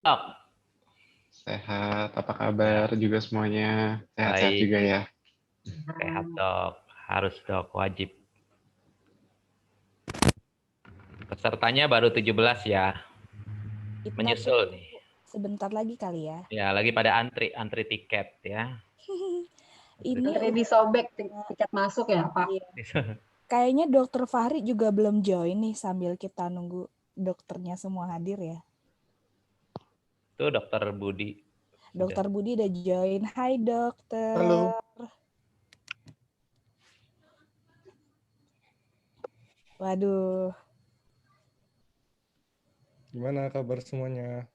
Dok, Sehat, apa kabar ya, juga semuanya? Sehat-sehat juga baik, ya? sehat dok, harus dok, wajib. Pesertanya baru 17 ya, Kita menyusul tunggu nih. sebentar lagi kali ya. Ya, lagi pada antri tiket ya. Ini Antri disobek tiket masuk ya, Pak? iya. Kayaknya Dokter Fahri juga belum join nih sambil kita nunggu dokternya semua hadir ya. Tuh dokter Budi. Dokter Budi udah join. Hai dokter. Halo. Waduh. Gimana kabar semuanya?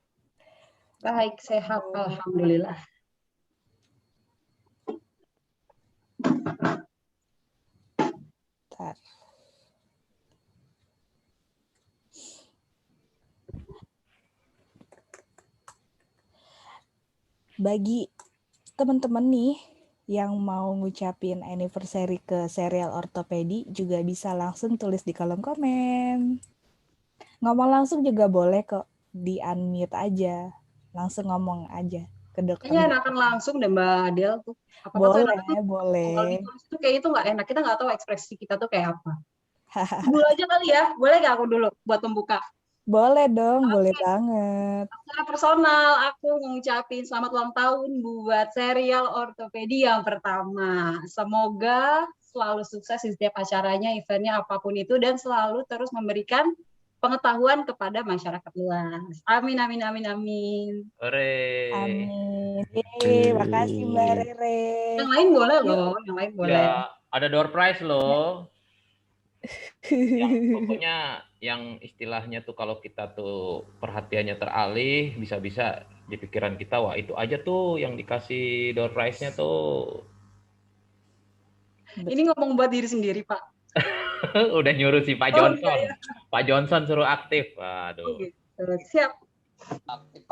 Baik, sehat, alhamdulillah. Bentar. Bagi teman-teman nih yang mau ngucapin anniversary ke serial ortopedi juga bisa langsung tulis di kolom komen. Ngomong langsung juga boleh kok, di unmute aja. Langsung ngomong aja ke dokter. Kayaknya enakan langsung deh Mbak Adel tuh. Apa-apa tuh Boleh, enaknya tuh. boleh. Kalau ditulis tuh kayak itu nggak enak. Kita nggak tahu ekspresi kita tuh kayak apa. Dulu aja kali ya. Boleh nggak aku dulu buat pembuka? Boleh dong, boleh banget. Secara personal, aku mengucapin selamat ulang tahun buat serial ortopedi yang pertama. Semoga selalu sukses di setiap acaranya, eventnya apapun itu, dan selalu terus memberikan pengetahuan kepada masyarakat luas. Amin, amin, amin, amin. Hore. Amin. Yeay, makasih Mbak Rere. Yang lain boleh loh, yang lain boleh. Ya, ada door prize loh. Yang pokoknya yang istilahnya tuh kalau kita tuh perhatiannya teralih, bisa-bisa di pikiran kita, wah itu aja tuh yang dikasih door prize-nya tuh. Ini ngomong buat diri sendiri, Pak. Udah nyuruh si Pak Johnson. Enggak ya? Pak Johnson suruh aktif. Oh, Waduh. gitu. Siap. Aktif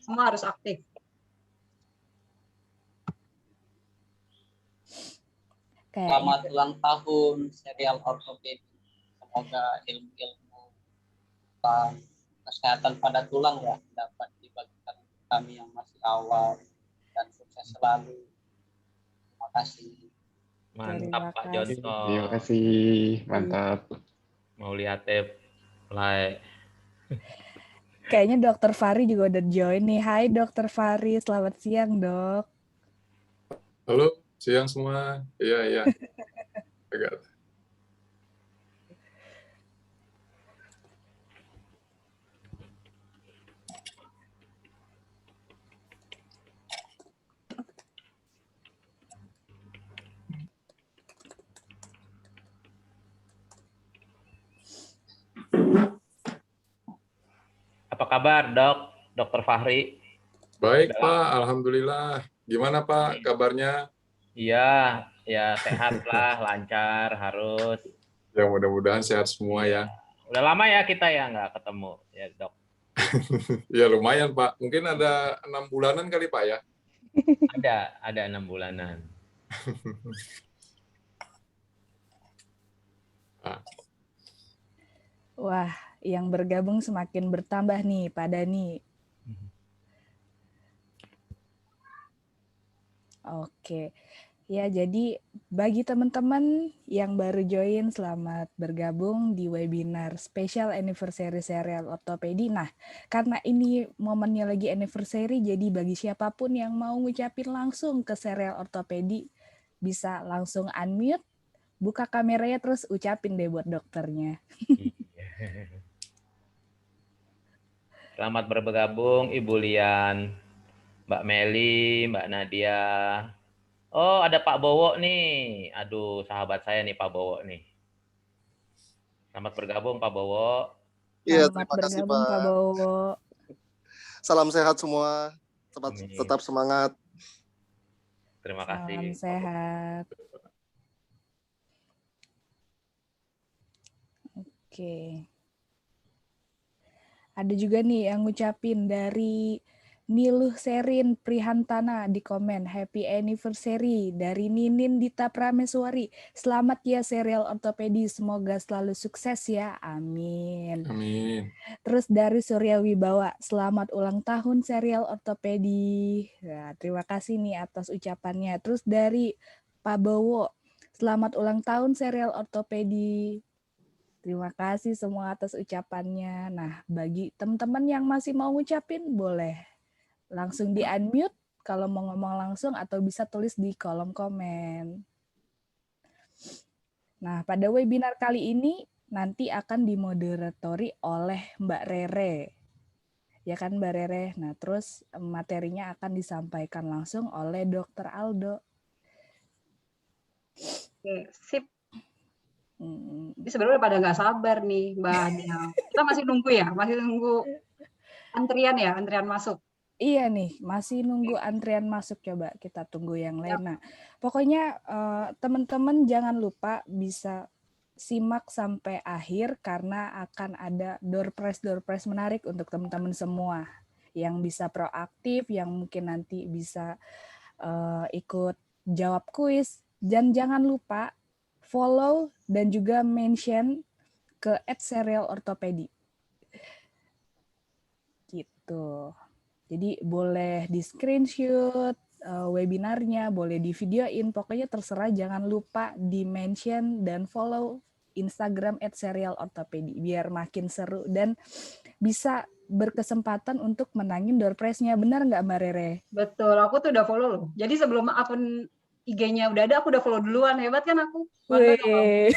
Semua harus aktif. Selamat ulang tahun serial ortopedi. Semoga ilmu-ilmu tentang kesehatan pada tulang ya dapat dibagikan kami yang masih awal dan sukses selalu. Terima kasih. Mantap Pak Terima Johnson. Terima kasih, mantap. Mau lihat play. Kayaknya Dokter Fahri juga udah join nih. Hai Dokter Fahri, selamat siang dok. Halo, siang semua. Iya. Agak. Apa kabar dok? Dokter Fahri? Baik Pak, alhamdulillah. Gimana Pak kabarnya? Iya, ya sehat lah, lancar, harus. Ya mudah-mudahan sehat semua ya. Udah lama ya kita ya nggak ketemu ya dok. Ya lumayan Pak. Mungkin ada 6 bulanan kali Pak ya. Ada 6 bulanan. Wah, yang bergabung semakin bertambah nih, Pak Dani. Oke. Ya, jadi bagi teman-teman yang baru join, selamat bergabung di webinar Special Anniversary Serial Ortopedi. Nah, karena ini momennya lagi anniversary, jadi bagi siapapun yang mau ngucapin langsung ke Serial Ortopedi, bisa langsung unmute, buka kameranya, terus ucapin deh buat dokternya. Selamat bergabung Ibu Lian, Mbak Meli, Mbak Nadia. Oh, ada Pak Bowo nih. Aduh, sahabat saya nih Pak Bowo nih. Selamat bergabung Pak Bowo. Iya, Selamat terima kasih bergabung Pak. Pak Bowo. Salam sehat semua. Tetap semangat. Terima kasih. Salam sehat. Oke. Ada juga nih yang ngucapin dari Niluh Serin Prihantana di komen happy anniversary dari Ninin Dita Prameswari. Selamat ya serial ortopedi, semoga selalu sukses ya. Amin. Amin. Terus dari Surya Wibawa, selamat ulang tahun serial ortopedi. Nah, terima kasih nih atas ucapannya. Terus dari Pak Bowo, selamat ulang tahun serial ortopedi. Terima kasih semua atas ucapannya. Nah, bagi teman-teman yang masih mau ngucapin, boleh langsung di-unmute kalau mau ngomong langsung atau bisa tulis di kolom komen. Nah, pada webinar kali ini nanti akan dimoderatori oleh Mbak Rere. Ya kan Mbak Rere? Nah, terus materinya akan disampaikan langsung oleh Dr. Aldo. Oke, sip. Ini sebenarnya pada nggak sabar nih, Mbak Adel. Kita masih nunggu ya, masih nunggu antrian ya, antrian masuk. Iya nih, masih nunggu antrian masuk, coba kita tunggu yang lain. Nah, pokoknya teman-teman jangan lupa bisa simak sampai akhir karena akan ada door prize menarik untuk teman-teman semua yang bisa proaktif, yang mungkin nanti bisa ikut jawab kuis. Dan jangan lupa follow dan juga mention ke @serialortopedi. Gitu. Jadi boleh di screenshot webinarnya, boleh di videoin, pokoknya terserah, jangan lupa di mention dan follow Instagram @serialortopedi biar makin seru dan bisa berkesempatan untuk menangin door prize-nya. Benar nggak Mbak Rere? Betul, aku tuh udah follow loh. Jadi sebelum akun IG-nya udah ada, aku udah follow duluan. Hebat kan aku? Wih.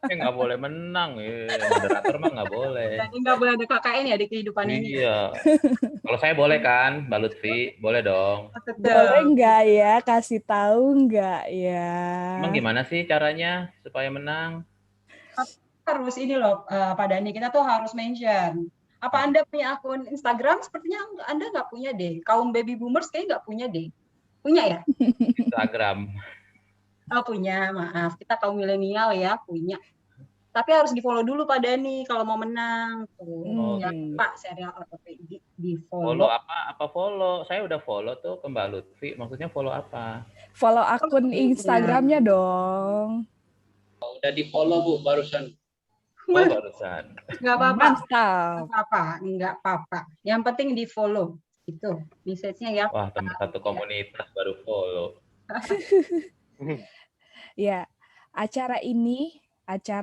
Nggak boleh menang, moderator mah nggak boleh. Jadi nggak boleh ada KKN ya di kehidupan ini. Iya. Kalau saya boleh kan, Mbak Lutfi? Boleh dong. Boleh nggak ya? Kasih tahu nggak ya? Emang gimana sih caranya supaya menang? Harus ini loh, Pak Dani, kita tuh harus mention. Apa Anda punya akun Instagram? Sepertinya Anda nggak punya deh. Kaum baby boomers kayaknya nggak punya deh. Punya ya? Instagram. Oh punya, maaf. Kita kaum milenial ya, punya. Tapi harus di-follow dulu Pak Dani kalau mau menang. Tuh. Jangan lupa serial ortopedi di-follow. Follow apa? Apa follow? Saya udah follow tuh ke Mbak Lutfi. Maksudnya follow apa? Follow akun Instagramnya dong. Udah di-follow Bu barusan. Oh, barusan. Nggak apa-apa. Mantap. Nggak apa-apa. Yang penting di-follow. Itu message-nya ya. Wah, teman satu komunitas baru follow. Ya, acara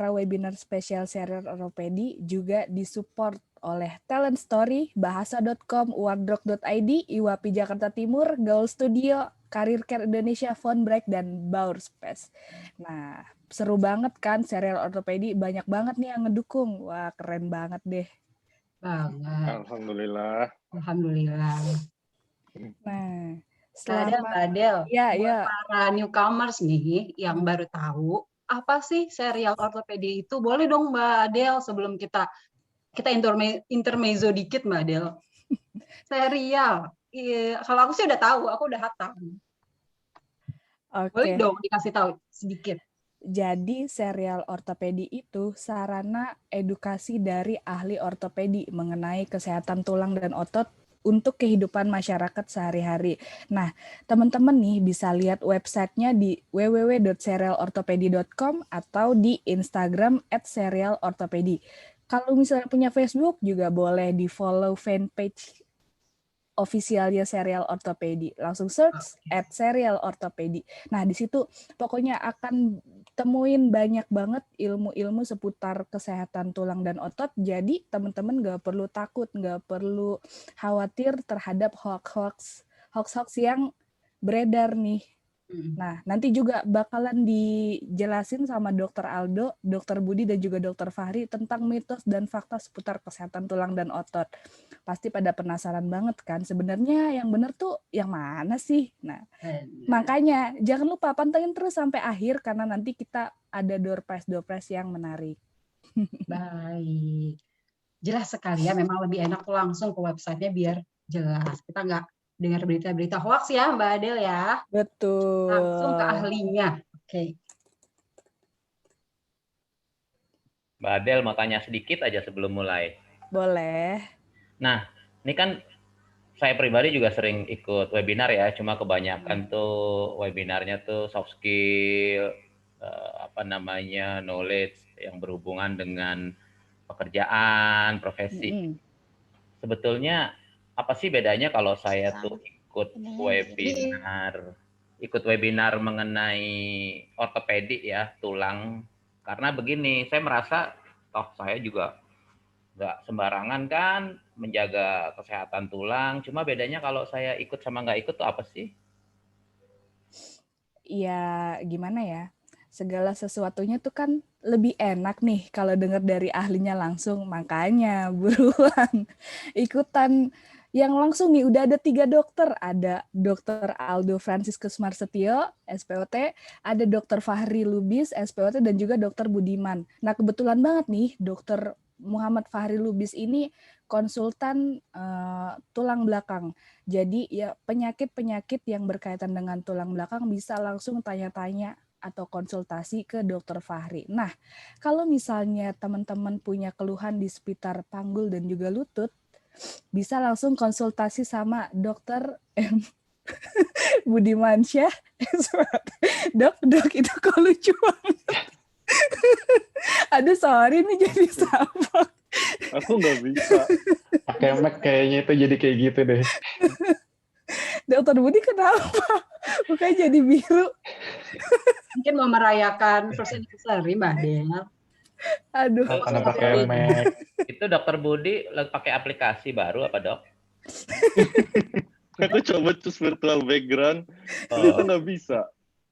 webinar spesial serial ortopedi juga disupport oleh Talent Story, Bahasa.com, Wardrock.id, Iwapi Jakarta Timur, Gaul Studio, Karir Care Indonesia, Phone Break, dan Baur Space. Nah, seru banget kan serial ortopedi, banyak banget nih yang ngedukung. Wah, keren banget deh. Banget. Alhamdulillah. Alhamdulillah. Nah, Adel, ya. Para newcomers nih yang baru tahu, apa sih serial ortopedi itu? Boleh dong Mbak Adel sebelum kita intermezzo dikit Mbak Adel. Serial. Kalau aku sih udah tahu, aku udah hafal. Boleh dong dikasih tahu sedikit. Jadi serial ortopedi itu sarana edukasi dari ahli ortopedi mengenai kesehatan tulang dan otot untuk kehidupan masyarakat sehari-hari. Nah, teman-teman nih bisa lihat websitenya di www.serialortopedi.com atau di Instagram @serialortopedi. Kalau misalnya punya Facebook juga boleh di-follow fanpage officialnya serial ortopedi. Langsung search @serial ortopedi. Nah, di situ pokoknya akan temuin banyak banget ilmu-ilmu seputar kesehatan tulang dan otot. Jadi teman-teman nggak perlu takut, nggak perlu khawatir terhadap hoax yang beredar nih. Nah, nanti juga bakalan dijelasin sama Dr. Aldo, Dr. Budi, dan juga Dr. Fahri tentang mitos dan fakta seputar kesehatan tulang dan otot. Pasti pada penasaran banget kan, sebenarnya yang benar tuh yang mana sih? Nah, makanya jangan lupa pantengin terus sampai akhir karena nanti kita ada door prize yang menarik. Baik. Jelas sekali ya, memang lebih enak langsung ke websitenya biar jelas. Kita nggak dengar berita-berita hoax ya Mbak Adel ya. Betul. Langsung ke ahlinya. Oke. Mbak Adel mau tanya sedikit aja sebelum mulai. Boleh. Nah, ini kan saya pribadi juga sering ikut webinar ya, cuma kebanyakan tuh webinarnya tuh soft skill, knowledge yang berhubungan dengan pekerjaan, profesi. Sebetulnya apa sih bedanya kalau saya tuh ikut webinar mengenai ortopedi ya, tulang? Karena begini, saya merasa toh saya juga nggak sembarangan kan menjaga kesehatan tulang. Cuma bedanya kalau saya ikut sama nggak ikut tuh apa sih? Ya gimana ya, segala sesuatunya tuh kan lebih enak nih kalau dengar dari ahlinya langsung. Makanya buruan ikutan yang langsung nih. Udah ada 3 dokter. Ada Dr. Aldo Franciscus Marsetio, SPOT, ada Dr. Fahri Lubis, SPOT, dan juga Dr. Budiman. Nah kebetulan banget nih Dr. Muhammad Fahri Lubis ini konsultan tulang belakang. Jadi ya penyakit-penyakit yang berkaitan dengan tulang belakang bisa langsung tanya-tanya atau konsultasi ke Dokter Fahri. Nah, kalau misalnya teman-teman punya keluhan di sekitar panggul dan juga lutut, bisa langsung konsultasi sama Dokter Budimansyah. Dok, itu kok lucu banget. Aduh, sorry nih jadi sampah. Aku nggak bisa. Pakai mic kayaknya itu jadi kayak gitu deh. Dokter Budi kenapa? Mukanya jadi biru. Mungkin mau merayakan first anniversary, Mbak Del. Aduh. Karena pakai mic. Itu Dokter Budi pakai aplikasi baru apa dok? Aku coba terus virtual background, ternyata nggak bisa.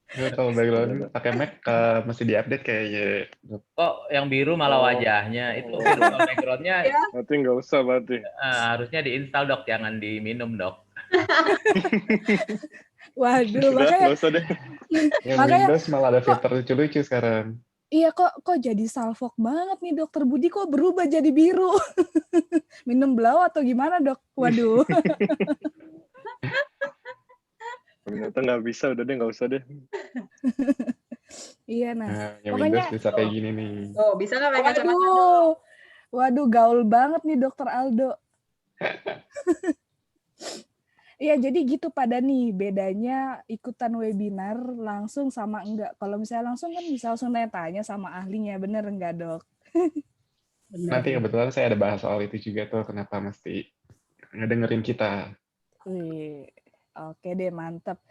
Virtual background pakai mic mesti diupdate kayaknya. Kok yang biru malah wajahnya? Itu virtual background-nya Berarti nggak usah berarti. harusnya diinstal dok, jangan diminum dok. Waduh, Udah, makanya nggak usah deh. Yang Makanya- Windows malah ada fitur lucu-lucu sekarang. iya kok jadi salfok banget nih Dokter Budi, kok berubah jadi biru. Minum blau atau gimana dok? Waduh. Ternyata nggak bisa, udah deh nggak usah deh. Iya Nah, yang pokoknya- Windows bisa kayak gini nih. Oh, bisa nggak pakai kacamata? Waduh, gaul banget nih Dokter Aldo. Iya, jadi gitu pada nih bedanya ikutan webinar langsung sama enggak. Kalau misalnya langsung kan bisa langsung tanya sama ahlinya, bener enggak dok? Nanti kebetulan saya ada bahas soal itu juga tuh, kenapa mesti ngedengerin kita. Wih, oke deh, mantap.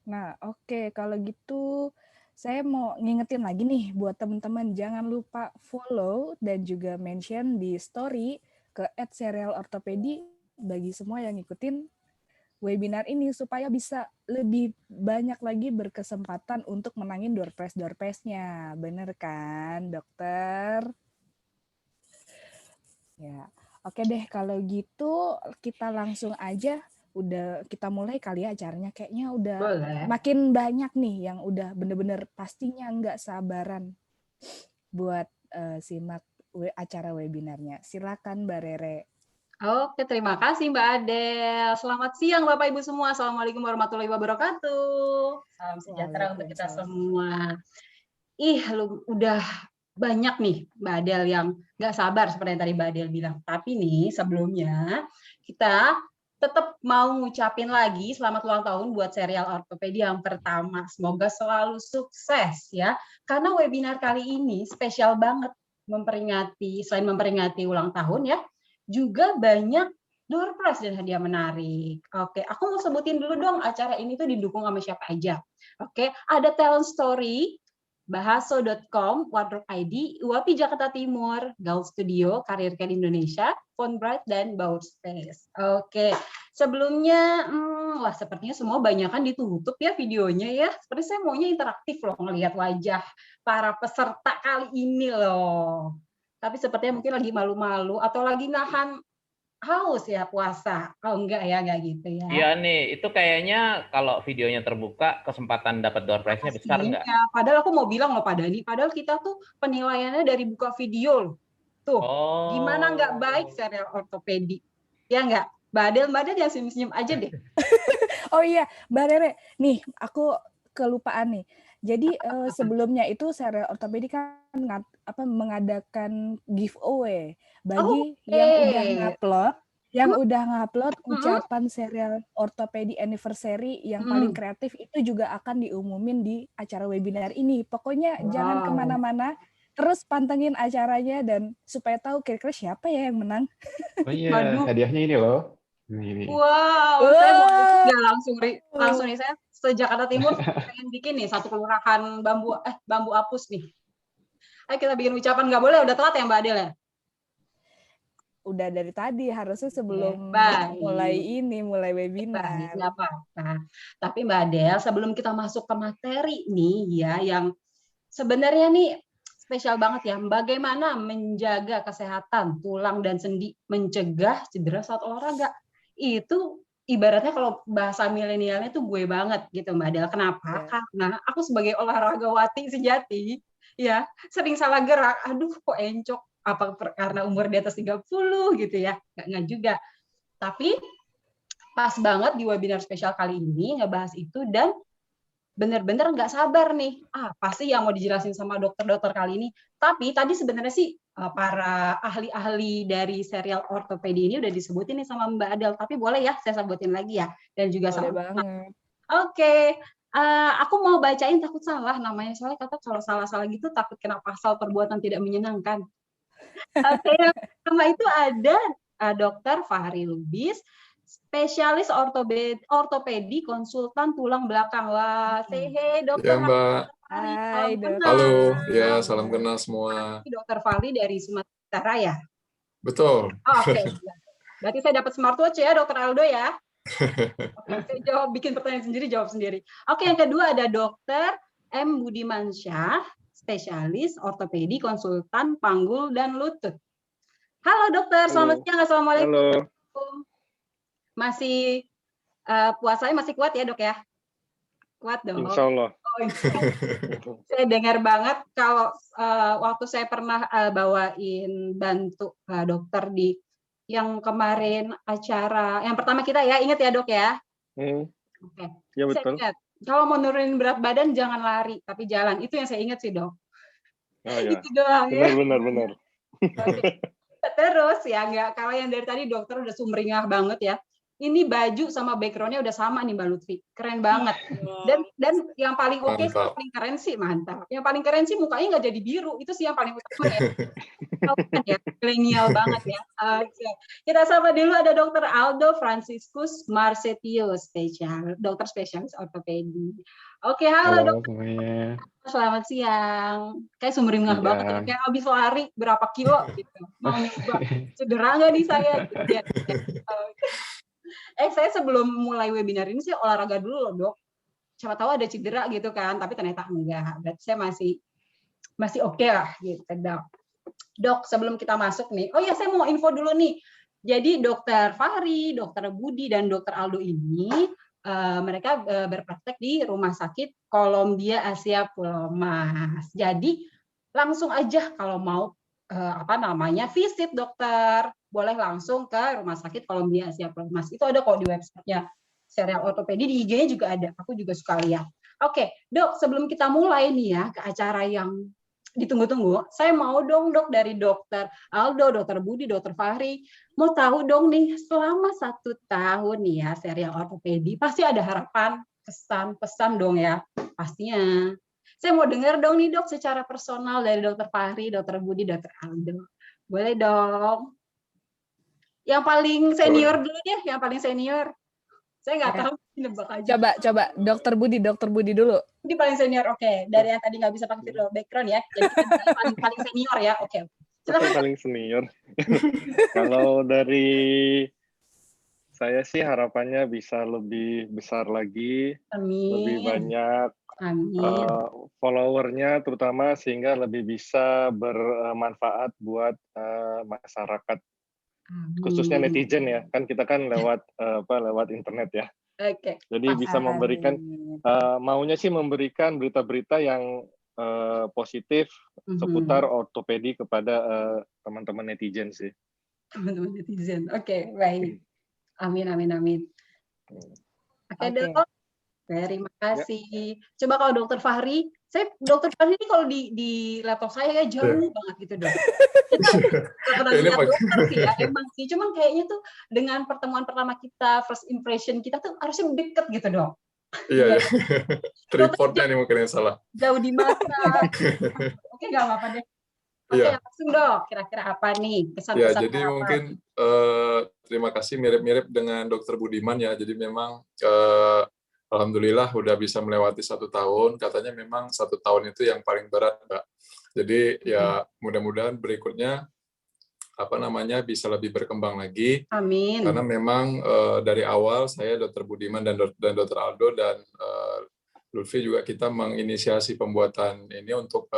Nah, oke, kalau gitu saya mau ngingetin lagi nih buat teman-teman, jangan lupa follow dan juga mention di story ke @serialortopedi bagi semua yang ngikutin webinar ini supaya bisa lebih banyak lagi berkesempatan untuk menangin door prize-nya. Bener kan, dokter? Ya, oke deh kalau gitu kita langsung aja kita mulai kali ya acaranya. Kayaknya udah Boleh. makin banyak nih yang udah bener-bener pastinya nggak sabaran buat simak acara webinarnya. Silakan Mbak Rere. Oke, terima kasih Mbak Adel. Selamat siang Bapak Ibu semua. Assalamualaikum warahmatullahi wabarakatuh. Salam sejahtera untuk kita semua. Udah banyak nih Mbak Adel yang nggak sabar seperti yang tadi Mbak Adel bilang. Tapi nih sebelumnya kita tetap mau ngucapin lagi selamat ulang tahun buat serial ortopedi yang pertama. Semoga selalu sukses ya. Karena webinar kali ini spesial banget selain memperingati ulang tahun ya, juga banyak door prize dan hadiah menarik. Oke, aku mau sebutin dulu dong acara ini tuh didukung sama siapa aja. Oke, ada Talent Story, Bahaso.com, Wardrobe ID, UAPI Jakarta Timur, Gaul Studio, Career Care Indonesia, Phone-Bright, dan Bauer Space. Oke, sebelumnya, sepertinya semua banyakan ditutup ya videonya ya. Seperti saya maunya interaktif loh, ngelihat wajah para peserta kali ini loh. Tapi sepertinya mungkin lagi malu-malu atau lagi nahan haus ya puasa. Oh enggak gitu ya. Iya nih, itu kayaknya kalau videonya terbuka kesempatan dapat door prize-nya besar nggak? Padahal aku mau bilang loh Pak Dani, padahal kita tuh penilaiannya dari buka video loh. Tuh, gimana nggak baik serial ortopedi. Ya nggak? Mbak Adel yang senyum-senyum aja deh. Oh iya, Mbak Rere. Nih, aku kelupaan nih. Jadi sebelumnya itu serial ortopedi kan mengadakan giveaway bagi yang udah ngupload yang udah ngupload ucapan serial ortopedi anniversary yang paling kreatif itu juga akan diumumin di acara webinar ini. Pokoknya jangan kemana-mana, terus pantengin acaranya dan supaya tahu kira-kira siapa ya yang menang. Oh iya, hadiahnya ini loh. Ini. Wow, saya mau ya langsung nih, saya se-Jakarta Timur pengen bikin nih satu kelurahan bambu apus nih. Ayo kita bikin ucapan, nggak boleh udah telat ya Mbak Adel ya? Udah dari tadi, harusnya sebelum mulai webinar. Nggak apa-apa. Tapi Mbak Adel, sebelum kita masuk ke materi nih ya, yang sebenarnya nih spesial banget ya, bagaimana menjaga kesehatan tulang dan sendi, mencegah cedera saat olahraga. Itu ibaratnya kalau bahasa milenialnya tuh gue banget gitu Mbak Adel. Kenapa? Karena aku sebagai olahragawati sejati, ya sering salah gerak, aduh kok encok, apa karena umur di atas 30 gitu ya, nggak juga. Tapi pas banget di webinar spesial kali ini ngebahas itu dan bener-bener nggak sabar nih, pasti yang mau dijelasin sama dokter-dokter kali ini. Tapi tadi sebenarnya sih para ahli-ahli dari serial ortopedi ini udah disebutin nih sama Mbak Adel, tapi boleh ya saya sebutin lagi ya, dan juga boleh sama. banget. Oke. Aku mau bacain takut salah namanya, soalnya kata kalau salah-salah gitu takut kena pasal perbuatan tidak menyenangkan. Oke, yang pertama itu ada Dr. Fahri Lubis, spesialis ortopedi konsultan tulang belakang. Wah, say hey Dokter. Ya Mbak. Hai Dokter. Halo, ya salam kenal semua. Dokter Fahri dari Sumatera Utara ya? Betul. Oke. Berarti saya dapat smartwatch ya Dokter Aldo ya? Oke, saya bikin pertanyaan sendiri, jawab sendiri. Oke, yang kedua ada Dokter M. Budimansyah, spesialis ortopedi konsultan panggul dan lutut. Halo dokter, selamat siang. Assalamualaikum. Halo. Masih puasanya masih kuat ya dok ya? Kuat dong. Insya Allah. Oh, insya Allah. Saya dengar banget kalau waktu saya pernah bawain bantu dokter di yang kemarin acara yang pertama kita ya, ingat ya dok ya? Oke. Ya betul. Saya ingat, kalau mau nurunin berat badan jangan lari tapi jalan, itu yang saya ingat sih dok. Oh, ya. Itu doang ya. Benar. Okay. Terus ya nggak, kalau yang dari tadi dokter udah sumringah banget ya. Ini baju sama backgroundnya udah sama nih Mbak Lutfi, keren banget. Dan yang paling oke sih, paling keren sih, mantap. Yang paling keren sih mukanya nggak jadi biru, itu sih yang paling utama ya. Ya, milenial banget ya. Kita sapa dulu ada Dokter Aldo Franciscus Marcetius, dokter spesialis ortopedi. Oke, halo dokter. Selamat siang. Kayak sumringah banget ya. Kayak habis lari berapa kilo gitu. Mau nyoba cedera nggak nih saya? Saya sebelum mulai webinar ini sih olahraga dulu loh dok. Siapa tahu ada cedera gitu kan, tapi ternyata enggak. Berarti saya masih oke lah gitu dok. Dok, sebelum kita masuk nih, oh ya saya mau info dulu nih. Jadi dokter Fahri, dokter Budi, dan dokter Aldo ini mereka berpraktek di Rumah Sakit Columbia Asia Pulau Mas. Jadi langsung aja kalau mau visit dokter, boleh langsung ke Rumah Sakit Columbia Asia Pulau Mas. Itu ada kok di websitenya serial ortopedi, di IG-nya juga ada. Aku juga suka lihat. Oke, dok, sebelum kita mulai nih ya ke acara yang ditunggu-tunggu, saya mau dong dok dari dokter Aldo, dokter Budi, dokter Fahri, mau tahu dong nih selama 1 tahun nih ya serial ortopedi, pasti ada harapan, kesan, pesan dong ya, pastinya. Saya mau dengar dong nih dok secara personal dari dokter Fahri, dokter Budi, dokter Aldo. Boleh dong? Yang paling senior dulu deh, yang paling senior. Saya nggak tahu, nebak aja. Coba dokter Budi dulu. Ini paling senior, oke. Dari yang tadi nggak bisa pakai video background ya. Jadi paling senior ya, oke. Paling senior. Kalau dari saya sih harapannya bisa lebih besar lagi, lebih banyak followernya terutama, sehingga lebih bisa bermanfaat buat masyarakat. Khususnya netizen ya, kan kita kan lewat internet ya. Oke. Jadi bisa memberikan maunya sih memberikan berita-berita yang positif seputar ortopedi kepada teman-teman netizen sih. Teman-teman netizen. Oke, baik. Amin. Oke, dok. Terima kasih. Coba kalau dokter Fahri, Saya Dokter Fahri ini kalau di laptop saya ya jauh banget gitu dok. Kita nggak pernah lihat dokter sih ya, emang sih. Cuman kayaknya tuh dengan pertemuan pertama kita, first impression kita tuh harusnya deket gitu dok. Iya, tripodnya nih mungkin yang salah. Jauh di mata. Oke, nggak apa-apa deh. Oke, langsung dok. Kira-kira apa nih kesan-kesan? Ya, jadi mungkin terima kasih mirip-mirip dengan Dokter Budiman ya. Jadi memang alhamdulillah udah bisa melewati 1 tahun. Katanya memang 1 tahun itu yang paling berat, Mbak. Jadi ya mudah-mudahan berikutnya bisa lebih berkembang lagi. Amin. Karena memang dari awal saya Dokter Budiman dan Dokter Aldo dan Lutfi juga kita menginisiasi pembuatan ini untuk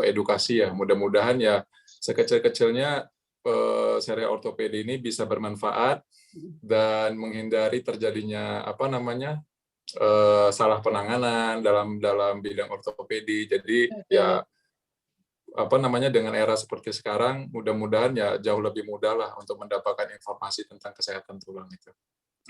edukasi ya. Mudah-mudahan ya sekecil-kecilnya serial ortopedi ini bisa bermanfaat dan menghindari terjadinya salah penanganan dalam bidang ortopedi. Jadi ya dengan era seperti sekarang, mudah-mudahan ya jauh lebih mudah lah untuk mendapatkan informasi tentang kesehatan tulang itu.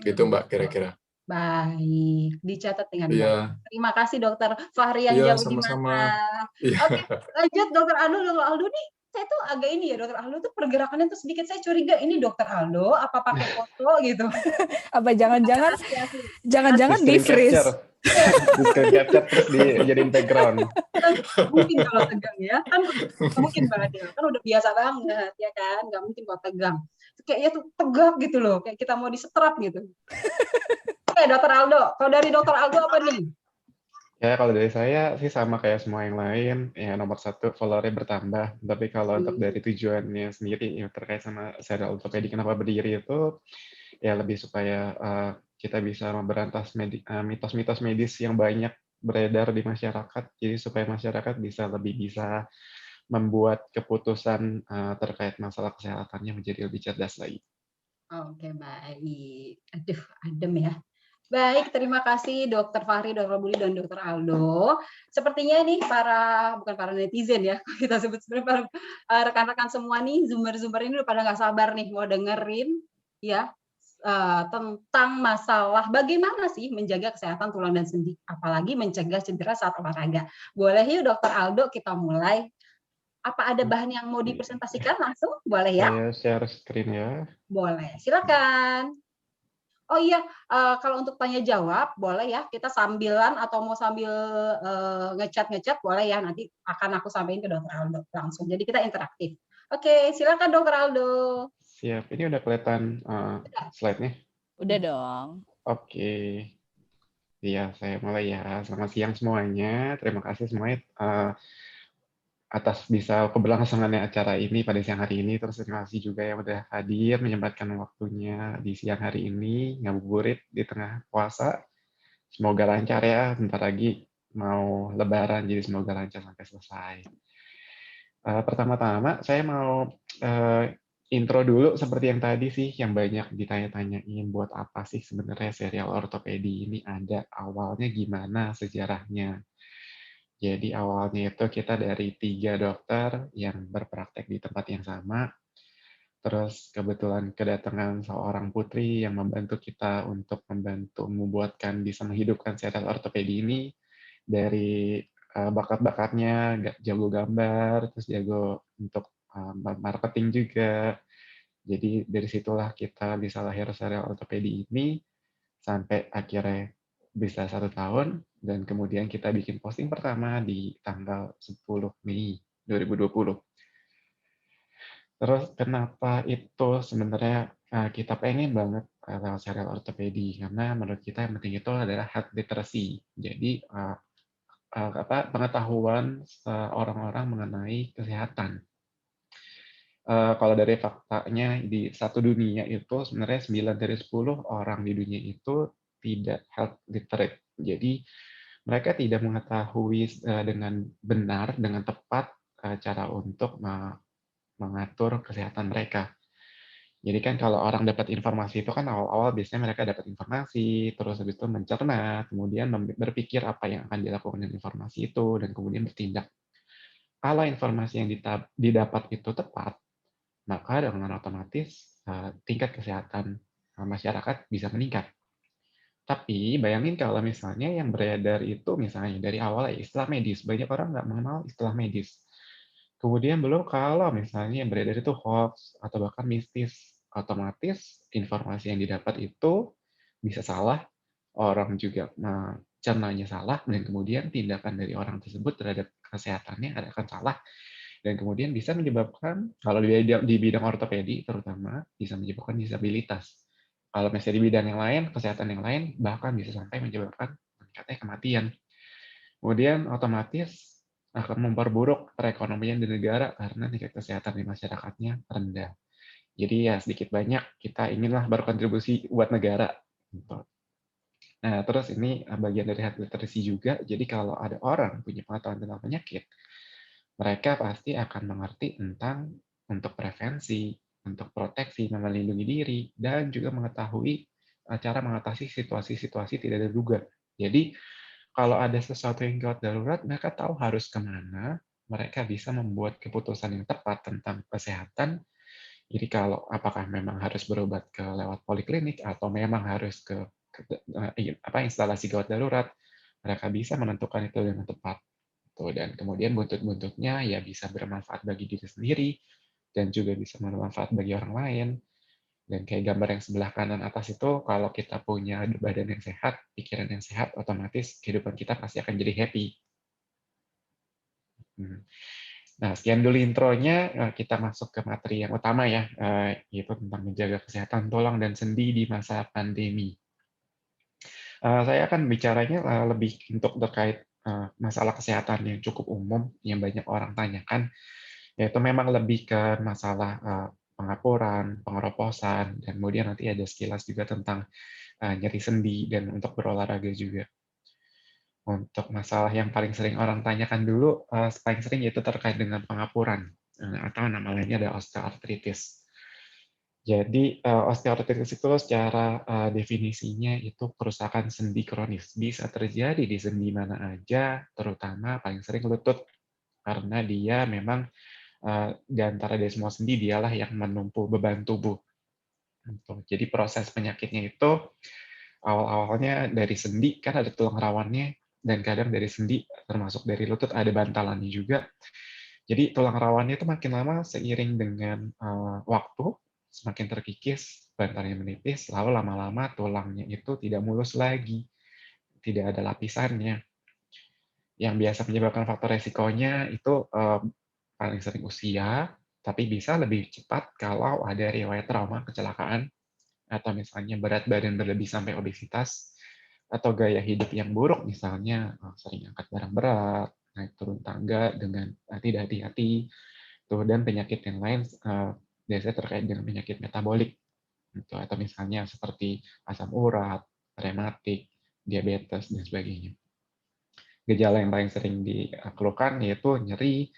Gitu Mbak, kira-kira. Baik, dicatat dengan baik. Terima kasih Dokter Fahri yang jauh di mata. Oke, lanjut Dokter Aldo. Dokter Aldo nih, saya tuh agak ini ya, Dokter Aldo tuh pergerakannya tuh sedikit saya curiga, ini Dokter Aldo apa pakai foto gitu? Apa jangan-jangan di freeze? Di screen capture terus dijadiin background. Mungkin kalau tegang ya, kan mungkin Mbak Adel, kan udah biasa banget ya kan, nggak mungkin kalau tegang. Kayaknya tuh tegak gitu loh, kayak kita mau disetrap gitu. Oke, Dokter Aldo, kalau dari Dokter Aldo apa nih? Ya, kalau dari saya sih sama kayak semua yang lain, ya nomor 1 followernya bertambah. Tapi kalau untuk dari tujuannya sendiri yang terkait sama serial ortopedi kenapa berdiri itu, ya lebih supaya kita bisa memberantas mitos-mitos medis yang banyak beredar di masyarakat, jadi supaya masyarakat lebih bisa membuat keputusan terkait masalah kesehatannya menjadi lebih cerdas lagi. Oke, baik. Aduh, adem ya. Baik, terima kasih Dokter Fahri, Dokter Budi, dan Dokter Aldo. Sepertinya nih bukan para netizen ya, kita sebut sebenarnya rekan-rekan semua nih, Zoomer ini udah pada nggak sabar nih mau dengerin ya tentang masalah bagaimana sih menjaga kesehatan tulang dan sendi, apalagi mencegah cedera saat olahraga. Boleh yuk Dokter Aldo kita mulai. Apa ada bahan yang mau dipresentasikan langsung? Boleh ya? Saya share screen ya. Boleh, silakan. Oh iya, kalau untuk tanya jawab boleh ya, kita sambilan atau mau sambil ngechat boleh ya, nanti akan aku sampaikan ke Dokter Aldo langsung. Jadi kita interaktif. Oke, silakan Dokter Aldo. Siap, ini udah kelihatan slide-nya? Udah dong. Oke. Iya, saya mulai ya. Selamat siang semuanya. Terima kasih semuanya atas bisa keberlangsungannya acara ini pada siang hari ini. Terus terima kasih juga yang udah hadir, menyempatkan waktunya di siang hari ini, ngabuburit di tengah puasa. Semoga lancar ya, bentar lagi mau lebaran, jadi semoga lancar sampai selesai. Pertama-tama saya mau intro dulu seperti yang tadi sih, yang banyak ditanya-tanyain, buat apa sih sebenarnya serial ortopedi ini ada, awalnya gimana sejarahnya. Jadi awalnya itu kita dari 3 dokter yang berpraktek di tempat yang sama, terus kebetulan kedatangan seorang putri yang membantu kita untuk membuatkan bisa menghidupkan serial ortopedi ini dari bakat-bakatnya, jago gambar, terus jago untuk marketing juga. Jadi dari situlah kita bisa lahir serial ortopedi ini sampai akhirnya bisa 1 tahun, dan kemudian kita bikin posting pertama di tanggal 10 Mei 2020. Terus kenapa itu sebenarnya kita pengen banget lewat serial ortopedi, karena menurut kita yang penting itu adalah health literacy. Jadi pengetahuan orang-orang mengenai kesehatan. Kalau dari faktanya di satu dunia itu sebenarnya 9 dari 10 orang di dunia itu tidak health literate. Jadi mereka tidak mengetahui dengan benar, dengan tepat cara untuk mengatur kesehatan mereka. Jadi kan kalau orang dapat informasi itu kan awal-awal biasanya mereka dapat informasi, terus habis itu mencerna, kemudian berpikir apa yang akan dilakukan dengan informasi itu, dan kemudian bertindak. Kalau informasi yang didapat itu tepat, maka dengan otomatis tingkat kesehatan masyarakat bisa meningkat. Tapi bayangin kalau misalnya yang beredar itu misalnya dari awal istilah medis, banyak orang nggak mengenal istilah medis. Kemudian belum kalau misalnya yang beredar itu hoax atau bahkan mistis, otomatis informasi yang didapat itu bisa salah, orang juga cernanya salah, dan kemudian tindakan dari orang tersebut terhadap kesehatannya akan salah, dan kemudian bisa menyebabkan, kalau di bidang ortopedi terutama, bisa menyebabkan disabilitas. Kalau misalnya di bidang yang lain, kesehatan yang lain, bahkan bisa sampai menyebabkan meningkatnya kematian. Kemudian otomatis akan memperburuk perekonomian di negara karena tingkat kesehatan di masyarakatnya rendah. Jadi ya sedikit banyak kita inginlah berkontribusi buat negara. Nah, terus ini bagian dari health literacy juga. Jadi kalau ada orang punya pengetahuan tentang penyakit, mereka pasti akan mengerti tentang untuk prevensi, untuk proteksi, melindungi diri, dan juga mengetahui cara mengatasi situasi-situasi tidak terduga. Jadi kalau ada sesuatu yang gawat darurat, mereka tahu harus kemana, mereka bisa membuat keputusan yang tepat tentang kesehatan. Jadi kalau apakah memang harus berobat ke lewat poliklinik atau memang harus ke instalasi gawat darurat, mereka bisa menentukan itu dengan tepat. Dan kemudian buntut-buntutnya ya bisa bermanfaat bagi diri sendiri dan juga bisa bermanfaat bagi orang lain. Dan kayak gambar yang sebelah kanan atas itu, kalau kita punya badan yang sehat, pikiran yang sehat, otomatis kehidupan kita pasti akan jadi happy. Nah, sekian dulu intronya, kita masuk ke materi yang utama ya, yaitu tentang menjaga kesehatan tulang dan sendi di masa pandemi. Saya akan bicaranya lebih untuk terkait masalah kesehatan yang cukup umum, yang banyak orang tanyakan, yaitu memang lebih ke masalah pengapuran, pengeroposan, dan kemudian nanti ada sekilas juga tentang nyeri sendi dan untuk berolahraga juga. Untuk masalah yang paling sering orang tanyakan dulu, paling sering yaitu terkait dengan pengapuran, atau nama lainnya ada osteoartritis. Jadi osteoartritis itu secara definisinya itu kerusakan sendi kronis. Bisa terjadi di sendi mana aja, terutama paling sering lutut, karena dia memang di antara dari semua sendi dialah yang menumpu beban tubuh. Jadi proses penyakitnya itu awal-awalnya dari sendi, kan ada tulang rawannya, dan kadang dari sendi, termasuk dari lutut ada bantalannya juga. Jadi tulang rawannya itu makin lama seiring dengan waktu, semakin terkikis, bantalnya menipis, lalu lama-lama tulangnya itu tidak mulus lagi, tidak ada lapisannya. Yang biasa menyebabkan faktor resikonya itu paling sering usia, tapi bisa lebih cepat kalau ada riwayat trauma, kecelakaan, atau misalnya berat badan berlebih sampai obesitas, atau gaya hidup yang buruk, misalnya sering angkat barang berat, naik turun tangga dengan tidak hati-hati, dan penyakit yang lain biasanya terkait dengan penyakit metabolik, atau misalnya seperti asam urat, rematik, diabetes, dan sebagainya. Gejala yang paling sering dikeluhkan yaitu nyeri,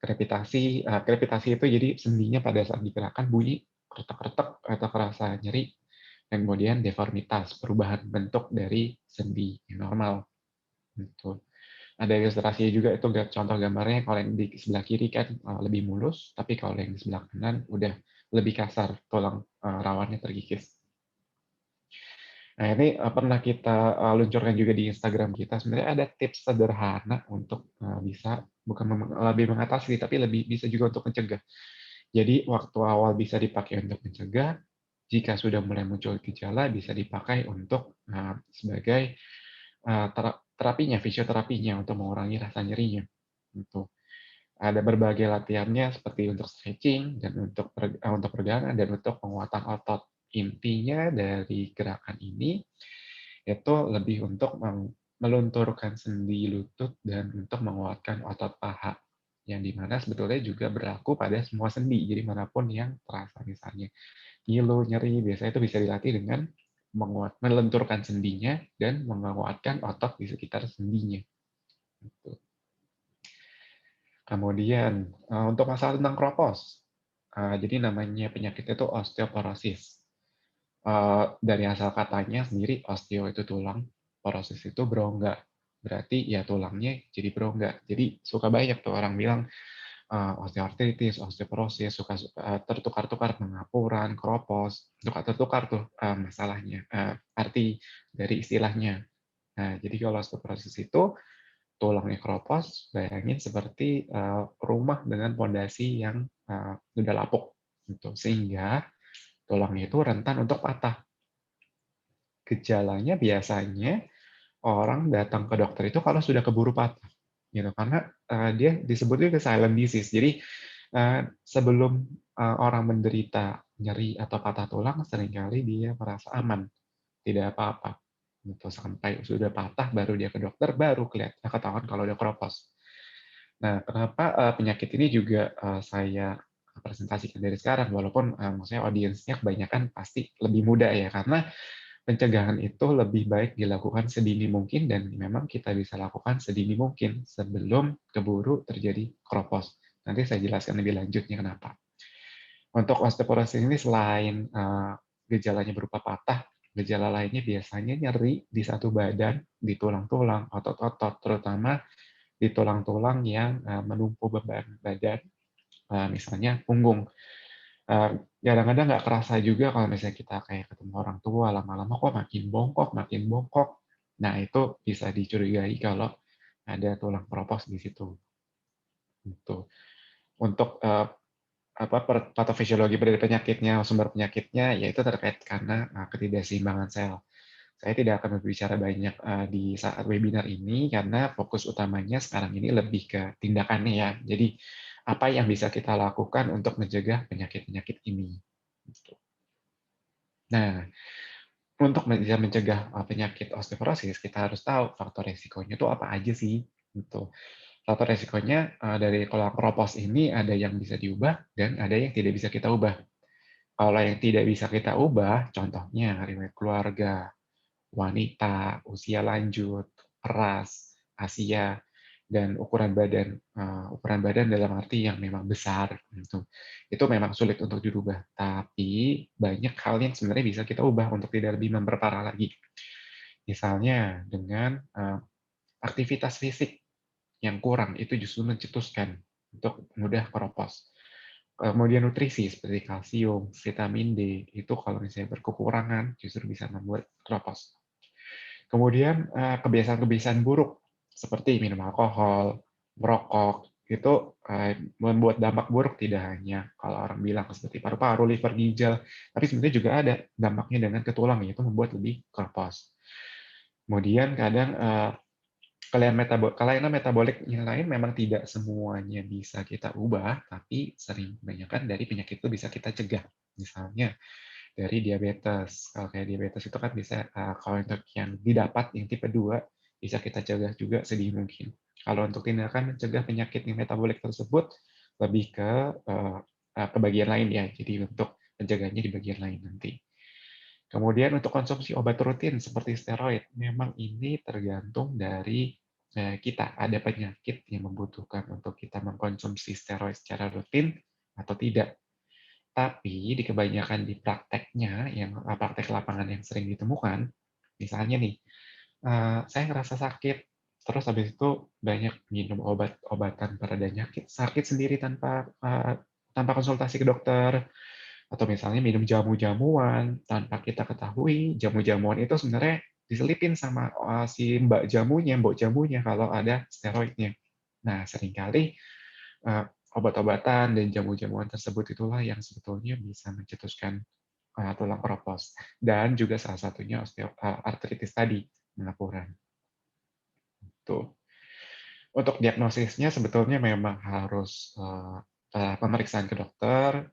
krepitasi. Krepitasi itu jadi sendinya pada saat digerakkan bunyi kretek-kretek atau kerasa nyeri, dan kemudian deformitas, perubahan bentuk dari sendi yang normal. Ada ilustrasinya juga, itu contoh gambarnya. Kalau yang di sebelah kiri kan lebih mulus, tapi kalau yang di sebelah kanan udah lebih kasar, tulang rawannya terkikis. Nah, ini pernah kita luncurkan juga di Instagram kita. Sebenarnya ada tips sederhana untuk bisa, bukan lebih mengatasi, tapi lebih bisa juga untuk mencegah. Jadi, waktu awal bisa dipakai untuk mencegah, jika sudah mulai muncul gejala, bisa dipakai untuk sebagai terapinya, fisioterapinya, untuk mengurangi rasa nyerinya. Ada berbagai latihannya, seperti untuk stretching, dan untuk peregangan, dan untuk penguatan otot. Intinya dari gerakan ini itu lebih untuk melunturkan sendi lutut dan untuk menguatkan otot paha, yang dimana sebetulnya juga berlaku pada semua sendi. Jadi manapun yang terasa, misalnya ngilu, nyeri, biasanya itu bisa dilatih dengan melenturkan sendinya dan menguatkan otot di sekitar sendinya. Kemudian untuk masalah tentang kropos, jadi namanya penyakit itu osteoporosis. Dari asal katanya sendiri, osteo itu tulang, porosis itu berongga. Berarti ya tulangnya jadi berongga. Jadi suka banyak tuh orang bilang, osteoartritis, osteoporosis, suka tertukar-tukar pengapuran, keropos, suka tertukar tuh masalahnya, arti dari istilahnya. Nah, jadi kalau osteoporosis itu tulangnya keropos, bayangin seperti rumah dengan pondasi yang sudah lapuk, gitu. Sehingga tulangnya itu rentan untuk patah. Gejalanya biasanya orang datang ke dokter itu kalau sudah keburu patah, gitu. Karena dia disebutnya silent disease. Jadi sebelum orang menderita nyeri atau patah tulang, seringkali dia merasa aman, tidak apa-apa. Gitu. Sampai sudah patah, baru dia ke dokter, baru ketahuan kalau udah keropos. Nah, kenapa penyakit ini juga saya presentasikan dari sekarang, walaupun maksudnya audiensnya kebanyakan pasti lebih muda ya, karena pencegahan itu lebih baik dilakukan sedini mungkin dan memang kita bisa lakukan sedini mungkin sebelum keburu terjadi keropos. Nanti saya jelaskan lebih lanjutnya kenapa. Untuk osteoporosis ini selain gejalanya berupa patah, gejala lainnya biasanya nyeri di satu badan, di tulang-tulang, otot-otot, terutama di tulang-tulang yang menumpu beban badan, misalnya punggung. Kadang-kadang nggak kerasa juga kalau misalnya kita kayak ketemu orang tua, lama-lama kok makin bongkok. Nah, itu bisa dicurigai kalau ada tulang keropos di situ. Gitu. Untuk patofisiologi dari penyakitnya, sumber penyakitnya, yaitu terkait karena ketidakseimbangan sel. Saya tidak akan berbicara banyak di saat webinar ini karena fokus utamanya sekarang ini lebih ke tindakannya ya. Jadi apa yang bisa kita lakukan untuk mencegah penyakit-penyakit ini. Nah, untuk bisa mencegah penyakit osteoporosis, kita harus tahu faktor resikonya itu apa aja sih. Gitu. Faktor resikonya dari kalau keropos ini ada yang bisa diubah dan ada yang tidak bisa kita ubah. Kalau yang tidak bisa kita ubah, contohnya riwayat keluarga, wanita, usia lanjut, ras, Asia, dan ukuran badan dalam arti yang memang besar, gitu. Itu memang sulit untuk dirubah. Tapi banyak hal yang sebenarnya bisa kita ubah untuk tidak lebih memperparah lagi. Misalnya dengan aktivitas fisik yang kurang, itu justru mencetuskan untuk mudah keropos. Kemudian nutrisi seperti kalsium, vitamin D, itu kalau misalnya berkekurangan justru bisa membuat keropos. Kemudian kebiasaan-kebiasaan buruk seperti minum alkohol, merokok, itu membuat dampak buruk tidak hanya kalau orang bilang seperti paru-paru, liver, ginjal, tapi sebenarnya juga ada dampaknya dengan ke tulang, yaitu membuat lebih keropos. Kemudian kadang kelainan metabolik yang lain memang tidak semuanya bisa kita ubah, tapi sering kebanyakan dari penyakit itu bisa kita cegah. Misalnya dari diabetes. Kalau kayak diabetes itu kan bisa, kalau untuk yang didapat yang tipe 2, bisa kita cegah juga sedini mungkin. Kalau untuk tindakan mencegah penyakit yang metabolik tersebut, lebih ke bagian lain ya, jadi untuk pencegahannya di bagian lain nanti. Kemudian untuk konsumsi obat rutin seperti steroid, memang ini tergantung dari kita. Ada penyakit yang membutuhkan untuk kita mengkonsumsi steroid secara rutin atau tidak. Tapi di kebanyakan di prakteknya, yang praktek lapangan yang sering ditemukan, misalnya nih, saya ngerasa sakit, terus habis itu banyak minum obat-obatan pereda sakit sendiri tanpa konsultasi ke dokter, atau misalnya minum jamu-jamuan tanpa kita ketahui jamu-jamuan itu sebenarnya diselipin sama si mbok jamunya kalau ada steroidnya. Nah, seringkali obat-obatan dan jamu-jamuan tersebut itulah yang sebetulnya bisa mencetuskan tulang keropos. Dan juga salah satunya osteoartritis tadi, pengapuran. Tuh. Untuk diagnosisnya sebetulnya memang harus pemeriksaan ke dokter,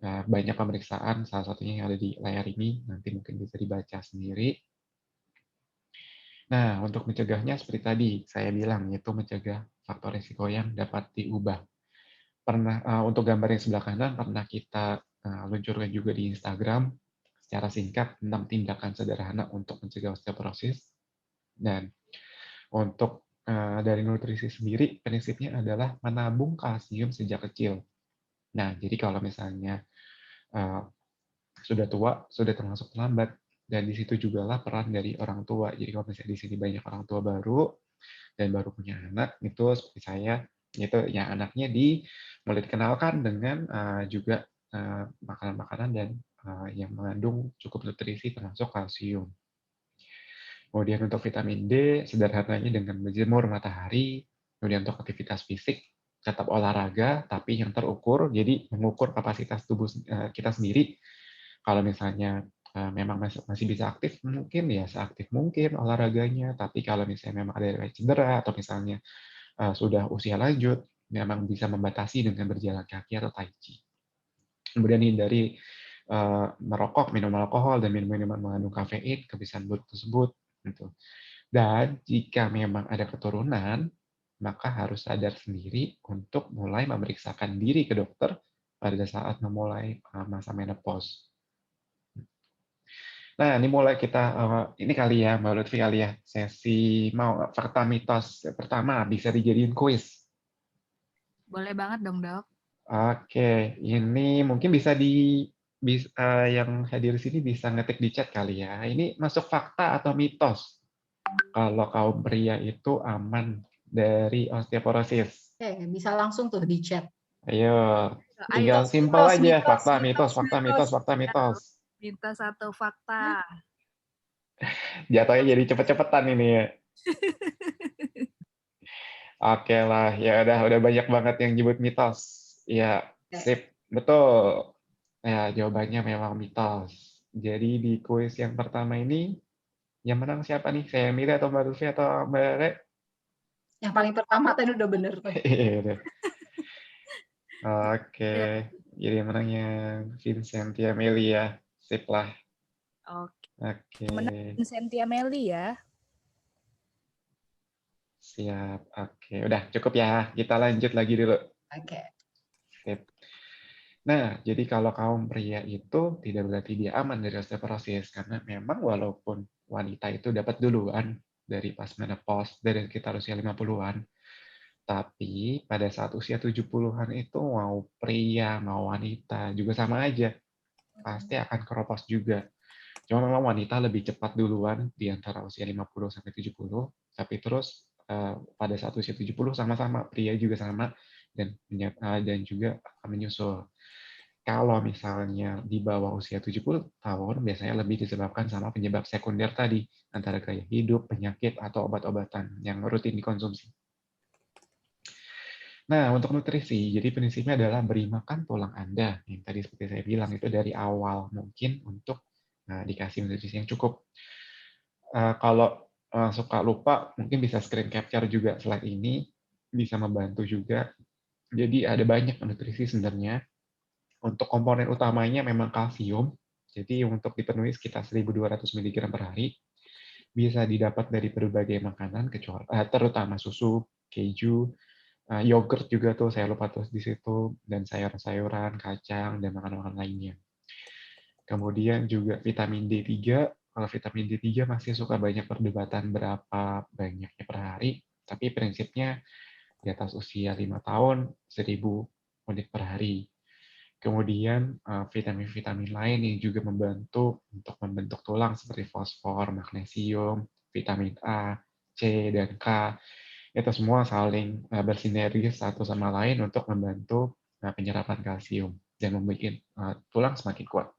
banyak pemeriksaan, salah satunya yang ada di layar ini, nanti mungkin bisa dibaca sendiri. Nah, untuk mencegahnya seperti tadi, saya bilang, yaitu mencegah faktor risiko yang dapat diubah. Untuk gambar yang sebelah kanan, pernah kita luncurkan juga di Instagram, secara singkat, 6 tindakan sederhana untuk mencegah osteoporosis. Dan untuk dari nutrisi sendiri, prinsipnya adalah menabung kalsium sejak kecil. Nah, jadi kalau misalnya sudah tua, sudah termasuk terlambat. Dan di situ jugalah peran dari orang tua. Jadi kalau misalnya di sini banyak orang tua baru dan baru punya anak, itu seperti saya, Itu ya anaknya mulai dikenalkan dengan juga makanan-makanan dan yang mengandung cukup nutrisi termasuk kalsium. Kemudian untuk vitamin D, sederhananya dengan menjemur matahari. Kemudian untuk aktivitas fisik, tetap olahraga, tapi yang terukur, jadi mengukur kapasitas tubuh kita sendiri. Kalau misalnya memang masih bisa aktif, mungkin ya seaktif mungkin olahraganya, tapi kalau misalnya memang ada cedera, atau misalnya sudah usia lanjut, memang bisa membatasi dengan berjalan kaki atau tai chi. Kemudian hindari merokok, minum alkohol, dan minuman mengandung kafein, kebiasaan buruk tersebut. Gitu. Dan jika memang ada keturunan, maka harus sadar sendiri untuk mulai memeriksakan diri ke dokter pada saat memulai masa menopause. Nah, ini mulai kita, ini kali ya, Mbak Lutfi kali ya, sesi mau fakta mitos pertama, bisa dijadiin kuis. Boleh banget dong, Dok. Oke, ini mungkin yang hadir di sini bisa ngetik di chat kali ya. Ini masuk fakta atau mitos? Kalau kaum pria itu aman dari osteoporosis. Bisa langsung tuh di chat. Ayo, tinggal simpel aja, fakta, mitos, fakta, mitos, fakta, mitos. Mitos atau fakta? Jatuhnya jadi cepet-cepetan ini ya. Oke lah, ya udah banyak banget yang nyebut mitos. Ya, sip, betul. Ya, jawabannya memang mitos. Jadi di kuis yang pertama ini, yang menang siapa nih? Saya Mira atau Mbak Lutfi atau Mbak Re? Yang paling pertama tadi udah bener. Oke, jadi yang menang yang Vincentia Melia. Sip lah. Oke. Menang Vincentia Meli ya. Siap. Oke, udah cukup ya. Kita lanjut lagi dulu. Oke. Sip. Nah, jadi kalau kaum pria itu tidak berarti dia aman dari osteoporosis, karena memang walaupun wanita itu dapat duluan dari pas menopause dari sekitar usia 50-an, tapi pada saat usia 70-an itu mau pria, mau wanita juga sama aja. Pasti akan keropos juga. Cuma memang wanita lebih cepat duluan di antara usia 50 sampai 70, tapi terus pada saat usia 70 sama-sama, pria juga sama dan juga akan menyusul. Kalau misalnya di bawah usia 70 tahun, biasanya lebih disebabkan sama penyebab sekunder tadi, antara gaya hidup, penyakit, atau obat-obatan yang rutin dikonsumsi. Nah, untuk nutrisi, jadi prinsipnya adalah beri makan tulang Anda. Yang tadi seperti saya bilang, itu dari awal mungkin untuk dikasih nutrisi yang cukup. Kalau suka lupa, mungkin bisa screen capture juga slide ini, bisa membantu juga. Jadi ada banyak nutrisi sebenarnya. Untuk komponen utamanya memang kalsium, jadi untuk dipenuhi sekitar 1.200 mg per hari. Bisa didapat dari berbagai makanan, terutama susu, keju, yogurt juga tuh saya lupa tuh di situ, dan sayur-sayuran, kacang, dan makanan-makanan lainnya. Kemudian juga vitamin D3, kalau vitamin D3 masih suka banyak perdebatan berapa banyaknya per hari, tapi prinsipnya di atas usia 5 tahun, 1.000 unit per hari. Kemudian vitamin-vitamin lain yang juga membantu untuk membentuk tulang seperti fosfor, magnesium, vitamin A, C, dan K. Itu semua saling bersinergis satu sama lain untuk membantu penyerapan kalsium dan membuat tulang semakin kuat.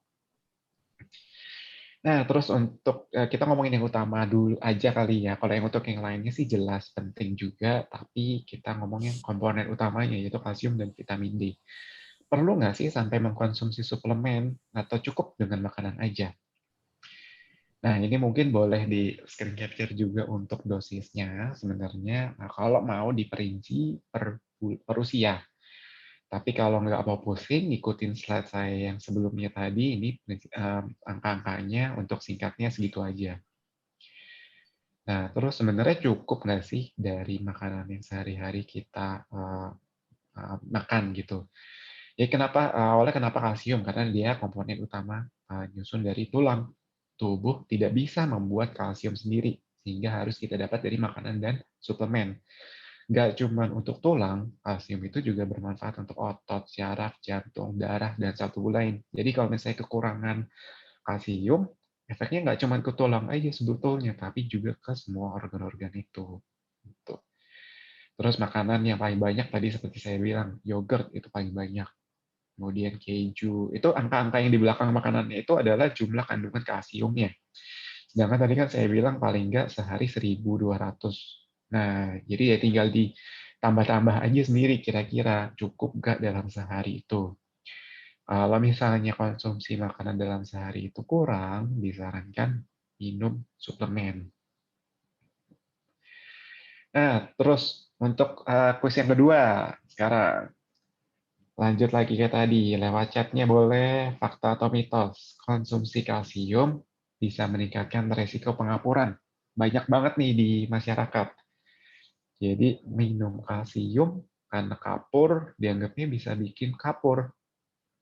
Nah, terus untuk kita ngomongin yang utama dulu aja kali ya. Kalau yang untuk yang lainnya sih jelas penting juga, tapi kita ngomongin komponen utamanya yaitu kalsium dan vitamin D. Perlu nggak sih sampai mengkonsumsi suplemen atau cukup dengan makanan aja? Nah, ini mungkin boleh di screen capture juga untuk dosisnya sebenarnya. Nah, kalau mau diperinci per usia. Tapi kalau nggak mau pusing, ikutin slide saya yang sebelumnya tadi, ini angka-angkanya untuk singkatnya segitu aja. Nah, terus sebenarnya cukup nggak sih dari makanan yang sehari-hari kita makan gitu? Ya awalnya kenapa kalsium? Karena dia komponen utama nyusun dari tulang. Tubuh tidak bisa membuat kalsium sendiri, sehingga harus kita dapat dari makanan dan suplemen. Nggak cuma untuk tulang, kalsium itu juga bermanfaat untuk otot, syaraf, jantung, darah, dan sel tubuh lain. Jadi kalau misalnya kekurangan kalsium, efeknya nggak cuma ke tulang aja sebetulnya, tapi juga ke semua organ-organ itu. Terus makanan yang paling banyak tadi seperti saya bilang, yogurt itu paling banyak. Kemudian keju. Itu angka-angka yang di belakang makanannya itu adalah jumlah kandungan kalsiumnya. Sedangkan tadi kan saya bilang paling nggak sehari 1.200. Nah, jadi ya tinggal ditambah-tambah aja sendiri kira-kira cukup nggak dalam sehari itu. Kalau misalnya konsumsi makanan dalam sehari itu kurang, disarankan minum suplemen. Nah, terus untuk kuis yang kedua, sekarang lanjut lagi ke tadi, lewat chatnya boleh, fakta atau mitos. Konsumsi kalsium bisa meningkatkan resiko pengapuran. Banyak banget nih di masyarakat. Jadi minum kalsium karena kapur, dianggapnya bisa bikin kapur.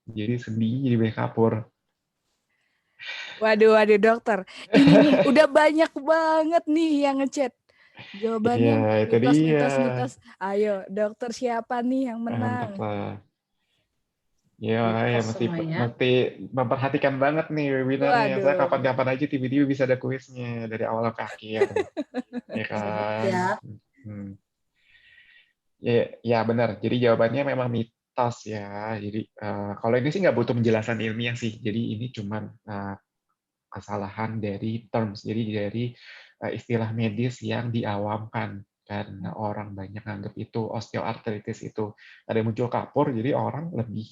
Jadi sedih jadi banyak kapur. Waduh, dokter. Ini nih, udah banyak banget nih yang ngechat. Jawabannya Iya, itu mitos, dia. mitos, mitos. Ayo, dokter siapa nih yang Mantap menang? lah. Ya, ya Mitos mesti semua ya. mesti memperhatikan banget nih webinarnya. Saya Waduh. kapan-kapan aja tiba-tiba bisa ada kuisnya dari awal ke akhir. Ya kan? Siap. Ya benar. Jadi jawabannya memang mitos ya. Jadi kalau ini sih nggak butuh penjelasan ilmiah sih. Jadi ini cuma kesalahan dari terms. Jadi dari istilah medis yang diawamkan karena orang banyak nganggap itu osteoartritis itu ada muncul kapur. Jadi orang lebih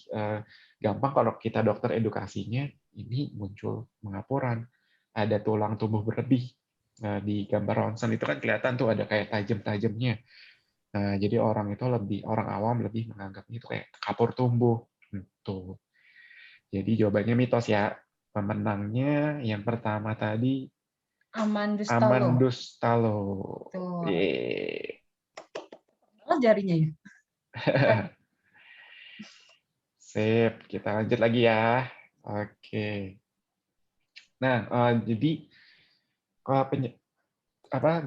gampang kalau kita dokter edukasinya ini muncul pengapuran. Ada tulang tumbuh berlebih. Di gambar ronsen itu kan kelihatan tuh ada kayak tajam-tajamnya. Nah, jadi orang awam lebih menganggapnya itu kayak kapur tumbuh. Gitu. Jadi jawabannya mitos ya. Pemenangnya yang pertama tadi Amandus Talo. Amandus Talo. Tuh. Yeay. Oh, jarinya ya. Sip, kita lanjut lagi ya. Oke. Nah, jadi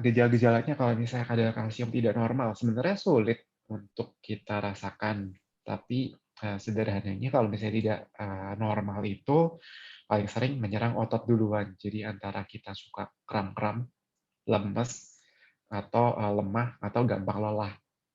gejala-gejalanya kalau misalnya kadar kalsium tidak normal, sebenarnya sulit untuk kita rasakan. Tapi sederhananya kalau misalnya tidak normal itu paling sering menyerang otot duluan. Jadi antara kita suka kram-kram, lemes, atau lemah, atau gampang lelah.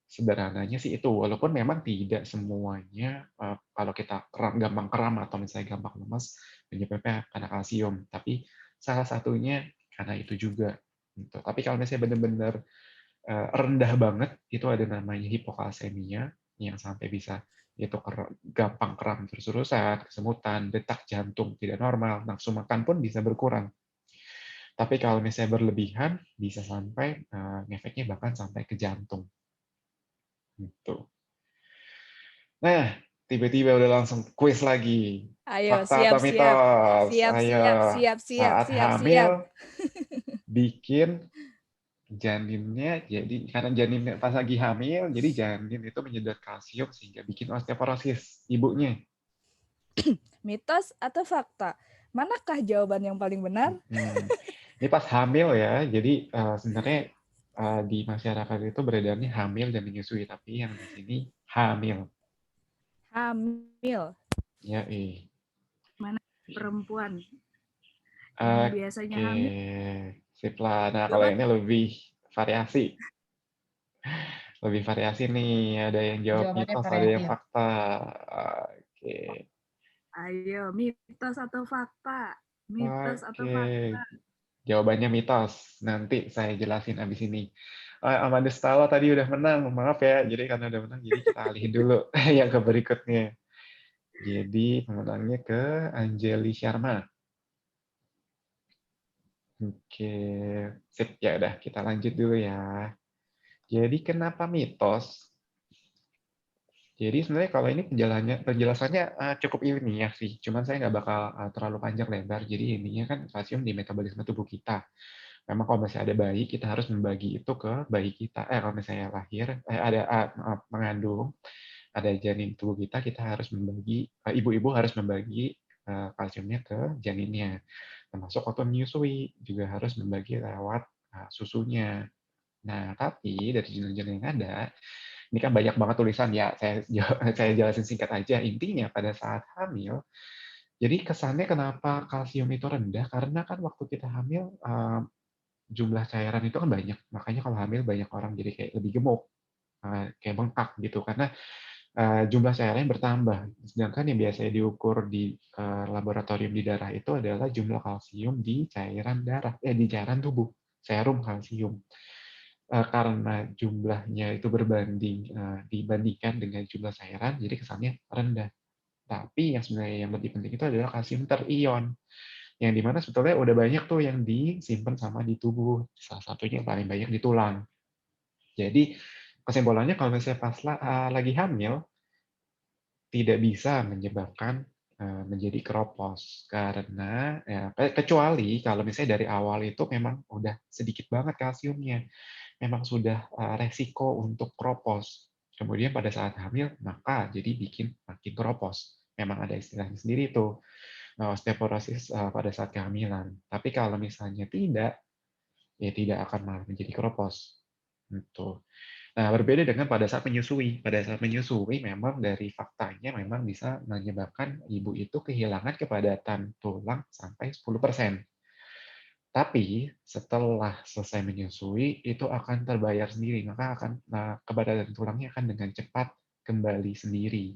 Sederhananya sih itu, walaupun memang tidak semuanya kalau kita gampang kram atau misalnya gampang lemes, penyebabnya karena kalsium. Tapi salah satunya karena itu juga. Gitu. Tapi kalau misalnya benar-benar rendah banget, itu ada namanya hipokalsemia, yang sampai bisa itu gampang kram terus-terusan, kesemutan, detak jantung tidak normal, nafsu makan pun bisa berkurang. Tapi kalau misalnya berlebihan, bisa sampai ngefeknya bahkan sampai ke jantung. Gitu. Nah, tiba-tiba udah langsung kuis lagi. Ayo, Fakta atau mitos? Ayo. Saat hamil, bikin janinnya jadi karena janinnya pas lagi hamil, jadi janin itu menyedot kalsium sehingga bikin osteoporosis ibunya. Mitos atau fakta? Manakah jawaban yang paling benar? Ini pas hamil ya, jadi sebenarnya di masyarakat itu beredarnya hamil dan menyusui, tapi yang di sini hamil. Hamil. Ya, Mana perempuan? Biasanya Oke, hamil. sip lah. Nah, kalau ini lebih variasi. Lebih variasi nih, ada yang jawab mitos, ada yang fakta. Oke. Ayo, mitos atau fakta? Mitos atau fakta? Jawabannya mitos. Nanti saya jelasin abis ini. Amandus Talo tadi udah menang, maaf ya. Jadi karena udah menang, jadi kita alihin dulu yang ke berikutnya. Jadi pemenangnya ke Anjeli Sharma. Oke, sip ya udah kita lanjut dulu ya. Jadi kenapa mitos? Jadi sebenarnya kalau ini penjelasannya cukup ilmiah sih. Cuman saya nggak bakal terlalu panjang lebar. Jadi intinya kan kalsium di metabolisme tubuh kita. Memang kalau misalnya ada bayi, kita harus membagi itu ke bayi kita. Kalau misalnya lahir, mengandung, ada janin tubuh kita, kita harus membagi, ibu-ibu harus membagi kalsiumnya ke janinnya. Termasuk waktu menyusui, juga harus membagi lewat susunya. Nah, tapi dari janin-janin yang ada, ini kan banyak banget tulisan ya, saya jelasin singkat aja. Intinya pada saat hamil, jadi kesannya kenapa kalsium itu rendah, karena kan waktu kita hamil, jumlah cairan itu kan banyak. Makanya kalau hamil banyak orang jadi kayak lebih gemuk. kayak bengkak gitu karena jumlah cairan bertambah. Sedangkan yang biasanya diukur di laboratorium di darah itu adalah jumlah kalsium di cairan darah, di cairan tubuh, serum kalsium. Karena jumlahnya itu dibandingkan dengan jumlah cairan, jadi kesannya rendah. Tapi yang sebenarnya yang lebih penting itu adalah kalsium terion, yang dimana sebetulnya udah banyak tuh yang disimpan sama di tubuh. Salah satunya yang paling banyak di tulang. Jadi kesimpulannya kalau misalnya pas lagi hamil, tidak bisa menyebabkan menjadi keropos karena kecuali kalau misalnya dari awal itu memang udah sedikit banget kalsiumnya, memang sudah resiko untuk keropos. Kemudian pada saat hamil maka jadi bikin makin keropos. Memang ada istilahnya sendiri tuh osteoporosis pada saat kehamilan. Tapi kalau misalnya tidak, ya tidak akan malah menjadi keropos. Gitu. Nah, berbeda dengan pada saat menyusui. Pada saat menyusui, memang dari faktanya memang bisa menyebabkan ibu itu kehilangan kepadatan tulang sampai 10%. Tapi setelah selesai menyusui, itu akan terbayar sendiri. Maka kepadatan tulangnya akan dengan cepat kembali sendiri.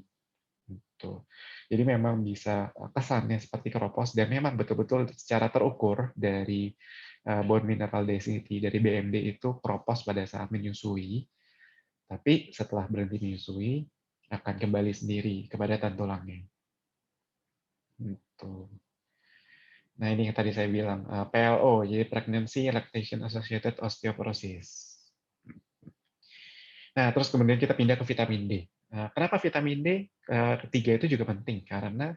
Gitu. Jadi memang bisa kesannya seperti keropos, dan memang betul-betul secara terukur dari bone mineral density dari BMD itu keropos pada saat menyusui. Tapi setelah berhenti menyusui, akan kembali sendiri kepadatan tulangnya. Gitu. Nah, ini yang tadi saya bilang, PLO, jadi Pregnancy Lactation Associated Osteoporosis. Nah, terus kemudian kita pindah ke vitamin D. Kenapa vitamin D ketiga itu juga penting? Karena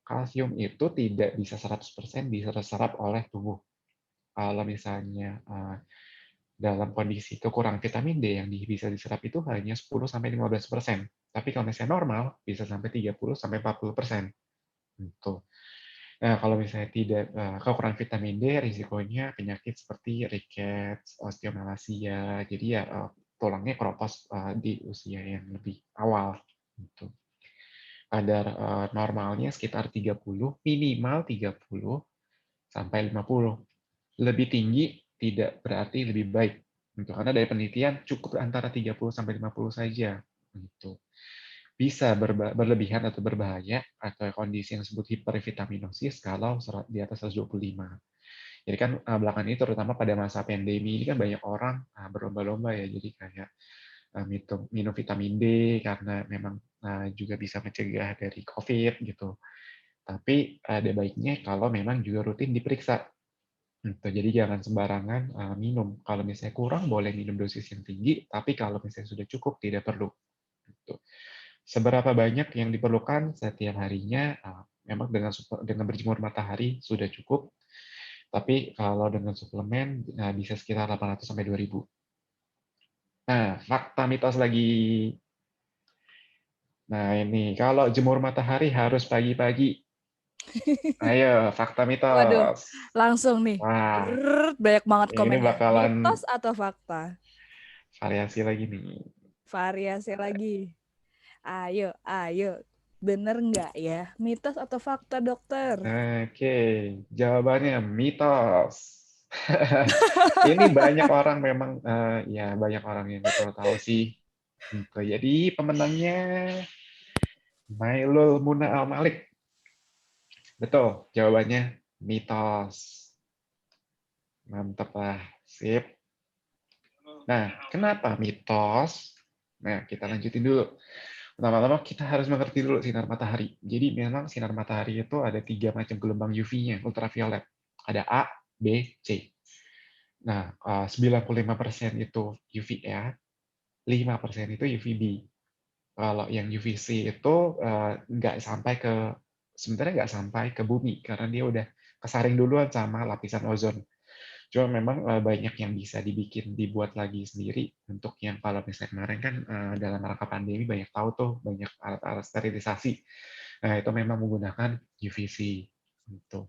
kalsium itu tidak bisa 100% diserap oleh tubuh. Kalau misalnya dalam kondisi kekurangan vitamin D yang bisa diserap itu hanya 10-15%. Tapi kalau misalnya normal, bisa sampai 30-40%. Gitu. Nah, kalau misalnya tidak kekurangan vitamin D, risikonya penyakit seperti rickets, osteomalacia, jadi ya tulangnya keropos di usia yang lebih awal. Gitu. Kadar normalnya sekitar 30, minimal 30 sampai 50. Lebih tinggi tidak berarti lebih baik. Gitu. Karena dari penelitian cukup antara 30 sampai 50 saja. Gitu. Bisa berlebihan atau berbahaya atau kondisi yang disebut hipervitaminosis kalau di atas 125. Jadi kan belakangan ini terutama pada masa pandemi ini kan banyak orang berlomba-lomba ya, jadi kayak minum vitamin D karena memang juga bisa mencegah dari COVID gitu. Tapi ada baiknya kalau memang juga rutin diperiksa. Jadi jangan sembarangan minum. Kalau misalnya kurang boleh minum dosis yang tinggi, tapi kalau misalnya sudah cukup tidak perlu. Gitu. Seberapa banyak yang diperlukan setiap harinya, memang dengan berjemur matahari sudah cukup. Tapi kalau dengan suplemen bisa sekitar 800 sampai 2000. Nah, fakta mitos lagi. Nah, ini kalau jemur matahari harus pagi-pagi. Ayo, fakta mitos. Waduh, langsung nih. Wah, Banyak banget ini komennya. bakalan Mitos atau fakta? variasi lagi nih. Variasi lagi. Ayo. Bener nggak ya? Mitos atau fakta, dokter? Oke, jawabannya mitos. Ini banyak orang memang, ya banyak orang yang nggak terlalu tahu sih. Jadi pemenangnya Nailul Muna Al-Malik. Betul, jawabannya mitos. Mantap lah, sip. Nah, kenapa mitos? Nah, kita lanjutin dulu. Pertama-tama kita harus mengerti dulu sinar matahari. Jadi memang sinar matahari itu ada 3 macam gelombang UV-nya, ultraviolet. Ada A, B, C. Nah, 95% itu UVA, 5% itu UVB. Kalau yang UVC itu sebenarnya nggak sampai ke bumi, karena dia udah kesaring duluan sama lapisan ozon. Cuma memang banyak yang bisa dibuat lagi sendiri untuk yang kalau misalnya kemarin kan dalam rangka pandemi banyak tahu tuh banyak alat-alat sterilisasi. Nah, itu memang menggunakan UVC. Gitu.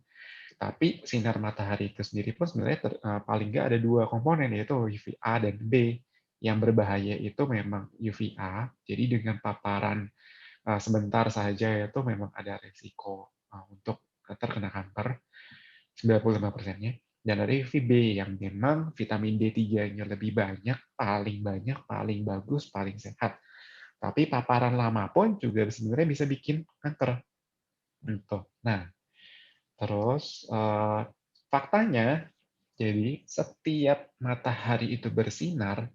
Tapi sinar matahari itu sendiri pun sebenarnya paling nggak ada 2 komponen, yaitu UVA dan B. Yang berbahaya itu memang UVA, jadi dengan paparan sebentar saja itu memang ada resiko untuk terkena kanker, 95%-nya. dan ada UVB yang memang vitamin D3-nya lebih banyak, paling bagus, paling sehat. Tapi paparan lama pun juga sebenarnya bisa bikin kanker. Gitu. Nah, terus faktanya, jadi setiap matahari itu bersinar,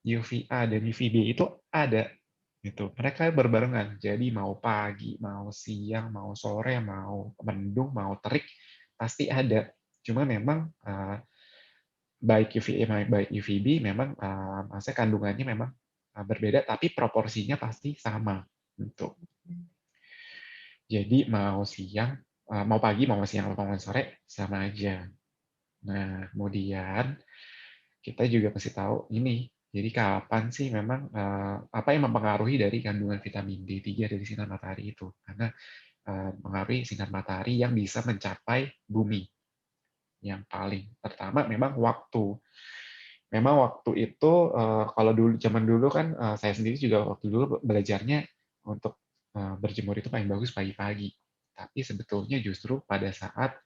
UVA dan UVB itu ada. Gitu. Mereka berbarengan. Jadi mau pagi, mau siang, mau sore, mau mendung, mau terik, pasti ada. Cuma memang baik UVA baik UVB memang maksudnya kandungannya memang berbeda, tapi proporsinya pasti sama. Gitu. Jadi mau siang, mau pagi, mau siang, mau sore, sama aja. Nah, kemudian kita juga mesti tahu ini. Jadi kapan sih memang apa yang mempengaruhi dari kandungan vitamin D3 dari sinar matahari itu? Karena mempengaruhi sinar matahari yang bisa mencapai bumi. Yang paling pertama memang waktu. Memang waktu itu kalau dulu zaman dulu kan saya sendiri juga waktu dulu belajarnya untuk berjemur itu paling bagus pagi-pagi. Tapi sebetulnya justru pada saat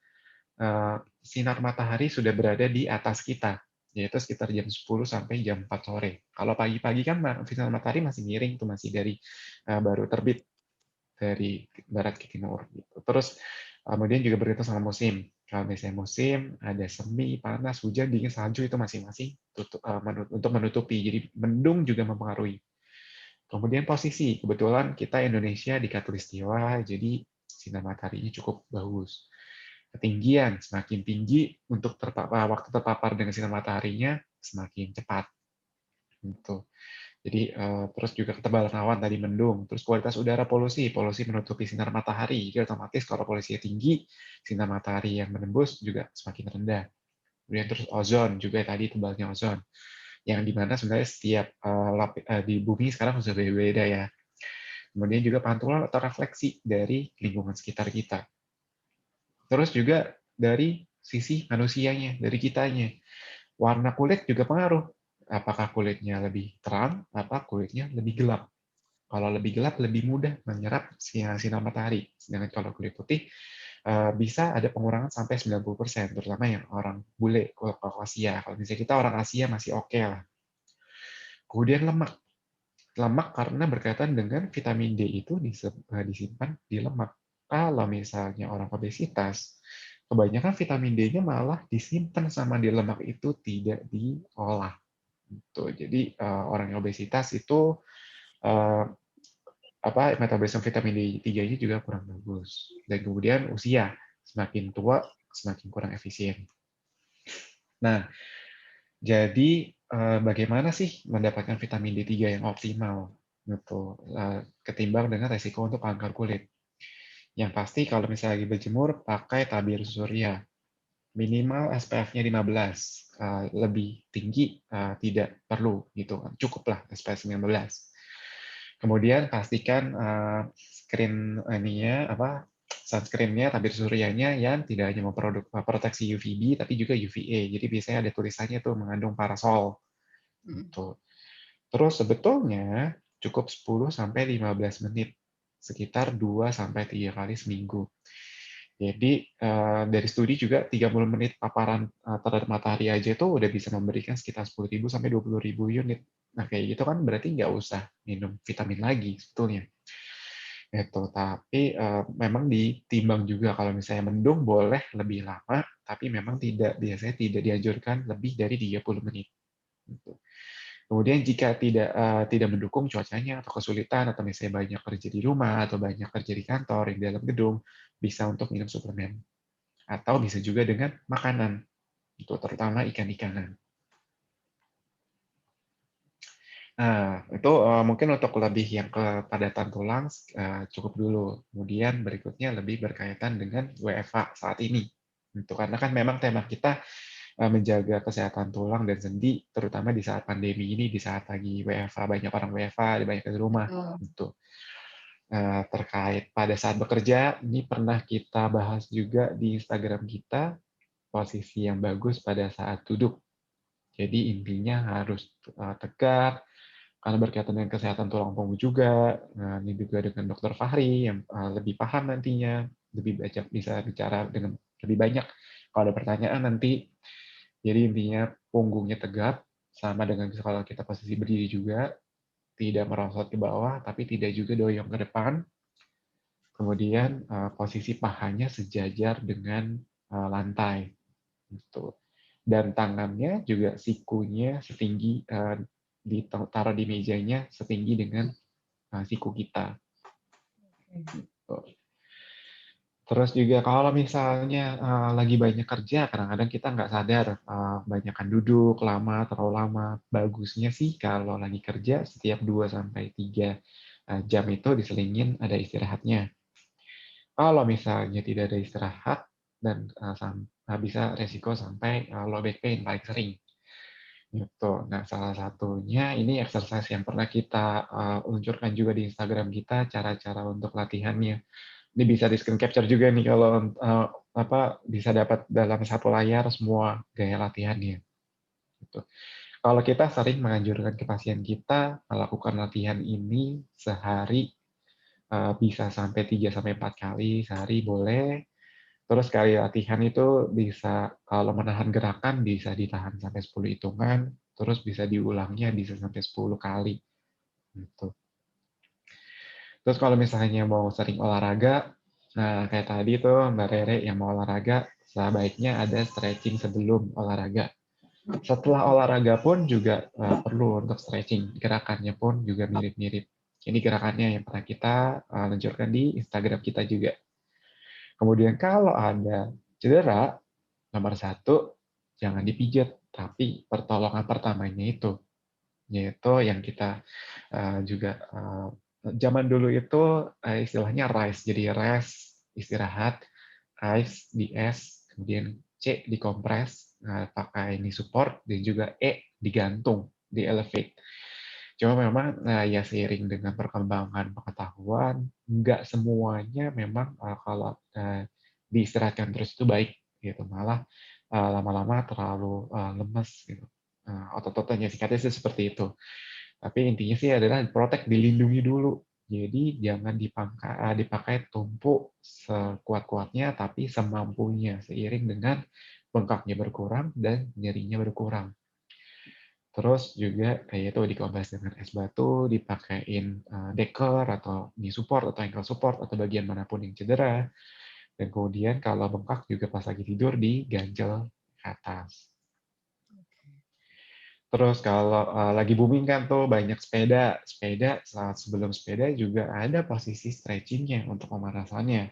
sinar matahari sudah berada di atas kita, yaitu sekitar jam 10 sampai jam 4 sore. Kalau pagi-pagi kan sinar matahari masih miring, tuh masih dari baru terbit dari barat ke timur. Gitu. Terus kemudian juga berkaitan sama musim. Kalau misalnya musim, ada semi, panas, hujan, dingin, salju, itu masing-masing untuk menutupi. Jadi mendung juga mempengaruhi. Kemudian posisi, kebetulan kita Indonesia di Khatulistiwa, jadi sinar mataharinya cukup bagus. Ketinggian, semakin tinggi untuk waktu terpapar dengan sinar mataharinya semakin cepat. Gitu. Jadi terus juga ketebalan awan tadi mendung, terus kualitas udara polusi menutupi sinar matahari, jadi otomatis kalau polusinya tinggi, sinar matahari yang menembus juga semakin rendah. Kemudian terus ozon juga tadi tebalnya ozon, yang dimana sebenarnya setiap di bumi sekarang sudah berbeda ya. Kemudian juga pantulan atau refleksi dari lingkungan sekitar kita. Terus juga dari sisi manusianya, dari kitanya. Warna kulit juga pengaruh. Apakah kulitnya lebih terang, apa kulitnya lebih gelap. Kalau lebih gelap, lebih mudah menyerap sinar matahari. Sedangkan kalau kulit putih, bisa ada pengurangan sampai 90%, terutama yang orang bule, kalau Asia. Kalau misalnya kita orang Asia masih oke lah. Kemudian lemak. Lemak karena berkaitan dengan vitamin D itu disimpan di lemak. Kalau misalnya orang obesitas, kebanyakan vitamin D-nya malah disimpan sama di lemak itu, tidak diolah. Jadi orang yang obesitas itu metabolisme vitamin D3-nya juga kurang bagus. Dan kemudian usia, semakin tua semakin kurang efisien. Nah, jadi bagaimana sih mendapatkan vitamin D3 yang optimal gitu, ketimbang dengan resiko untuk kanker kulit? Yang pasti kalau misalnya lagi berjemur, pakai tabir surya. Minimal SPF-nya 15, lebih tinggi tidak perlu gitu, cukuplah SPF 19. Kemudian pastikan sunscreen-nya, tabir suryanya yang tidak hanya memproteksi UVB tapi juga UVA. Jadi biasanya ada tulisannya tuh mengandung parasol. Gitu. Terus sebetulnya cukup 10 sampai 15 menit, sekitar 2 sampai 3 kali seminggu. Jadi dari studi juga 30 menit paparan terhadap matahari aja itu udah bisa memberikan sekitar 10.000 sampai 20.000 unit. Nah kayak gitu kan berarti nggak usah minum vitamin lagi sebetulnya. Tapi memang ditimbang juga kalau misalnya mendung boleh lebih lama, tapi memang biasanya tidak dianjurkan lebih dari 30 menit. Gitu. Kemudian jika tidak mendukung cuacanya atau kesulitan atau misalnya banyak kerja di rumah atau banyak kerja di kantor di dalam gedung, bisa untuk minum suplemen atau bisa juga dengan makanan, itu terutama ikan-ikanan. Nah, itu mungkin untuk lebih yang kepadatan tulang cukup dulu. Kemudian berikutnya lebih berkaitan dengan WFH saat ini. Itu karena kan memang tema kita menjaga kesehatan tulang dan sendi, terutama di saat pandemi ini, di saat lagi WFH, banyak orang WFH, banyak di rumah. Gitu. Terkait pada saat bekerja, ini pernah kita bahas juga di Instagram kita, posisi yang bagus pada saat duduk. Jadi intinya harus tegak, karena berkaitan dengan kesehatan tulang punggung juga. Nah, ini juga dengan Dr. Fahri yang lebih paham nantinya, lebih bisa bicara dengan lebih banyak. Kalau ada pertanyaan nanti Jadi intinya punggungnya tegap, sama dengan kalau kita posisi berdiri juga, tidak merosot ke bawah, tapi tidak juga doyong ke depan. Kemudian posisi pahanya sejajar dengan lantai. Gitu. Dan tangannya juga sikunya setinggi, ditaruh di mejanya setinggi dengan siku kita. Gitu. Terus juga kalau misalnya lagi banyak kerja, kadang-kadang kita nggak sadar banyakan duduk lama, terlalu lama. Bagusnya sih kalau lagi kerja setiap 2-3 jam itu diselingin ada istirahatnya. Kalau misalnya tidak ada istirahat dan bisa resiko sampai low back pain paling sering. Gitu. Nah, salah satunya ini exercise yang pernah kita luncurkan juga di Instagram kita, cara-cara untuk latihannya. Ini bisa di screen capture juga nih kalau bisa dapat dalam satu layar semua gaya latihannya. Gitu. Kalau kita sering menganjurkan ke pasien kita melakukan latihan ini sehari bisa sampai 3-4 kali sehari boleh. Terus kali latihan itu bisa kalau menahan gerakan bisa ditahan sampai 10 hitungan, terus bisa diulangnya bisa sampai 10 kali. Gitu. Terus kalau misalnya mau sering olahraga, nah kayak tadi tuh Mbak Rere yang mau olahraga, sebaiknya ada stretching sebelum olahraga. Setelah olahraga pun juga perlu untuk stretching. Gerakannya pun juga mirip-mirip. Ini gerakannya yang pernah kita luncurkan di Instagram kita juga. Kemudian kalau ada cedera, nomor 1, jangan dipijat, tapi pertolongan pertamanya itu, yaitu yang kita juga zaman dulu itu istilahnya RICE, jadi rest, istirahat, ice, DS, kemudian C, dikompres, pakai knee support, dan juga E, digantung, di elevate. Cuma memang ya seiring dengan perkembangan pengetahuan, nggak semuanya memang kalau diistirahatkan terus itu baik, gitu. Malah lama-lama terlalu lemes, gitu. Otot-ototnya singkatnya sih seperti itu. Tapi intinya sih adalah protect, dilindungi dulu. Jadi jangan dipakai tumpuk sekuat-kuatnya, tapi semampunya, seiring dengan bengkaknya berkurang dan nyerinya berkurang. Terus juga kayak itu dikompres dengan es batu, dipakein deker atau knee support atau ankle support atau bagian manapun yang cedera. Dan kemudian kalau bengkak juga pas lagi tidur diganjel ke atas. Terus kalau lagi booming kan tuh banyak sepeda. Saat sebelum sepeda juga ada posisi stretchingnya untuk pemanasannya.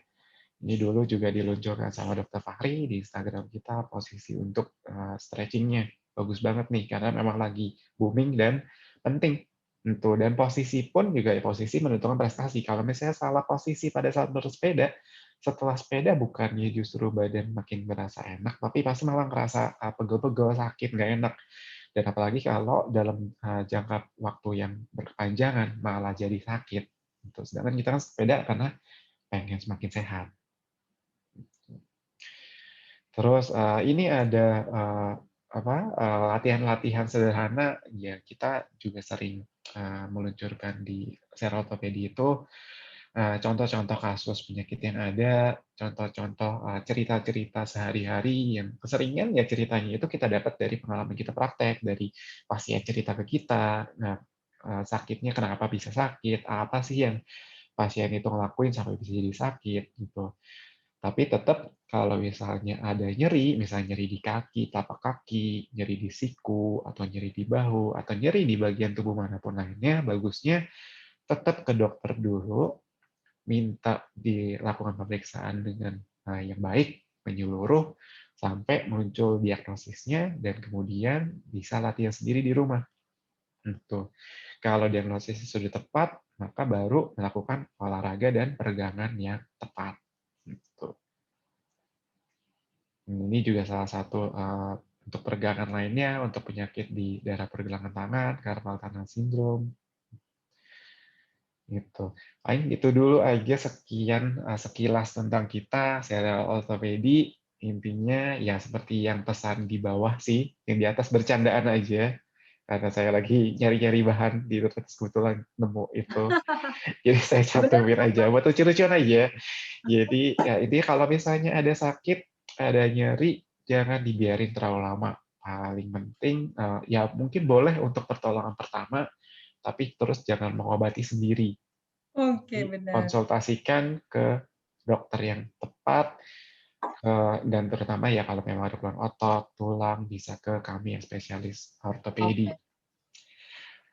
Ini dulu juga diluncurkan sama Dr. Fahri di Instagram kita, posisi untuk stretchingnya. Bagus banget nih, karena memang lagi booming dan penting. Dan posisi pun juga posisi menentukan prestasi. Kalau misalnya salah posisi pada saat bersepeda, setelah sepeda bukannya justru badan makin berasa enak, tapi pasti malah ngerasa pegel-pegel, sakit, nggak enak. Dan apalagi kalau dalam jangka waktu yang berkepanjangan malah jadi sakit. Sedangkan kita kan sepeda karena pengen semakin sehat. Terus ini ada latihan-latihan sederhana yang kita juga sering meluncurkan di serial ortopedi itu contoh-contoh kasus penyakit yang ada, contoh-contoh cerita-cerita sehari-hari yang keseringan ya ceritanya itu kita dapat dari pengalaman kita praktek, dari pasien cerita ke kita, nah sakitnya kenapa bisa sakit, apa sih yang pasien itu ngelakuin sampai bisa jadi sakit gitu. Tapi tetap kalau misalnya ada nyeri, misalnya nyeri di kaki, telapak kaki, nyeri di siku, atau nyeri di bahu, atau nyeri di bagian tubuh manapun lainnya, bagusnya tetap ke dokter dulu, minta dilakukan pemeriksaan dengan yang baik, menyeluruh, sampai muncul diagnosisnya, dan kemudian bisa latihan sendiri di rumah. Kalau diagnosisnya sudah tepat, maka baru melakukan olahraga dan peregangan yang tepat. Ini juga salah satu untuk peregangan lainnya, untuk penyakit di daerah pergelangan tangan, carpal tunnel syndrome. Gitu. Paling itu dulu aja sekian sekilas tentang kita, serial ortopedi. Intinya ya seperti yang pesan di bawah sih, yang di atas bercandaan aja. Karena saya lagi nyari-nyari bahan di terus kebetulan nemu itu. Jadi saya cantumin aja, buat lucu-lucuan aja. Jadi ya ini kalau misalnya ada sakit, ada nyeri, jangan dibiarin terlalu lama. paling penting ya mungkin boleh untuk pertolongan pertama, tapi terus jangan mengobati sendiri. Oke, benar. Konsultasikan ke dokter yang tepat, dan terutama ya kalau memang ada keluhan otot, tulang, bisa ke kami yang spesialis ortopedi.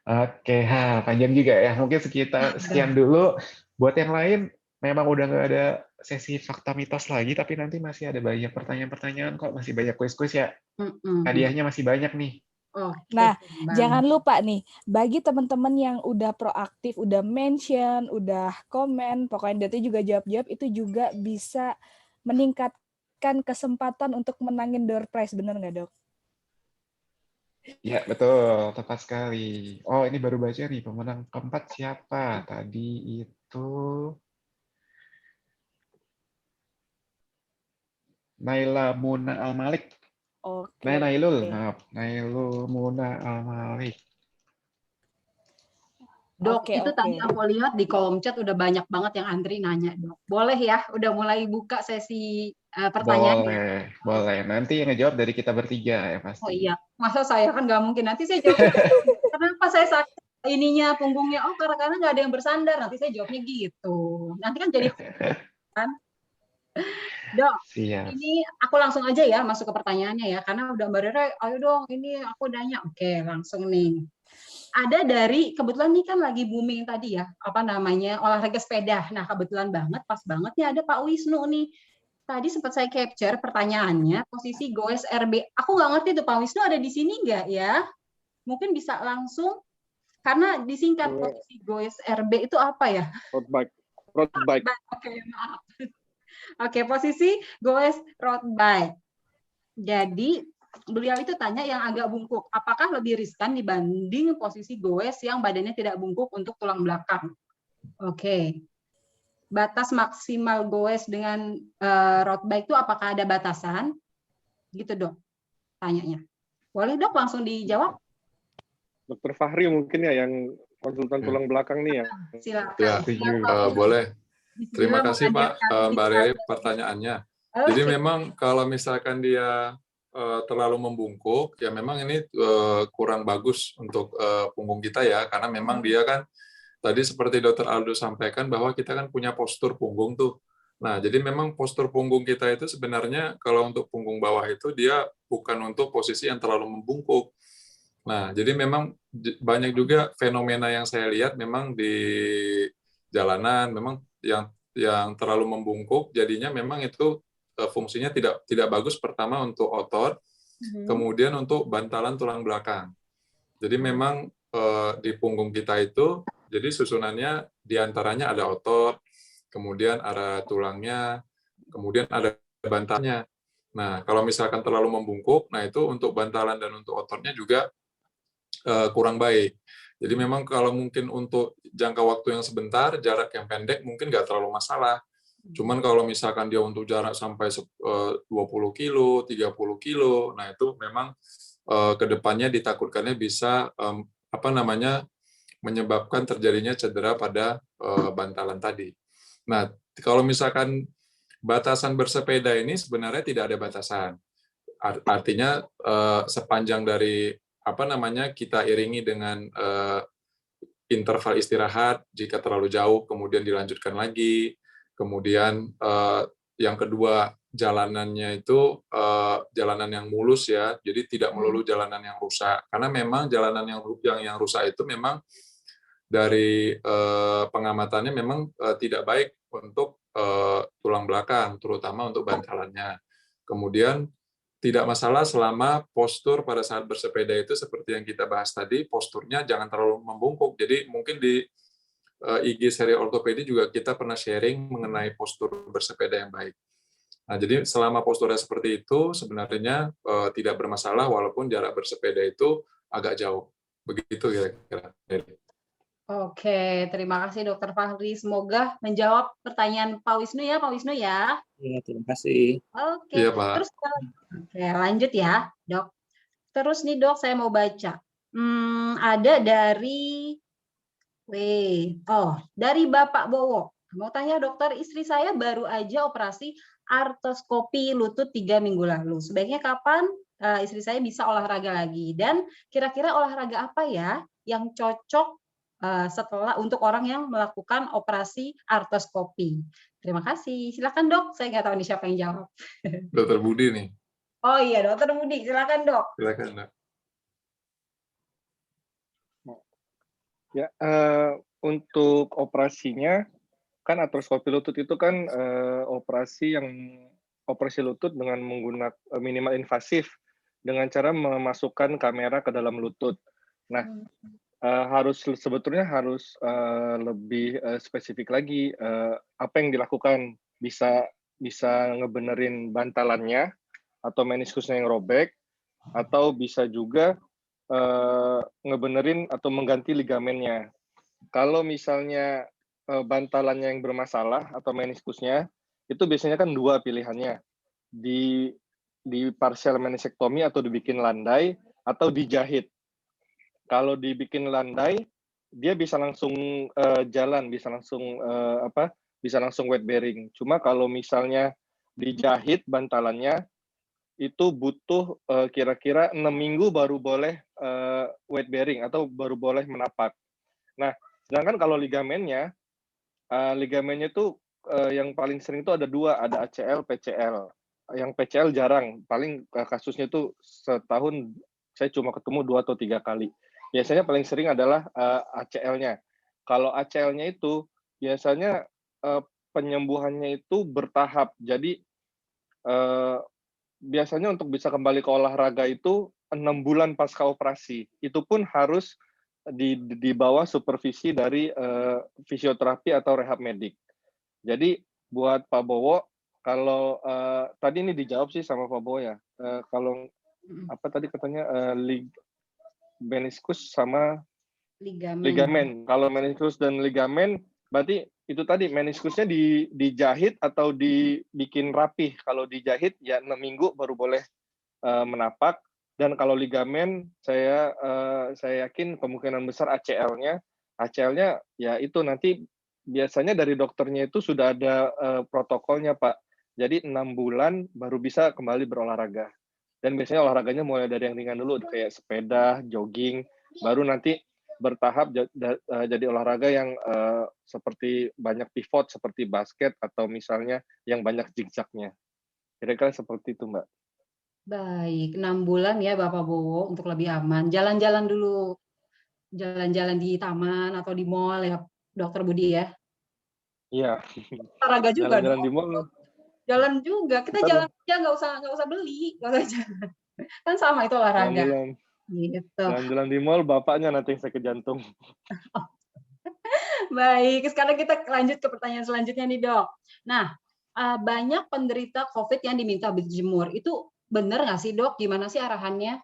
Oke, panjang juga ya. Mungkin sekian dulu. Buat yang lain, memang udah nggak ada sesi fakta mitos lagi, tapi nanti masih ada banyak pertanyaan-pertanyaan kok, masih banyak kuis-kuis ya. Hadiahnya masih banyak nih. Nah, jangan lupa nih, bagi teman-teman yang udah proaktif, udah mention, udah komen, pokoknya Dati juga jawab-jawab, itu juga bisa meningkatkan kesempatan untuk menangin door prize, bener nggak, Dok? Ya, betul. Tepat sekali. Oh, ini baru baca nih, pemenang keempat siapa? Tadi itu Naila Muna Al-Malik. Oke. Nailul, maaf. Nailul Muna Al-Malik. Dok, itu tadi aku lihat di kolom chat udah banyak banget yang antri nanya, Dok. Boleh ya, udah mulai buka sesi pertanyaan? Boleh. Nanti yang ngejawab dari kita bertiga ya pasti. Oh iya, masa saya kan nggak mungkin. Nanti saya jawab, kenapa saya sakit ininya, punggungnya? Oh, karena nggak ada yang bersandar. Nanti saya jawabnya gitu. Nanti kan jadi kan. Dok, ini aku langsung aja ya masuk ke pertanyaannya ya, karena udah Mbak Rere, ayo dong, ini aku nanya. Oke, langsung nih. Ada dari, kebetulan nih kan lagi booming tadi ya, apa namanya, olahraga sepeda. Nah, kebetulan banget, pas banget nih ada Pak Wisnu nih. Tadi sempat saya capture pertanyaannya, posisi goes RB. Aku nggak ngerti tuh Pak Wisnu ada di sini nggak ya? Mungkin bisa langsung, karena disingkat posisi goes RB itu apa ya? Road bike. Oke, maaf. Oke, posisi goes road bike. Jadi, beliau itu tanya yang agak bungkuk, apakah lebih riskan dibanding posisi goes yang badannya tidak bungkuk untuk tulang belakang? Oke. Batas maksimal goes dengan road bike itu apakah ada batasan? Gitu, Dok. Tanyanya. Boleh, Dok, langsung dijawab? Dokter Fahri mungkin ya yang konsultan tulang belakang nih ya. Silakan. Ya, boleh. Terima kasih Pak Mbak Rere pertanyaannya. Jadi memang kalau misalkan dia terlalu membungkuk, ya memang ini kurang bagus untuk punggung kita ya, karena memang dia kan tadi seperti Dr. Aldo sampaikan bahwa kita kan punya postur punggung tuh. Nah, jadi memang postur punggung kita itu sebenarnya kalau untuk punggung bawah itu dia bukan untuk posisi yang terlalu membungkuk. Nah, jadi memang banyak juga fenomena yang saya lihat memang di jalanan, memang yang terlalu membungkuk, jadinya memang itu fungsinya tidak bagus. Pertama untuk otot, kemudian untuk bantalan tulang belakang. Jadi memang di punggung kita itu, jadi susunannya diantaranya ada otot, kemudian ada tulangnya, kemudian ada bantalnya. Nah, kalau misalkan terlalu membungkuk, nah itu untuk bantalan dan untuk ototnya juga kurang baik. Jadi memang kalau mungkin untuk jangka waktu yang sebentar, jarak yang pendek mungkin nggak terlalu masalah. Cuman kalau misalkan dia untuk jarak sampai 20 kilo, 30 kilo, nah itu memang kedepannya ditakutkannya bisa menyebabkan terjadinya cedera pada bantalan tadi. Nah, kalau misalkan batasan bersepeda ini sebenarnya tidak ada batasan. Artinya sepanjang dari kita iringi dengan interval istirahat, jika terlalu jauh kemudian dilanjutkan lagi, kemudian yang kedua jalanannya itu jalanan yang mulus ya, jadi tidak melulu jalanan yang rusak, karena memang jalanan yang rusak itu memang dari pengamatannya memang tidak baik untuk tulang belakang, terutama untuk bantalannya. Kemudian tidak masalah selama postur pada saat bersepeda itu seperti yang kita bahas tadi, posturnya jangan terlalu membungkuk. Jadi mungkin di IG seri ortopedi juga kita pernah sharing mengenai postur bersepeda yang baik. Nah, jadi selama posturnya seperti itu sebenarnya tidak bermasalah walaupun jarak bersepeda itu agak jauh. Begitu kira-kira. Oke, terima kasih Dokter Fahri. Semoga menjawab pertanyaan Pak Wisnu ya, Pak Wisnu ya. Iya, terima kasih. Oke, iya, Pak. Terus lanjut ya, Dok. Terus nih Dok, saya mau baca. Ada dari dari Bapak Bowo. Mau tanya dokter, istri saya baru aja operasi artroskopi lutut 3 minggu lalu. Sebaiknya kapan istri saya bisa olahraga lagi. Dan kira-kira olahraga apa ya yang cocok setelah untuk orang yang melakukan operasi artroskopi? Terima kasih. Silakan dok. Saya nggak tahu nih siapa yang jawab. Dokter Budi nih. Oh iya, dokter Budi. Silakan dok. Silakan dok. Ya, untuk operasinya kan artroskopi lutut itu kan operasi lutut dengan menggunakan minimal invasif dengan cara memasukkan kamera ke dalam lutut. Nah, sebetulnya harus lebih spesifik lagi apa yang dilakukan, bisa ngebenerin bantalannya atau meniskusnya yang robek, atau bisa juga ngebenerin atau mengganti ligamennya. Kalau misalnya bantalannya yang bermasalah atau meniskusnya, itu biasanya kan dua pilihannya, di partial menisektomi atau dibikin landai atau dijahit. Kalau dibikin landai, dia bisa langsung jalan, bisa langsung weight bearing. Cuma kalau misalnya dijahit bantalannya, itu butuh kira-kira 6 minggu baru boleh weight bearing atau baru boleh menapak. Nah, sedangkan kalau ligamennya itu yang paling sering itu ada dua, ada ACL, PCL. Yang PCL jarang, paling kasusnya itu setahun saya cuma ketemu 2 atau 3 kali. Biasanya paling sering adalah ACL-nya. Kalau ACL-nya itu biasanya penyembuhannya itu bertahap. Jadi biasanya untuk bisa kembali ke olahraga itu 6 bulan pasca operasi. Itu pun harus di bawah supervisi dari fisioterapi atau rehab medik. Jadi buat Pak Bowo, kalau tadi ini dijawab sih sama Pak Bowo ya. Kalau apa tadi katanya meniskus sama ligamen. Kalau meniskus dan ligamen, berarti itu tadi meniskusnya dijahit atau dibikin rapih. Kalau dijahit ya 6 minggu baru boleh menapak. Dan kalau ligamen, saya yakin kemungkinan besar ACL-nya ya itu nanti biasanya dari dokternya itu sudah ada protokolnya Pak. Jadi 6 bulan baru bisa kembali berolahraga. Dan biasanya olahraganya mulai dari yang ringan dulu, kayak sepeda, jogging, baru nanti bertahap jadi olahraga yang seperti banyak pivot, seperti basket, atau misalnya yang banyak zigzagnya. Kira-kira seperti itu, Mbak. Baik, 6 bulan ya Bapak Bowo untuk lebih aman. Jalan-jalan dulu. Jalan-jalan di taman atau di mall ya, Dokter Budi ya. Iya. Olahraga juga. Jalan-jalan di mall. Jalan juga. Kita jalan aja, nggak usah beli, nggak usah jalan. Kan sama itu olahraga. Jalan-jalan. Gitu. Jalan-jalan di mall, bapaknya nanti yang sakit jantung. Baik, sekarang kita lanjut ke pertanyaan selanjutnya nih dok. Nah, banyak penderita COVID yang diminta berjemur. Itu benar nggak sih dok? Gimana sih arahannya?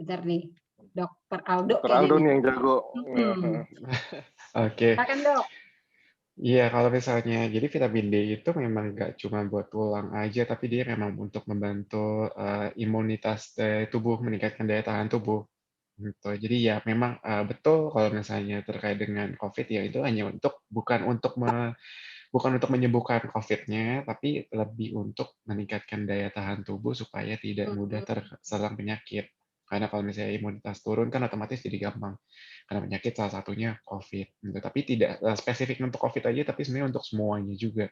Bentar nih, Dokter Aldo. Dokter Aldo nih yang jago. Oke. Silakan dok. Iya, kalau misalnya, jadi vitamin D itu memang nggak cuma buat tulang aja, tapi dia memang untuk membantu imunitas tubuh, meningkatkan daya tahan tubuh. Gitu. Jadi ya memang betul kalau misalnya terkait dengan COVID ya itu hanya bukan untuk menyembuhkan COVID-nya, tapi lebih untuk meningkatkan daya tahan tubuh supaya tidak mudah terserang penyakit. Karena kalau misalnya imunitas turun kan otomatis jadi gampang karena penyakit, salah satunya COVID. Gitu. Tapi tidak spesifik untuk COVID aja, tapi sebenarnya untuk semuanya juga.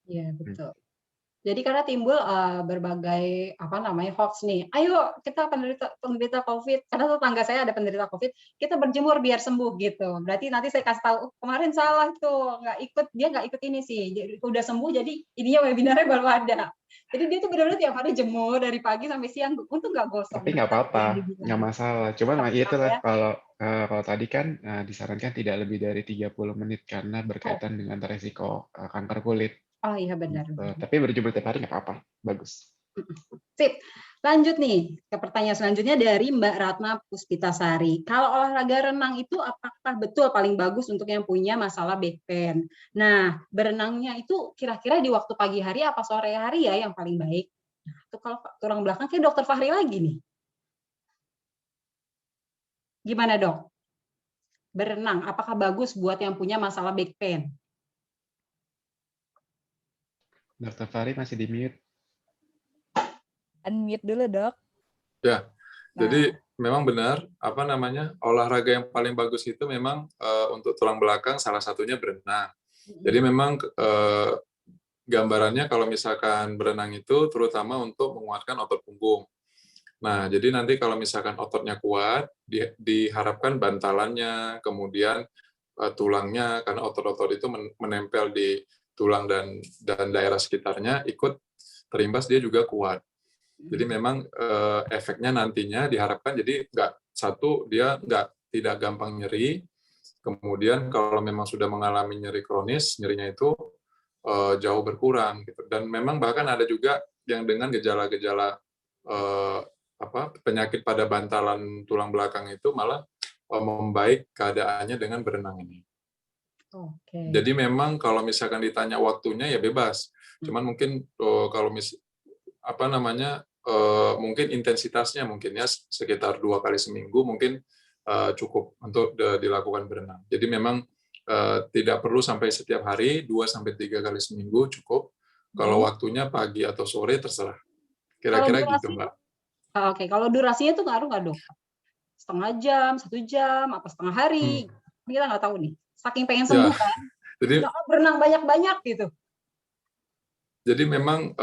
Iya, betul. Jadi karena timbul berbagai hoax nih. Ayo kita penderita COVID, karena tetangga saya ada penderita COVID, kita berjemur biar sembuh gitu. Berarti nanti saya kasih tahu kemarin salah tuh, dia nggak ikut ini sih. Jadi, udah sembuh jadi ininya webinarnya baru ada. Jadi dia tuh benar-benar tiap hari jemur dari pagi sampai siang, untuk nggak gosong. Tapi nggak apa-apa, nggak masalah. Cuman itulah kalau tadi kan disarankan tidak lebih dari 30 menit karena berkaitan dengan resiko kanker kulit. Oh iya benar. Tapi berjemur tiap hari nggak apa-apa, bagus. Sip. Lanjut nih ke pertanyaan selanjutnya dari Mbak Ratna Puspitasari. Kalau olahraga renang itu apakah betul paling bagus untuk yang punya masalah back pain? Nah, berenangnya itu kira-kira di waktu pagi hari apa sore hari ya yang paling baik? Nah, itu kalau tulang belakang kayak Dokter Fahri lagi nih. Gimana dok? Berenang, apakah bagus buat yang punya masalah back pain? Dokter Fahri masih di mute. Unmute dulu, Dok. Ya, Nah, jadi memang benar, apa namanya, olahraga yang paling bagus itu memang untuk tulang belakang salah satunya berenang. Jadi memang gambarannya kalau misalkan berenang itu terutama untuk menguatkan otot punggung. Nah, jadi nanti kalau misalkan ototnya kuat, diharapkan bantalannya, kemudian tulangnya, karena otot-otot itu menempel di tulang dan daerah sekitarnya, ikut terimbas, dia juga kuat. Jadi memang efeknya nantinya diharapkan jadi dia tidak gampang nyeri. Kemudian kalau memang sudah mengalami nyeri kronis, nyerinya itu jauh berkurang gitu. Dan memang bahkan ada juga yang dengan gejala-gejala penyakit pada bantalan tulang belakang itu malah membaik keadaannya dengan berenang ini. Jadi memang kalau misalkan ditanya waktunya ya bebas. Cuman mungkin kalau mungkin intensitasnya mungkin ya sekitar 2 kali seminggu mungkin cukup untuk dilakukan berenang. Jadi memang tidak perlu sampai setiap hari, 2-3 kali seminggu cukup. Kalau waktunya pagi atau sore terserah. Kira-kira gitu, Mbak. Oke, kalau durasinya tuh ngaruh nggak, Dok? Setengah jam, 1 jam, apa setengah hari? Kita nggak tahu nih. Saking pengen sembuh kan. Jadi berenang banyak-banyak gitu. Jadi memang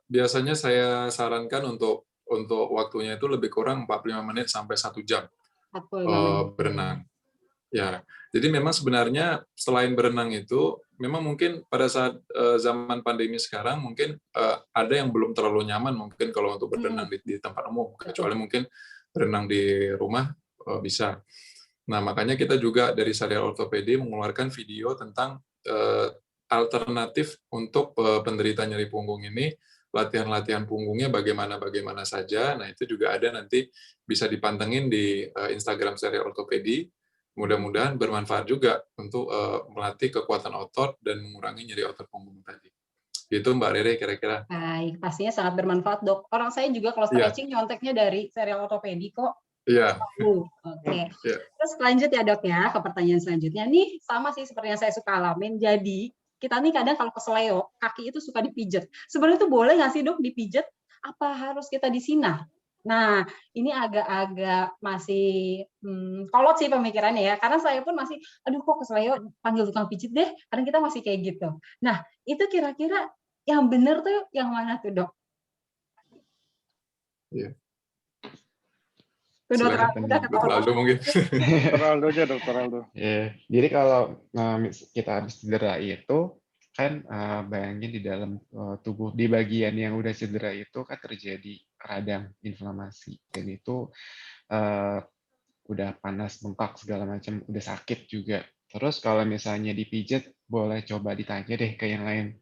biasanya saya sarankan untuk waktunya itu lebih kurang 45 menit sampai 1 jam berenang. Ya, jadi memang sebenarnya selain berenang itu, memang mungkin pada saat zaman pandemi sekarang mungkin ada yang belum terlalu nyaman mungkin kalau untuk berenang di tempat umum, kecuali mungkin berenang di rumah bisa. Nah, makanya kita juga dari Serial Ortopedi mengeluarkan video tentang alternatif untuk penderita nyeri punggung ini, latihan-latihan punggungnya bagaimana saja. Nah, itu juga ada nanti bisa dipantengin di Instagram Serial Ortopedi. Mudah-mudahan bermanfaat juga untuk melatih kekuatan otot dan mengurangi nyeri otot punggung tadi. Gitu Mbak Rere kira-kira. Baik, pastinya sangat bermanfaat, Dok. Orang saya juga kalau stretching nyonteknya dari Serial Ortopedi kok. Iya. Oke. Terus lanjut ya, Dok ya, ke pertanyaan selanjutnya. Nih sama sih seperti yang saya suka alamin. Jadi kita nih kadang kalau kesleo, kaki itu suka dipijet. Sebenarnya itu boleh nggak sih, Dok, dipijet? Apa harus kita disinah? Nah, ini agak-agak masih kolot sih pemikirannya ya. Karena saya pun masih, aduh kok kesleo panggil tukang pijit deh. Kadang kita masih kayak gitu. Nah, itu kira-kira yang benar tuh yang mana tuh, Dok? Iya. Dr. Aldo mungkin. Dr. Aldo aja, Dr. Aldo. Yeah. Jadi kalau kita habis cedera itu, kan bayangin di dalam tubuh, di bagian yang udah cedera itu kan terjadi radang inflamasi. Dan itu udah panas, bengkak, segala macam, udah sakit juga. Terus kalau misalnya dipijat, boleh coba ditanya deh ke yang lain.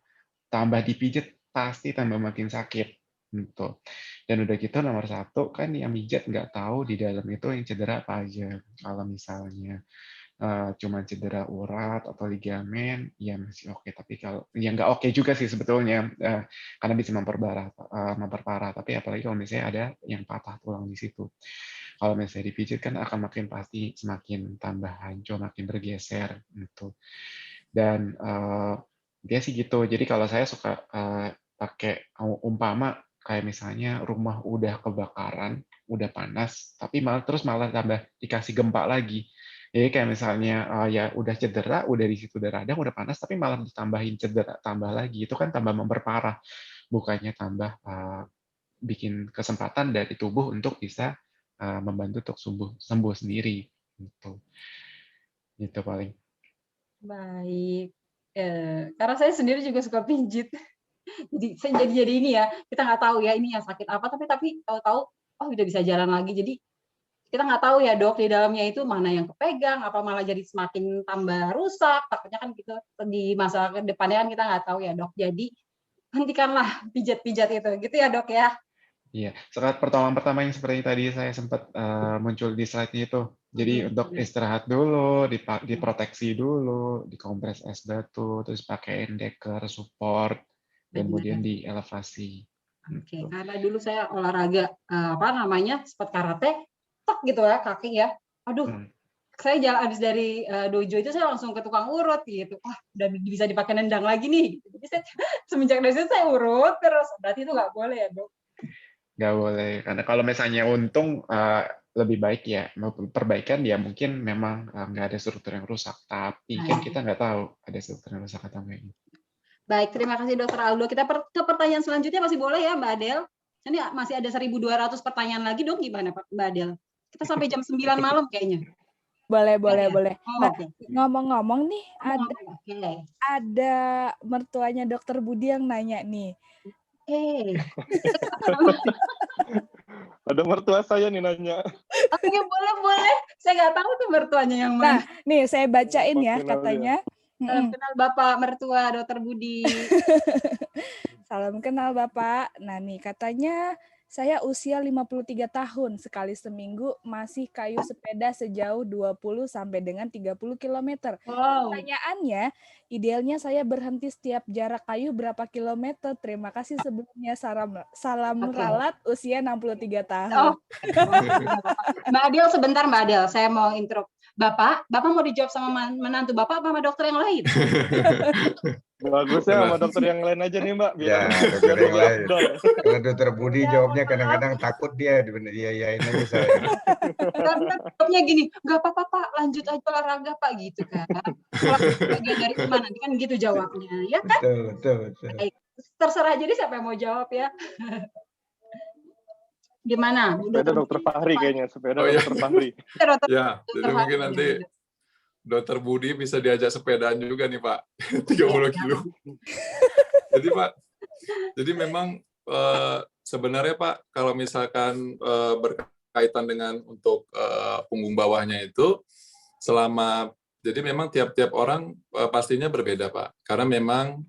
Tambah dipijat, pasti tambah makin sakit. Gitu. Dan udah gitu nomor 1 kan yang mijat nggak tahu di dalam itu yang cedera apa aja. Kalau misalnya cuma cedera urat atau ligamen, ya masih oke. Tapi kalau ya nggak oke juga sih sebetulnya, karena bisa memperparah. Tapi apalagi kalau misalnya ada yang patah tulang di situ. Kalau misalnya dipijat kan akan makin pasti semakin tambah hancur, makin bergeser gitu. Dan dia sih gitu. Jadi kalau saya suka pakai umpama kayak misalnya rumah udah kebakaran, udah panas, tapi malah tambah dikasih gempa lagi. Jadi kayak misalnya ya udah cedera, udah di situ udah radang, udah panas, tapi malah ditambahin cedera tambah lagi. Itu kan tambah memperparah, bukannya tambah bikin kesempatan dari tubuh untuk bisa membantu untuk sembuh sendiri. Gitu paling. Baik. Karena saya sendiri juga suka pijit. jadi ini ya, kita nggak tahu ya ini yang sakit apa, tapi tahu-tahu oh udah bisa jalan lagi. Jadi kita nggak tahu ya, Dok, di dalamnya itu mana yang kepegang, apa malah jadi semakin tambah rusak. Takutnya kan gitu di masa depannya kan kita nggak tahu ya, Dok. Jadi hentikanlah pijat-pijat itu, gitu ya, Dok ya. Iya, saat pertolongan pertama yang seperti tadi saya sempat muncul di slide-nya itu. Jadi untuk istirahat dulu, diproteksi dulu, dikompres es batu, terus pakai deker, support, dan kemudian dielevasi. Oke, karena dulu saya olahraga sport karate, tok gitu ya kaki ya. Aduh, saya jalan habis dari dojo itu saya langsung ke tukang urut gitu. Wah, udah bisa dipakai nendang lagi nih. Jadi semenjak dari situ saya urut terus. Berarti itu nggak boleh ya, Dok? nggak boleh. Karena kalau misalnya untung lebih baik ya perbaikan ya mungkin memang nggak ada struktur yang rusak. Tapi kan kita nggak tahu ada struktur yang rusak atau enggak. Baik, terima kasih Dokter Aldo. Kita ke pertanyaan selanjutnya masih boleh ya Mbak Adel? Ini masih ada 1.200 pertanyaan lagi dong, gimana Pak Mbak Adel? Kita sampai jam 9 malam kayaknya. Boleh. Oh, Nah, okay. ngomong-ngomong nih, Okay. ada mertuanya Dokter Budi yang nanya nih. Ada mertua saya nih nanya. Oke, boleh. Saya nggak tahu tuh mertuanya yang mana. Nah, nih saya bacain ya katanya. Salam kenal Bapak mertua Dokter Budi. Salam kenal Bapak. Nah nih katanya saya usia 53 tahun, sekali seminggu masih kayu sepeda sejauh 20 sampai dengan 30 km. Wow. Pertanyaannya, idealnya saya berhenti setiap jarak kayu berapa kilometer? Terima kasih sebelumnya. Salam ralat usia 63 tahun. Mbak Adel, sebentar Mbak Adel, saya mau intro. Bapak mau dijawab sama menantu Bapak apa sama dokter yang lain? Bagusnya sama dokter yang lain aja nih Mbak. Ya, dokter yang lain. Kalau dokter Budi jawabnya kadang-kadang takut dia diiyain aja saya. Karena jawabnya gini, nggak apa-apa Pak, lanjut aja olahraga Pak gitu kan. Kalau bagian dari iman nanti kan gitu jawabnya, ya kan? Betul. Baik. Terserah jadi siapa yang mau jawab ya. Gimana? Sepeda dokter Fahri kayaknya, dokter Fahri. Ya, jadi mungkin nanti dokter Budi bisa diajak sepedaan juga nih Pak, 30 kilo. Jadi Pak, jadi memang sebenarnya Pak, kalau misalkan berkaitan dengan untuk punggung bawahnya itu, jadi memang tiap-tiap orang pastinya berbeda Pak, karena memang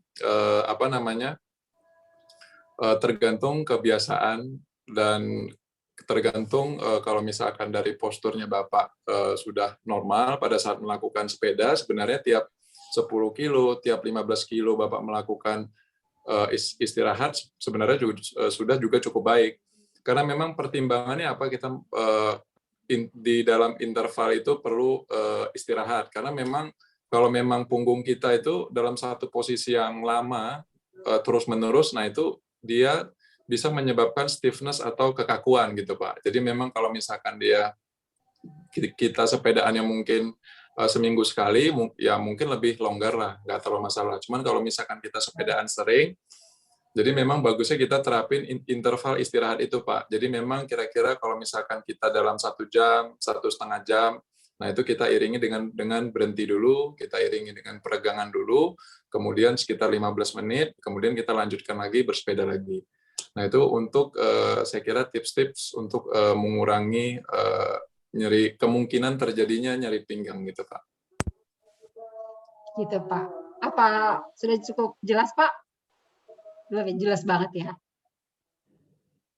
tergantung kebiasaan dan tergantung kalau misalkan dari posturnya Bapak sudah normal pada saat melakukan sepeda, sebenarnya tiap 10 kilo, tiap 15 kilo Bapak melakukan istirahat sebenarnya sudah juga cukup baik. Karena memang pertimbangannya apa, kita di dalam interval itu perlu istirahat. Karena memang kalau memang punggung kita itu dalam satu posisi yang lama, terus-menerus, nah itu dia bisa menyebabkan stiffness atau kekakuan gitu Pak. Jadi memang kalau misalkan kita sepedaannya mungkin seminggu sekali, ya mungkin lebih longgar lah, nggak terlalu masalah. Cuman kalau misalkan kita sepedaan sering, jadi memang bagusnya kita terapin interval istirahat itu Pak. Jadi memang kira-kira kalau misalkan kita dalam 1 jam, 1,5 jam, nah itu kita iringi dengan berhenti dulu, kita iringi dengan peregangan dulu, kemudian sekitar 15 menit, kemudian kita lanjutkan lagi bersepeda lagi. Nah itu untuk saya kira tips-tips untuk mengurangi kemungkinan terjadinya nyeri pinggang gitu Pak. Gitu Pak. Apa sudah cukup jelas Pak? Jelas banget ya.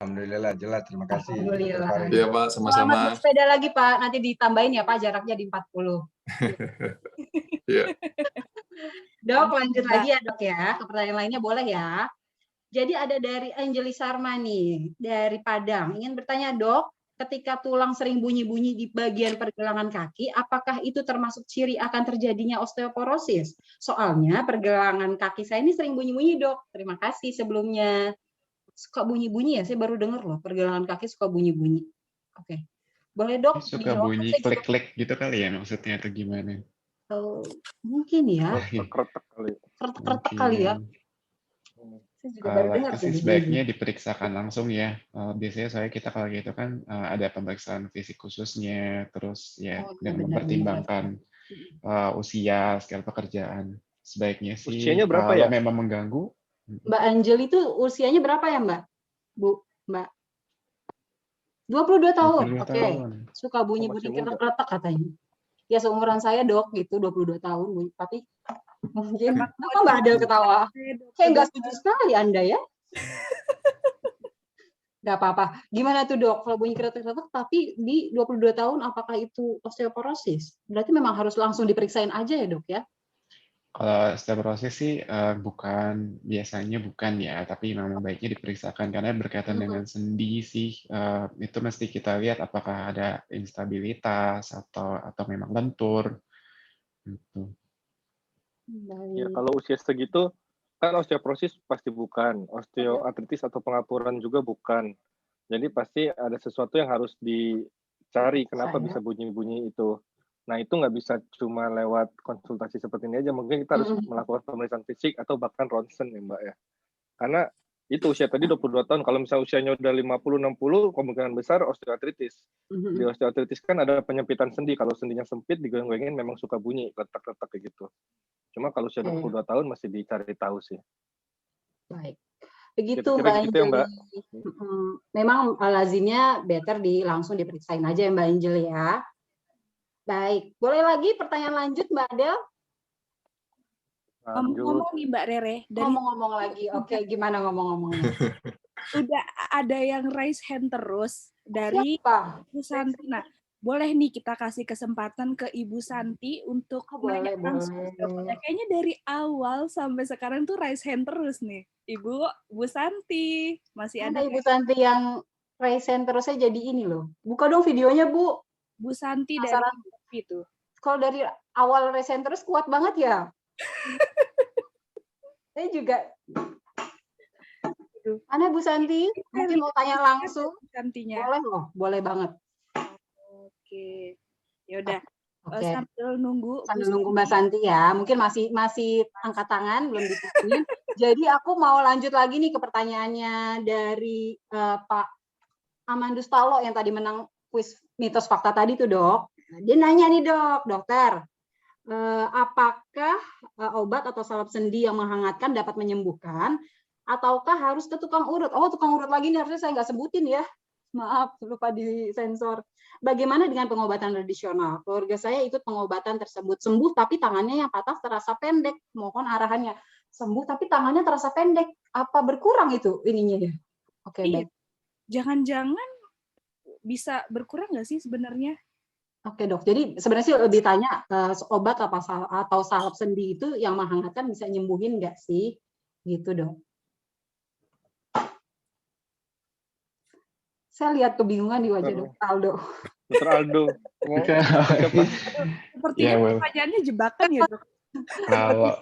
Alhamdulillah jelas, terima kasih. Alhamdulillah. Iya Pak, sama-sama. Selamat bersepeda lagi Pak, nanti ditambahin ya Pak jaraknya di 40. Iya. Dok, lanjut lagi ya Dok ya, ke pertanyaan lainnya boleh ya. Jadi ada dari Angelis Sarma nih, dari Padang. Ingin bertanya Dok, ketika tulang sering bunyi-bunyi di bagian pergelangan kaki, apakah itu termasuk ciri akan terjadinya osteoporosis? Soalnya pergelangan kaki saya ini sering bunyi-bunyi Dok. Terima kasih sebelumnya. Suka bunyi-bunyi ya, saya baru dengar loh, pergelangan kaki suka bunyi-bunyi. Oke. Boleh Dok? Suka bunyi klik-klik gitu kali ya maksudnya atau gimana? Mungkin ya. Kretek kali ya. Kalau sih sebaiknya diperiksakan langsung ya. Biasanya kita kalau gitu kan ada pemeriksaan fisik khususnya, terus ya dengan mempertimbangkan usia, skill pekerjaan. Sebaiknya sih usianya berapa kalau ya? memang mengganggu. Mbak Angel itu usianya berapa ya Mbak? Mbak? 22 tahun. Oke. Suka bunyi-bunyi kretek katanya. Ya seumuran saya Dok gitu, 22 tahun. Tapi mungkin kenapa Mbak Adel ketawa? Kayak nggak setuju sekali Anda ya. Nggak apa-apa. Gimana tuh Dok? Kalau bunyi kretek-kretek tapi di 22 tahun apakah itu osteoporosis? Berarti memang harus langsung diperiksain aja ya Dok ya? Kalau osteoporosis sih biasanya bukan ya, tapi memang baiknya diperiksakan karena berkaitan dengan sendi sih. Itu mesti kita lihat apakah ada instabilitas atau memang lentur. Gitu. Ya, kalau usia segitu kan osteoporosis pasti bukan, osteoartritis atau pengapuran juga bukan. Jadi pasti ada sesuatu yang harus dicari kenapa Saya. bisa bunyi-bunyi itu. Nah, itu nggak bisa cuma lewat konsultasi seperti ini aja. Mungkin kita harus melakukan pemeriksaan fisik atau bahkan ronsen ya, Mbak ya. Karena itu usia tadi 22 tahun. Kalau misalnya usianya udah 50-60, kemungkinan besar osteoartritis. Di osteoartritis kan ada penyempitan sendi. Kalau sendinya sempit, digoyang-goyangin memang suka bunyi, letak-letak kayak gitu. Cuma kalau usia 22 tahun masih dicari tahu sih. Baik. Begitu Kira-kira Mbak gitu ya, Mbak. Anjeli. Memang lazimnya better langsung diperiksain aja ya Mbak Anjeli ya. Baik, boleh lagi pertanyaan lanjut Mbak Adel? Ngomong-ngomong nih Mbak Rere, dari Ngomong-ngomong lagi, oke, gimana ngomong-ngomongnya? udah ada yang raise hand terus dari Siapa? Ibu Santi. Nah, boleh nih kita kasih kesempatan ke Ibu Santi untuk nanya langsung ke dokternya. Kayaknya dari awal sampai sekarang tuh raise hand terus nih. Ibu Santi, masih ada Ibu Santi yang raise hand terusnya jadi ini loh. Buka dong videonya, Bu. Bu Santi dari itu. Kalau dari awal raise hand terus kuat banget ya. Saya juga. Mana Bu Santi? Mungkin mau tanya langsung. Santinya. Boleh loh, boleh banget. Oke. Ya udah. Oke. Sambil nunggu Mbak Santi ya. Mungkin masih angkat tangan, belum ditungguin. Jadi aku mau lanjut lagi nih ke pertanyaannya dari Pak Amandus Talo yang tadi menang kuis mitos fakta tadi tuh, Dok. Dia nanya nih, dokter. Apakah obat atau salep sendi yang menghangatkan dapat menyembuhkan ataukah harus ke tukang urut? Oh, tukang urut lagi nih, harusnya saya nggak sebutin ya. Maaf, lupa disensor. Bagaimana dengan pengobatan tradisional? Keluarga saya ikut pengobatan tersebut. Sembuh tapi tangannya yang patah terasa pendek. Mohon arahannya. Sembuh tapi tangannya terasa pendek. Apa berkurang itu ininya ya? Oke, baik. Jangan-jangan bisa berkurang nggak sih sebenarnya? Oke dok, jadi sebenarnya sih lebih tanya obat atau salep sendi itu yang menghangatkan bisa nyembuhin nggak sih? Gitu dok. Saya lihat kebingungan di wajah Dr. Aldo. Dr. Aldo. Sepertinya pertanyaannya jebakan ya dok. Kalau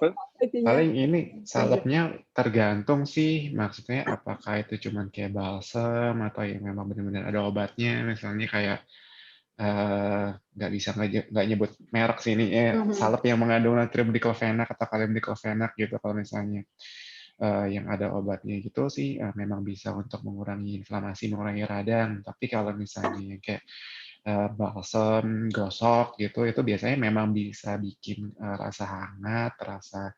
paling ini salepnya tergantung sih, maksudnya apakah itu cuma kayak balsem atau yang memang benar-benar ada obatnya, misalnya kayak nggak nyebut merek sih ini salep yang mengandung natrium diklofenak atau kalium diklofenak gitu. Kalau misalnya yang ada obatnya gitu sih memang bisa untuk mengurangi inflamasi, mengurangi radang. Tapi kalau misalnya kayak balsem, gosok gitu, itu biasanya memang bisa bikin rasa hangat, rasa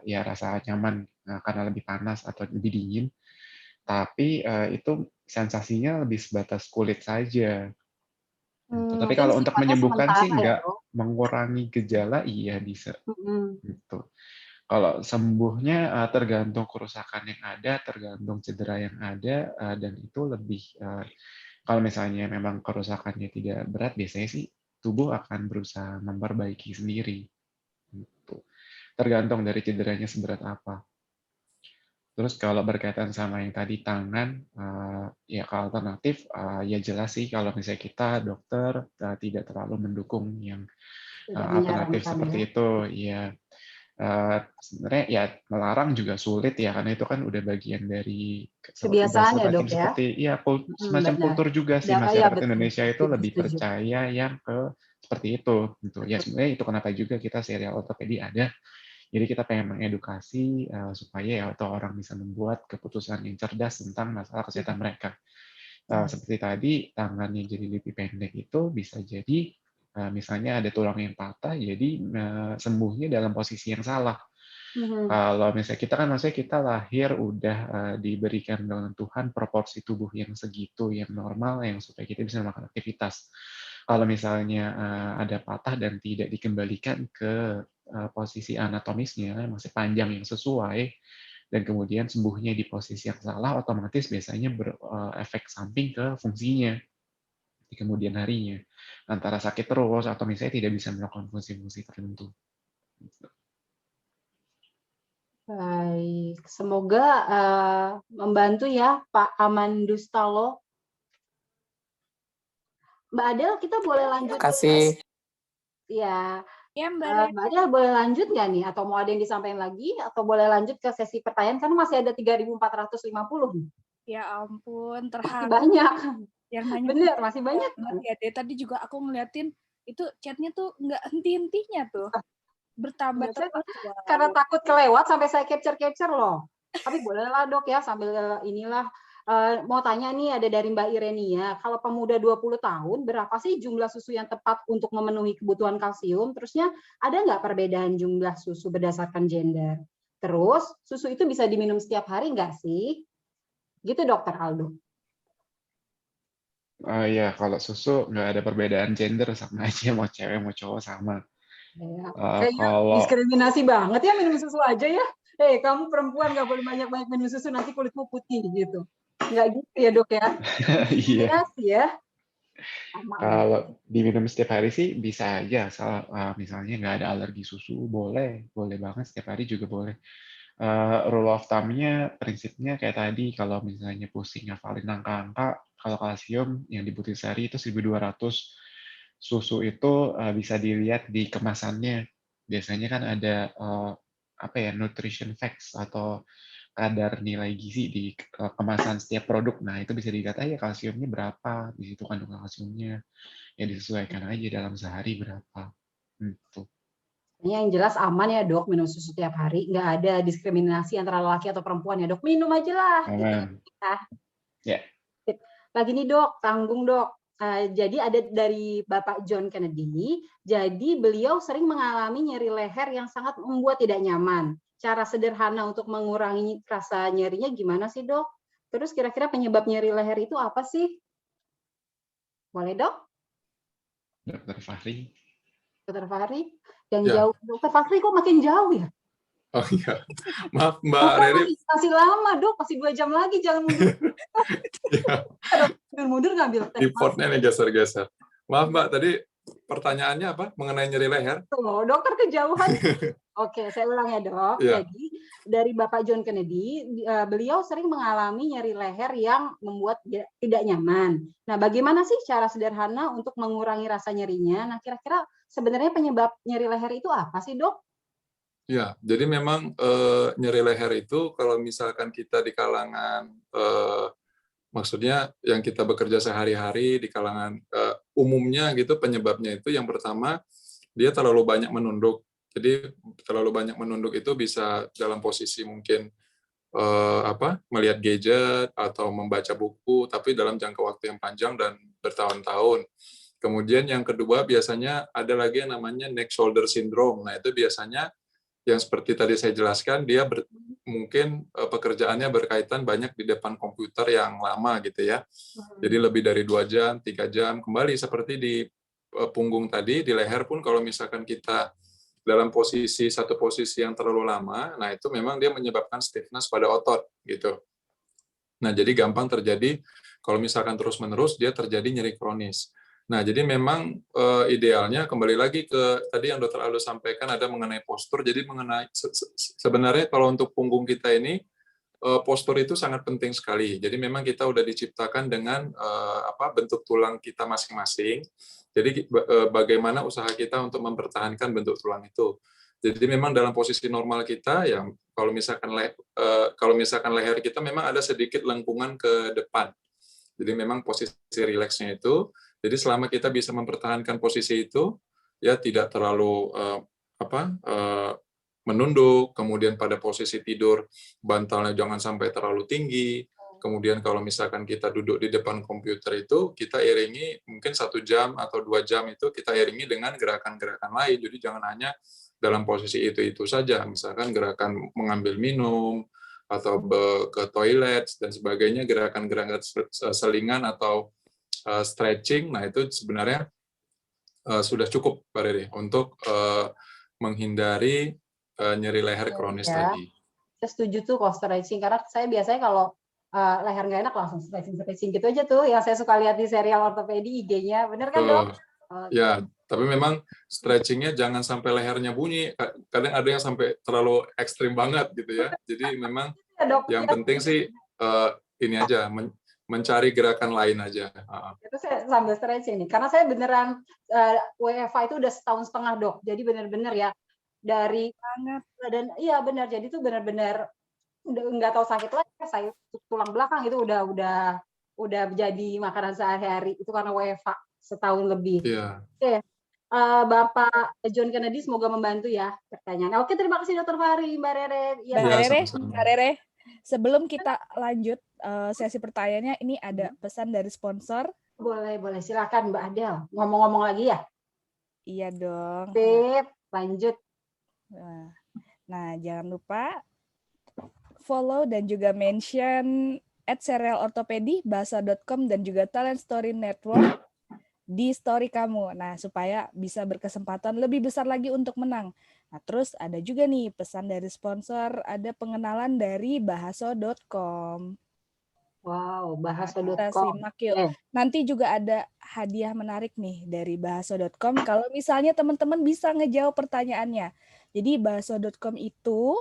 rasa nyaman karena lebih panas atau lebih dingin. Tapi itu sensasinya lebih sebatas kulit saja. Tapi kalau untuk menyembuhkan sih nggak, mengurangi gejala iya bisa. Gitu. Kalau sembuhnya tergantung kerusakan yang ada, tergantung cedera yang ada, dan itu lebih kalau misalnya memang kerusakannya tidak berat, biasanya sih tubuh akan berusaha memperbaiki sendiri. Gitu. Tergantung dari cederanya seberat apa. Terus kalau berkaitan sama yang tadi tangan, ya kalau alternatif, ya jelas sih kalau misalnya kita dokter tidak terlalu mendukung yang alternatif seperti itu, ya sebenarnya ya melarang juga sulit ya karena itu kan udah bagian dari kebiasaan ya dok ya. Seperti ya semacam kultur juga sih masyarakat Indonesia itu lebih percaya yang ke seperti itu gitu. Ya sebenarnya itu kenapa juga kita serial ortopedi ada. Jadi kita pengen mengedukasi supaya ya orang bisa membuat keputusan yang cerdas tentang masalah kesehatan mereka. Seperti tadi tangannya jadi lebih pendek itu bisa jadi misalnya ada tulang yang patah, jadi sembuhnya dalam posisi yang salah. Kalau misalnya kita kan maksudnya kita lahir udah diberikan dengan Tuhan proporsi tubuh yang segitu, yang normal, yang supaya kita bisa melakukan aktivitas. Kalau misalnya ada patah dan tidak dikembalikan ke posisi anatomisnya, masih panjang yang sesuai, dan kemudian sembuhnya di posisi yang salah, otomatis biasanya berefek samping ke fungsinya di kemudian harinya. Antara sakit terus, atau misalnya tidak bisa melakukan fungsi-fungsi tertentu. Baik, semoga membantu ya Pak Amandus Talo. Mbak Adel, kita boleh lanjut? Terima kasih. Ya, ya Mbak Adel boleh lanjut nggak nih? Atau mau ada yang disampaikan lagi? Atau boleh lanjut ke sesi pertanyaan? Karena masih ada 3.450 nih. Ya ampun, Masih terharu. banyak. Yang nanya Bener, masih banyak. ya deh. Tadi juga aku ngeliatin itu chatnya tuh nggak henti-hentinya tuh. Bertambah terus. Karena takut kelewat sampai saya capture loh. Tapi bolehlah dok ya sambil inilah. Mau tanya nih ada dari Mbak Irenia, kalau pemuda 20 tahun berapa sih jumlah susu yang tepat untuk memenuhi kebutuhan kalsium? Terusnya ada nggak perbedaan jumlah susu berdasarkan gender? Terus susu itu bisa diminum setiap hari nggak sih? Gitu Dokter Aldo. Ya kalau susu nggak ada perbedaan gender, sama aja mau cewek mau cowok sama. Ya, Kalau diskriminasi banget ya minum susu aja ya. Kamu perempuan nggak boleh banyak-banyak minum susu nanti kulitmu putih gitu. Nggak gitu ya dok ya? Diskriminasi ya. Kalau diminum setiap hari sih bisa aja, asal misalnya nggak ada alergi susu, boleh banget setiap hari juga boleh. Rule of thumb-nya, prinsipnya kayak tadi, kalau misalnya pusing ngafalin angka-angka, kalau kalsium yang dibutuhin sehari itu 1.200, susu itu bisa dilihat di kemasannya. Biasanya kan ada nutrition facts atau kadar nilai gizi di kemasan setiap produk. Nah, itu bisa dilihat aja kalsiumnya berapa, di situ kandungan kalsiumnya. Ya disesuaikan aja dalam sehari berapa. Gitu. Yang jelas aman ya dok minum susu tiap hari, nggak ada diskriminasi antara laki atau perempuan ya dok, minum aja lah. Aman. Gitu. Ya. Lagi nih dok, tanggung dok. Jadi ada dari Bapak John Kennedy, jadi beliau sering mengalami nyeri leher yang sangat membuat tidak nyaman. Cara sederhana untuk mengurangi rasa nyerinya gimana sih dok? Terus kira-kira penyebab nyeri leher itu apa sih? Boleh dok? Dokter Fahri. Dokter Fahri? Yang jauh. Dokter Fahri kok makin jauh ya? Oh iya, maaf Mbak Riri. Masih lama dok, masih 2 jam lagi, jangan mundur. Mundur ngambil teh. Reportnya nih geser-geser. Maaf Mbak, tadi pertanyaannya apa mengenai nyeri leher? Tuh, dokter kejauhan. Oke, saya ulang ya dok. Yeah. Jadi dari Bapak John Kennedy, beliau sering mengalami nyeri leher yang membuat tidak nyaman. Nah, bagaimana sih cara sederhana untuk mengurangi rasa nyerinya? Nah, kira-kira sebenarnya penyebab nyeri leher itu apa sih dok? Ya, jadi memang nyeri leher itu kalau misalkan kita di kalangan maksudnya yang kita bekerja sehari-hari di kalangan umumnya gitu, penyebabnya itu yang pertama dia terlalu banyak menunduk. Jadi terlalu banyak menunduk itu bisa dalam posisi mungkin melihat gadget atau membaca buku, tapi dalam jangka waktu yang panjang dan bertahun-tahun. Kemudian yang kedua biasanya ada lagi yang namanya neck shoulder syndrome. Nah itu biasanya yang seperti tadi saya jelaskan, dia mungkin pekerjaannya berkaitan banyak di depan komputer yang lama gitu ya. Jadi lebih dari 2 jam, 3 jam. Kembali seperti di punggung tadi, di leher pun kalau misalkan kita dalam satu posisi yang terlalu lama, nah itu memang dia menyebabkan stiffness pada otot gitu. Nah, jadi gampang terjadi kalau misalkan terus-menerus dia terjadi nyeri kronis. Nah, jadi memang idealnya kembali lagi ke tadi yang Dr. Aldo sampaikan ada mengenai postur. Jadi sebenarnya kalau untuk punggung kita ini postur itu sangat penting sekali. Jadi memang kita udah diciptakan dengan bentuk tulang kita masing-masing. Jadi bagaimana usaha kita untuk mempertahankan bentuk tulang itu. Jadi memang dalam posisi normal kita yang kalau misalkan leher kita memang ada sedikit lengkungan ke depan. Jadi memang posisi rileksnya itu. Jadi selama kita bisa mempertahankan posisi itu, ya tidak terlalu menunduk, kemudian pada posisi tidur bantalnya jangan sampai terlalu tinggi. Kemudian kalau misalkan kita duduk di depan komputer itu, kita iringi mungkin 1 jam atau 2 jam itu kita iringi dengan gerakan-gerakan lain. Jadi jangan hanya dalam posisi itu saja. Misalkan gerakan mengambil minum, atau ke toilet, dan sebagainya, gerakan-gerakan selingan atau stretching, nah itu sebenarnya sudah cukup, Mbak Riri, untuk menghindari nyeri leher kronis tadi. Saya setuju tuh kalau stretching, karena saya biasanya kalau leher nggak enak langsung stretching gitu aja tuh, yang saya suka lihat di serial ortopedi IG-nya, bener kan dok? Ya, tapi memang stretchingnya jangan sampai lehernya bunyi, kadang ada yang sampai terlalu ekstrim banget gitu ya. Jadi memang yang penting sih ini aja, mencari gerakan lain aja. Itu saya sambil stretching nih, karena saya beneran WFH itu udah 1,5 tahun dok, jadi bener-bener ya dari banget dan iya benar, jadi itu benar-benar udah nggak tahu sakit lagi, saya tulang belakang itu udah jadi makanan sehari-hari itu karena WFH setahun lebih. Iya. Oke, Bapak John Kennedy semoga membantu ya pertanyaan. Oke, terima kasih Dr. Fahri, Mbak Rere. Mbak Iya, Rere, sama-sama. Mbak Rere, sebelum kita lanjut sesi pertanyaannya, ini ada pesan dari sponsor. Boleh, silakan Mbak Adel. Ngomong-ngomong lagi ya? Iya dong. Sip, lanjut. Nah, jangan lupa follow dan juga mention @serialortopedi, bahasa.com, dan juga Talent Story Network di story kamu. Nah, supaya bisa berkesempatan lebih besar lagi untuk menang. Nah, terus ada juga nih pesan dari sponsor, ada pengenalan dari bahaso.com. Wow, Kita bahaso.com. simak yuk. Nanti juga ada hadiah menarik nih dari bahaso.com kalau misalnya teman-teman bisa ngejawab pertanyaannya. Jadi bahaso.com itu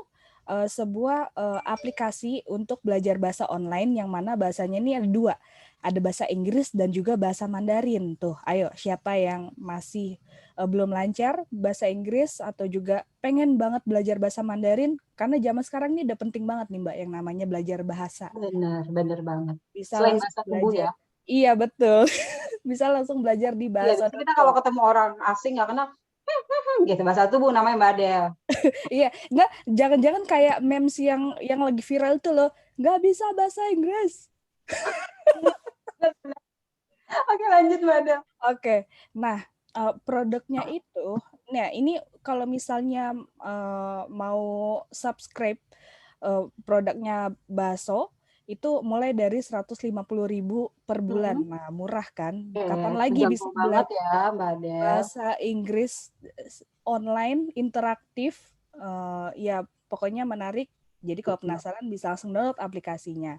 sebuah aplikasi untuk belajar bahasa online yang mana bahasanya ini ada 2. Ada bahasa Inggris dan juga bahasa Mandarin. Tuh, ayo siapa yang masih belum lancar bahasa Inggris atau juga pengen banget belajar bahasa Mandarin, karena zaman sekarang ini udah penting banget nih Mbak yang namanya belajar bahasa. Bener banget. Bisa Selain langsung bahasa tubuh belajar. ya. Iya betul. Bisa langsung belajar di bahasa. Iya, kita kalau ketemu orang asing nggak kenal, gitu bahasa tubuh namanya Mbak Adel. Iya, nggak, jangan-jangan kayak memes yang lagi viral itu loh, nggak bisa bahasa Inggris. Oke, lanjut Mbak Adel. Oke, nah produknya itu, nah ini kalau misalnya mau subscribe produknya Baso, itu mulai dari 150.000 per bulan. Nah, murah kan? Kapan lagi bisa banget belajar ya, Mbak Adel. bahasa Inggris online, interaktif, ya pokoknya menarik. Jadi kalau penasaran bisa langsung download aplikasinya.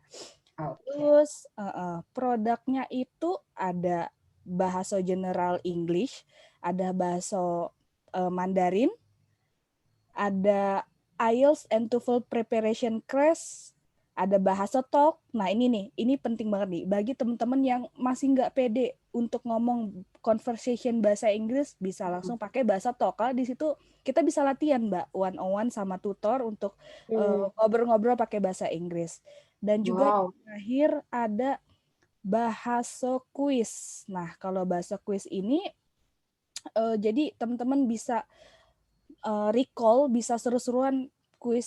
Terus produknya itu ada bahasa general English, ada bahasa Mandarin, ada IELTS and TOEFL preparation class, ada bahasa talk. Nah ini penting banget nih bagi teman-teman yang masih nggak pede untuk ngomong conversation bahasa Inggris, bisa langsung pakai bahasa talk. Karena di situ kita bisa latihan Mbak, one-on-one sama tutor untuk ngobrol-ngobrol pakai bahasa Inggris. Dan juga terakhir ada bahasa kuis. Nah kalau bahasa kuis ini jadi teman-teman bisa recall, bisa seru-seruan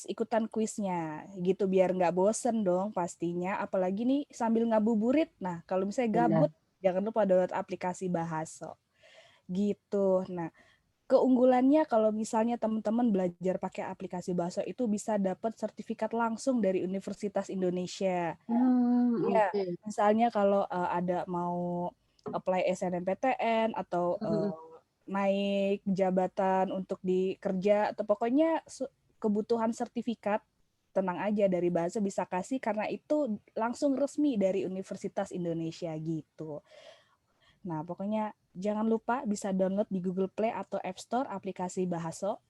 ikutan kuisnya gitu biar nggak bosen dong pastinya, apalagi nih sambil ngabuburit. Nah kalau misalnya gabut, jangan lupa download aplikasi Bahaso gitu. Nah keunggulannya kalau misalnya teman-teman belajar pakai aplikasi Bahaso itu bisa dapat sertifikat langsung dari Universitas Indonesia. Ya, misalnya kalau ada mau apply SNMPTN atau naik jabatan untuk di kerja atau pokoknya kebutuhan sertifikat, tenang aja dari Bahaso bisa kasih karena itu langsung resmi dari Universitas Indonesia gitu. Nah, pokoknya jangan lupa bisa download di Google Play atau App Store aplikasi Bahaso.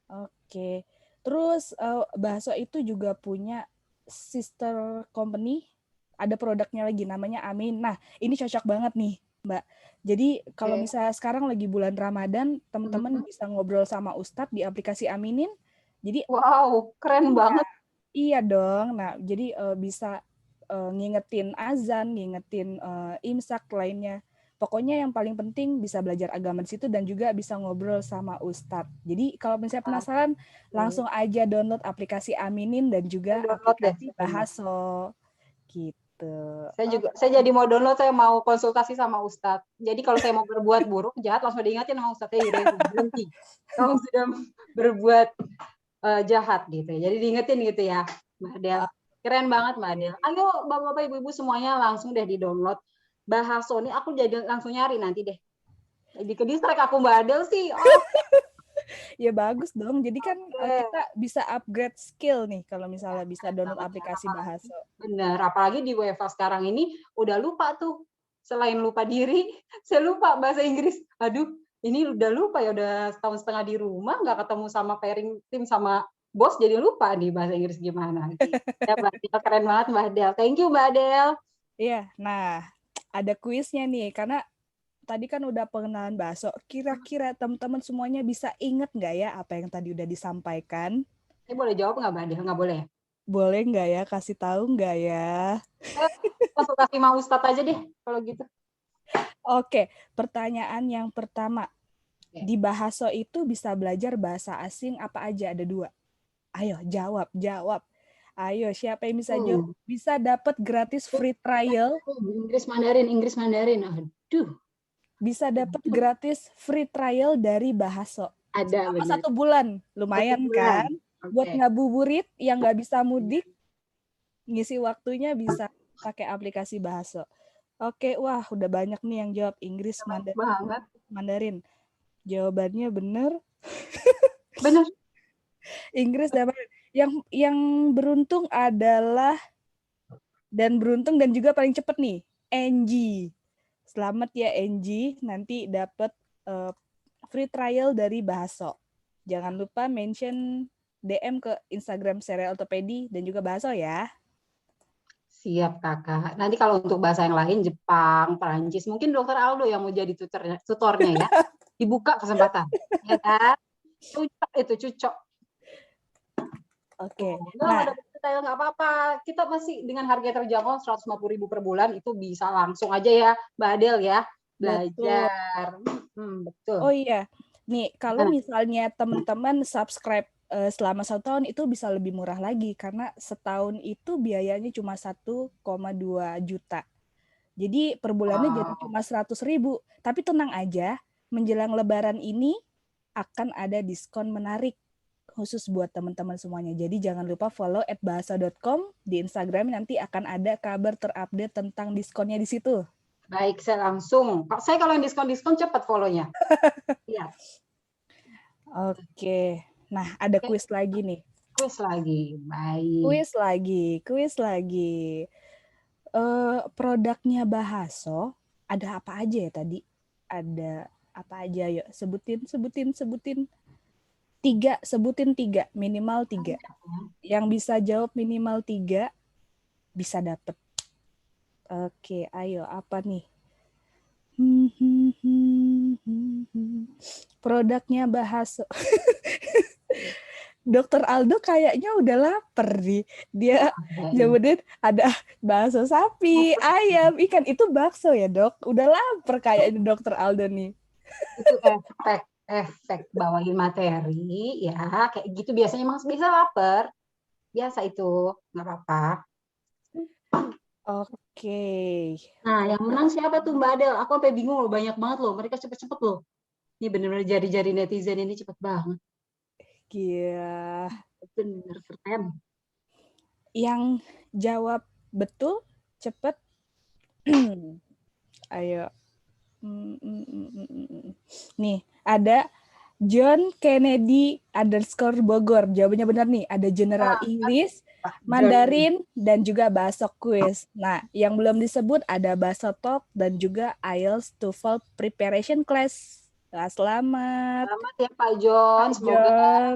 Oke. Terus Bahaso itu juga punya sister company, ada produknya lagi namanya Amin. Nah, ini cocok banget nih, Mbak. Jadi kalau misalnya sekarang lagi bulan Ramadan, teman-teman bisa ngobrol sama Ustadz di aplikasi Aminin. Jadi keren banget. Iya dong. Nah, jadi bisa ngingetin azan, ngingetin imsak lainnya. Pokoknya yang paling penting bisa belajar agama di situ dan juga bisa ngobrol sama Ustadz. Jadi kalau misalnya penasaran, langsung aja download aplikasi Aminin dan juga aplikasi Bahaso. Gitu. Saya jadi mau download, saya mau konsultasi sama Ustadz. Jadi kalau saya mau berbuat buruk, jahat, langsung diingatin sama Ustadz, berhenti. Kamu sudah berbuat jahat gitu. Jadi diingetin gitu ya, Mbak Adel. Keren banget Mbak Adel. Ayo Bapak-bapak, Ibu-ibu semuanya langsung deh di-download Bahaso. Ini aku jadi langsung nyari nanti deh. Jadi ke distract aku Mbak Adel sih. Ya bagus dong. Jadi kan kita bisa upgrade skill nih kalau misalnya bisa download aplikasi Bahaso. Bener, apalagi di WFH sekarang ini udah lupa tuh. Selain lupa diri, saya lupa bahasa Inggris. Aduh, ini udah lupa ya, udah setahun setengah di rumah, nggak ketemu sama pairing tim sama bos, jadi lupa nih bahasa Inggris gimana. Ya Mbak Adel, keren banget Mbak Adel. Thank you Mbak Adel. Iya, nah ada kuisnya nih, karena tadi kan udah pengenalan Bahaso. Kira-kira teman-teman semuanya bisa inget nggak ya apa yang tadi udah disampaikan? Ini boleh jawab nggak, Mbak Adel? Nggak boleh ya? Boleh nggak ya? Kasih tahu nggak ya? Konsultasi sama Ustadz aja deh kalau gitu. Oke, pertanyaan yang pertama. Di Bahaso itu bisa belajar bahasa asing apa aja? Ada 2. Ayo, jawab. Ayo, siapa yang bisa jawab? Bisa dapat gratis free trial. Inggris Mandarin. Aduh. Bisa dapat gratis free trial dari Bahaso. Ada, selama 1 bulan. Lumayan 1 bulan. kan? Buat ngabuburit yang nggak bisa mudik, ngisi waktunya bisa pakai aplikasi Bahaso. Oke, wah udah banyak nih yang jawab Inggris Mandarin. Jawabannya benar. Benar. Inggris dapat. Yang beruntung adalah dan juga paling cepat nih, Angie. Selamat ya Angie, nanti dapat free trial dari Bahaso. Jangan lupa mention DM ke Instagram Serial Ortopedi dan juga Bahaso ya. Siap kakak. Nanti kalau untuk bahasa yang lain, Jepang, Perancis, mungkin Dokter Aldo yang mau jadi tutornya ya. Dibuka kesempatan. Ya kan? Cucok. Oke. Nah, ada detail nggak apa-apa. Kita masih dengan harga terjangkau 150.000 per bulan, itu bisa langsung aja ya, Mbak Adel ya. Belajar. Betul. Oh iya. Nih, kalau misalnya teman-teman subscribe selama 1 tahun itu bisa lebih murah lagi karena setahun itu biayanya cuma 1,2 juta. Jadi per bulannya jadi cuma 100.000. Tapi tenang aja, menjelang Lebaran ini akan ada diskon menarik khusus buat teman-teman semuanya. Jadi jangan lupa follow @bahasa.com di Instagram, nanti akan ada kabar terupdate tentang diskonnya di situ. Baik, saya langsung. Saya kalau yang diskon cepat follow-nya. Iya. Oke. Nah, ada kuis lagi nih. Kuis lagi, baik. Kuis lagi. Produknya Bahaso ada apa aja ya tadi? Ada apa aja? Yuk, sebutin. 3, sebutin 3, minimal 3. Yang bisa jawab minimal 3 bisa dapet. Oke, ayo apa nih? Produknya Bahaso. Dokter Aldo kayaknya udah lapar nih. Dia nyebutin ada bakso sapi, ayam, ikan. Itu bakso ya, Dok? Udah lapar kayaknya Dokter Aldo nih. Itu efek bawain materi ya, kayak gitu biasanya emang bisa lapar. Biasa itu, nggak apa-apa. Oke. Nah, yang menang siapa tuh Mbak Adel? Aku sampai bingung loh, banyak banget loh. Mereka cepet-cepet loh. Ini benar-benar jari-jari netizen ini cepet banget. Iya. Bener, keren. Yang jawab betul, cepet. Ayo. Nih, ada John Kennedy _Bogor. Jawabannya benar nih. Ada General English, Mandarin, dan juga Bahasa Quiz. Nah, yang belum disebut ada Bahasa Talk dan juga IELTS TOEFL Preparation Class. Nah, selamat. Selamat ya Pak John. Semoga.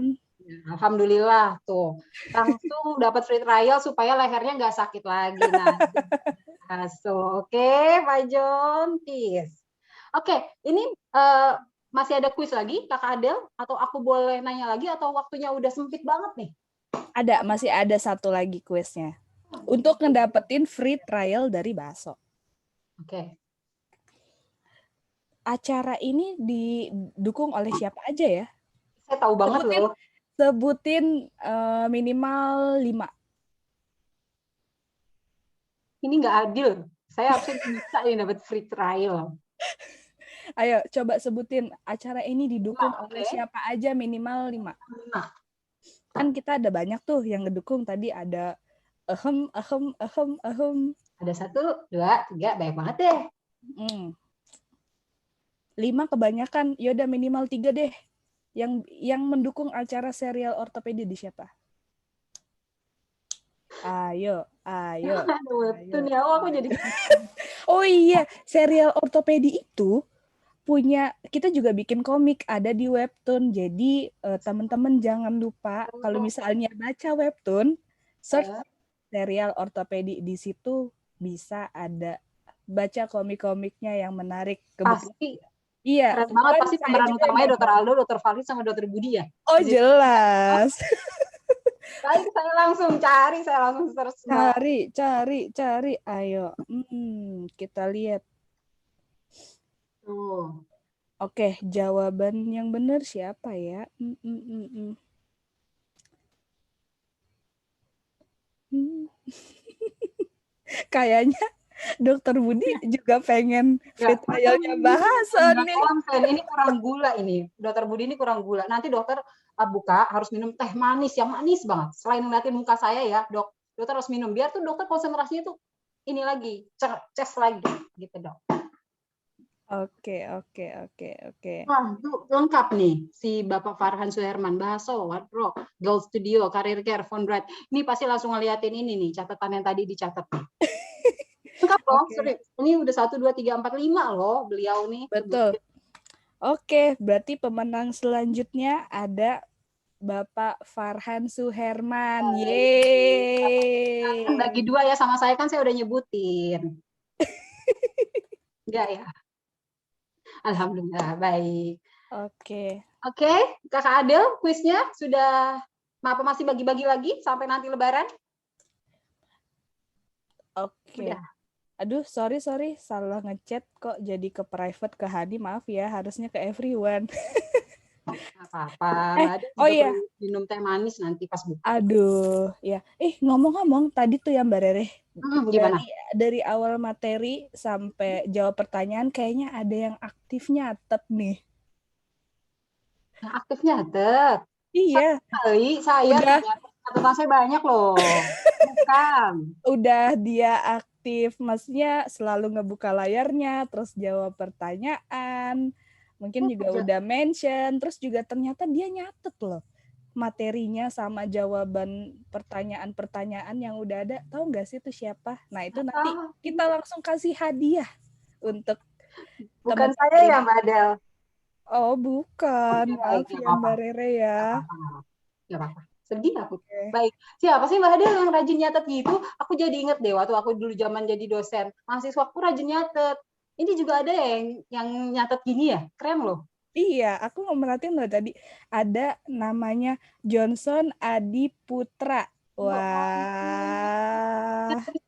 Alhamdulillah tuh. Langsung dapat free trial supaya lehernya nggak sakit lagi. Nah, oke, Pak John. Peace. Oke, ini masih ada kuis lagi, Kakak Adel? Atau aku boleh nanya lagi atau waktunya udah sempit banget nih? Masih ada satu lagi kuisnya. Untuk ngedapetin free trial dari Bahaso. Oke. Acara ini didukung oleh siapa aja ya? Saya tahu banget loh. Sebutin minimal 5. Ini nggak adil. Saya harusnya bisa nih dapat free trial. Ayo, coba sebutin acara ini didukung oleh siapa aja minimal 5. Kan kita ada banyak tuh yang ngedukung. Tadi ada Ada 1, 2, 3, banyak banget deh. 5 kebanyakan. Yaudah minimal 3 deh. Yang mendukung acara serial ortopedi di siapa? Ayo. Webtoon ya, aku jadi. Oh iya, serial ortopedi itu kita juga bikin komik, ada di Webtoon. Jadi teman-teman jangan lupa kalau misalnya baca Webtoon, search serial ortopedi, di situ bisa ada baca komik-komiknya yang menarik. Pasti. Iya. Keren banget, pasti pemeran utamanya Dokter Aldo, Dokter Farid, sama Dokter Budi ya? Oh jelas. Baik, saya langsung search. Cari. Ayo. Kita lihat. Tuh. Oke, jawaban yang benar siapa ya? Kayaknya Dokter Budi juga pengen free trial-nya bahasa nih. Ini kurang gula ini. Dokter Budi ini kurang gula. Nanti dokter buka harus minum teh manis yang manis banget. Selain ngeliatin muka saya ya, dokter harus minum biar tuh dokter konsentrasinya tuh ini lagi, ces lagi gitu, Dok. Oke. Wah, itu lengkap nih si Bapak Farhan Suherman, Bahaso, Wardrobe, Gold Studio, Career Care, Fondrat. Ini pasti langsung ngeliatin ini nih, catatan yang tadi dicatat. Lengkap loh, serius. Ini udah 1, 2, 3, 4, 5 loh beliau nih. Betul. Oke, berarti pemenang selanjutnya ada Bapak Farhan Suherman. Yeay. Bagi 2 ya sama saya, kan saya udah nyebutin. Enggak ya? Alhamdulillah, baik. Oke, Kakak Adel, kuisnya sudah masih bagi-bagi lagi sampai nanti Lebaran? Oke. Udah. Aduh, sorry, salah ngechat kok jadi ke private ke Hadi, maaf ya, harusnya ke everyone. Apa-apa. Oh iya. Minum teh manis nanti pas buka. Aduh, ya. Ngomong-ngomong tadi tuh ya Mbak Rere. Gimana? Dari awal materi sampai jawab pertanyaan kayaknya ada yang aktif nyatet nih. Yang aktif nyatet? Iya. Saya catatan saya banyak loh. Bukan. Udah dia aktif, maksudnya selalu ngebuka layarnya, terus jawab pertanyaan, mungkin juga udah mention, terus juga ternyata dia nyatet loh materinya sama jawaban pertanyaan-pertanyaan yang udah ada. Tahu nggak sih itu siapa? Nah itu nanti kita langsung kasih hadiah untuk bukan saya ya Mbak Adel. Oh bukan, maaf ya Mbak Rere ya. Nggak apa-apa. Sedih aku. Baik. Siapa sih Mbak Adel yang rajin nyatet gitu? Aku jadi inget deh waktu aku dulu zaman jadi dosen. Mahasiswa aku rajin nyatet. Ini juga ada yang nyatet gini ya? Keren loh. Iya, aku merhatiin loh tadi. Ada namanya Johnson Adi Putra. Wah.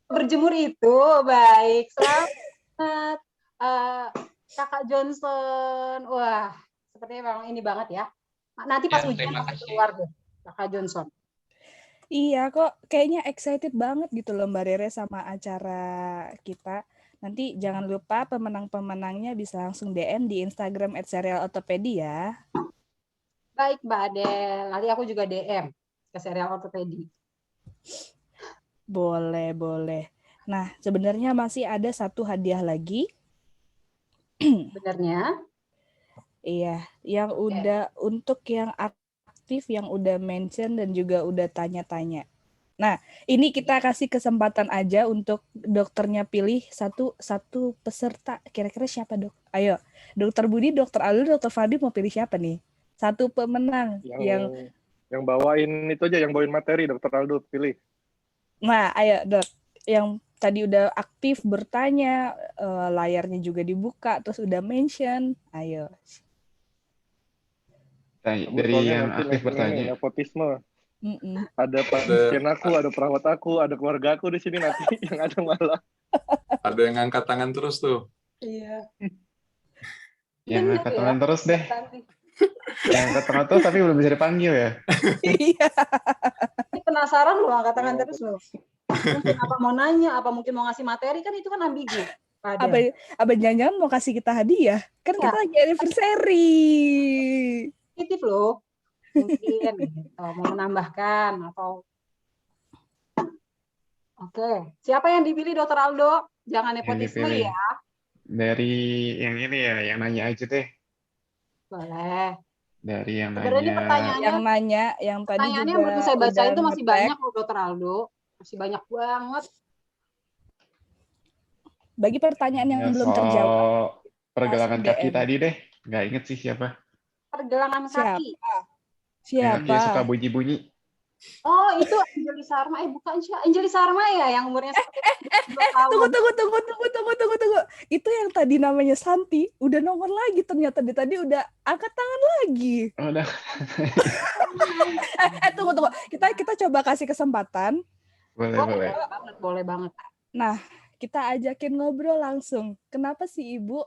Berjemur itu. Baik. Selamat. Kakak Johnson. Wah. Sepertinya memang ini banget ya. Nanti pas ujian pasti keluar deh. Kakak Johnson. Iya kok kayaknya excited banget gitu loh Mbak Rere sama acara kita. Nanti jangan lupa pemenang-pemenangnya bisa langsung DM di Instagram @serialortopedi ya. Baik Mbak Adel, nanti aku juga DM ke Serial Ortopedi. Boleh. Nah sebenarnya masih ada satu hadiah lagi. Sebenarnya? Iya, yang udah untuk yang aktif, yang udah mention dan juga udah tanya-tanya. Nah, ini kita kasih kesempatan aja untuk dokternya pilih satu peserta. Kira-kira siapa, Dok? Ayo, Dokter Budi, Dokter Aldo, Dokter Fadli mau pilih siapa nih? Satu pemenang yang bawain itu aja, yang bawain materi, Dokter Aldo pilih. Nah, ayo, Dok. Yang tadi udah aktif bertanya, layarnya juga dibuka, terus udah mention. Ayo. Dari yang aktif bertanya. Nepotisme. Ada pasien aku, ada perawat aku, ada keluarga aku di sini nanti yang ada malah. Ada yang angkat tangan terus tuh. Iya. Yang angkat tangan terus deh. Yang angkat tangan terus tapi belum bisa dipanggil ya. Iya. Penasaran loh angkat tangan terus loh. Mungkin apa mau nanya, apa mungkin mau ngasih materi, kan itu kan ambigu. Apa jangan-jangan mau kasih kita hadiah? Kan kita lagi anniversary. Positif loh. Mungkin mau menambahkan atau Oke. Siapa yang dipilih Dokter Aldo? Jangan nepotisme ya. Dari yang ini ya, yang nanya aja deh. Boleh. Dari yang nanya. Yang tadi pertanyaannya juga belum saya baca itu masih banyak loh Dokter Aldo. Masih banyak banget. Bagi pertanyaan yang belum terjawab. Pergelangan kaki tadi deh. Nggak inget sih siapa. Pergelangan kaki. Siapa? Yang suka bunyi-bunyi. Oh, itu Anjali Sharma. Bukan sih. Anjali Sharma ya yang umurnya 2 tahun. Tunggu. Itu yang tadi namanya Santi, udah nongol lagi ternyata. Tadi udah angkat tangan lagi. Oh, udah. Tunggu. Kita coba kasih kesempatan. Boleh banget. Nah, kita ajakin ngobrol langsung. Kenapa sih Ibu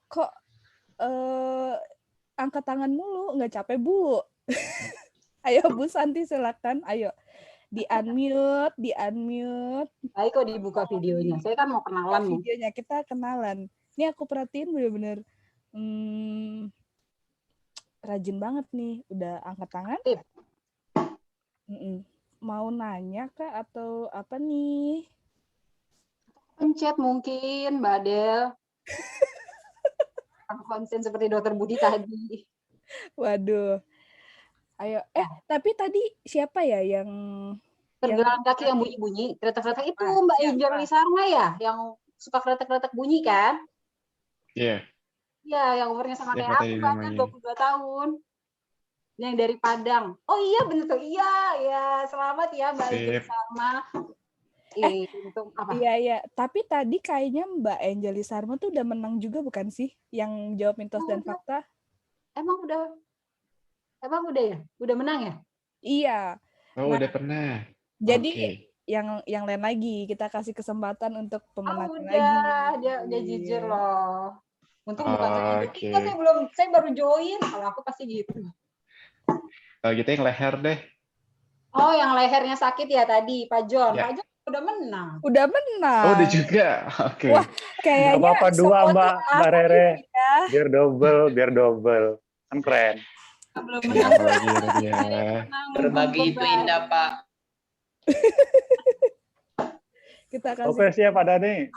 kok angkat tangan mulu? Nggak capek, Bu? Ayo Bu Santi, silakan. Ayo. Di-unmute. Baik kok dibuka videonya. Saya kan mau kenalan nih. Videonya kita kenalan. Ini aku perhatiin bener-bener rajin banget nih. Udah angkat tangan. Mau nanya kah atau apa nih? Pencet mungkin, Mbak Del. Konsen seperti Dokter Budi tadi. Waduh. Ayo. Tapi tadi siapa ya yang pergelangan kaki yang bunyi-bunyi, kretek-kretek itu Mbak Anjali Sharma ya, yang suka kretek-kretek bunyi kan? Iya. Iya, yang umurnya sama kayak aku kan, 22 tahun. Yang dari Padang. Oh iya, bener tuh. Iya, ya. Selamat ya Mbak Anjali Sharma. Iya. Tapi tadi kayaknya Mbak Anjali Sharma tuh udah menang juga bukan sih? Yang jawab mitos dan fakta. Emang udah ya? Udah menang ya? Iya. Oh, udah pernah. Jadi yang lain lagi kita kasih kesempatan untuk pemenang lagi. Dia jujur loh. Untung bukan saya. Saya baru join. Kalau aku pasti gitu. Kalau gitu yang leher deh. Oh, yang lehernya sakit ya tadi, Pak John. Ya. Pak John udah menang. Oh, udah juga. Oke. Wah, kayaknya apa-apa dua Mbak Rere. Ya. Biar double. Kan keren. Belum menang. Berbagi itu indah, Pak. Kita kasih. Oke, siap Pak Dani.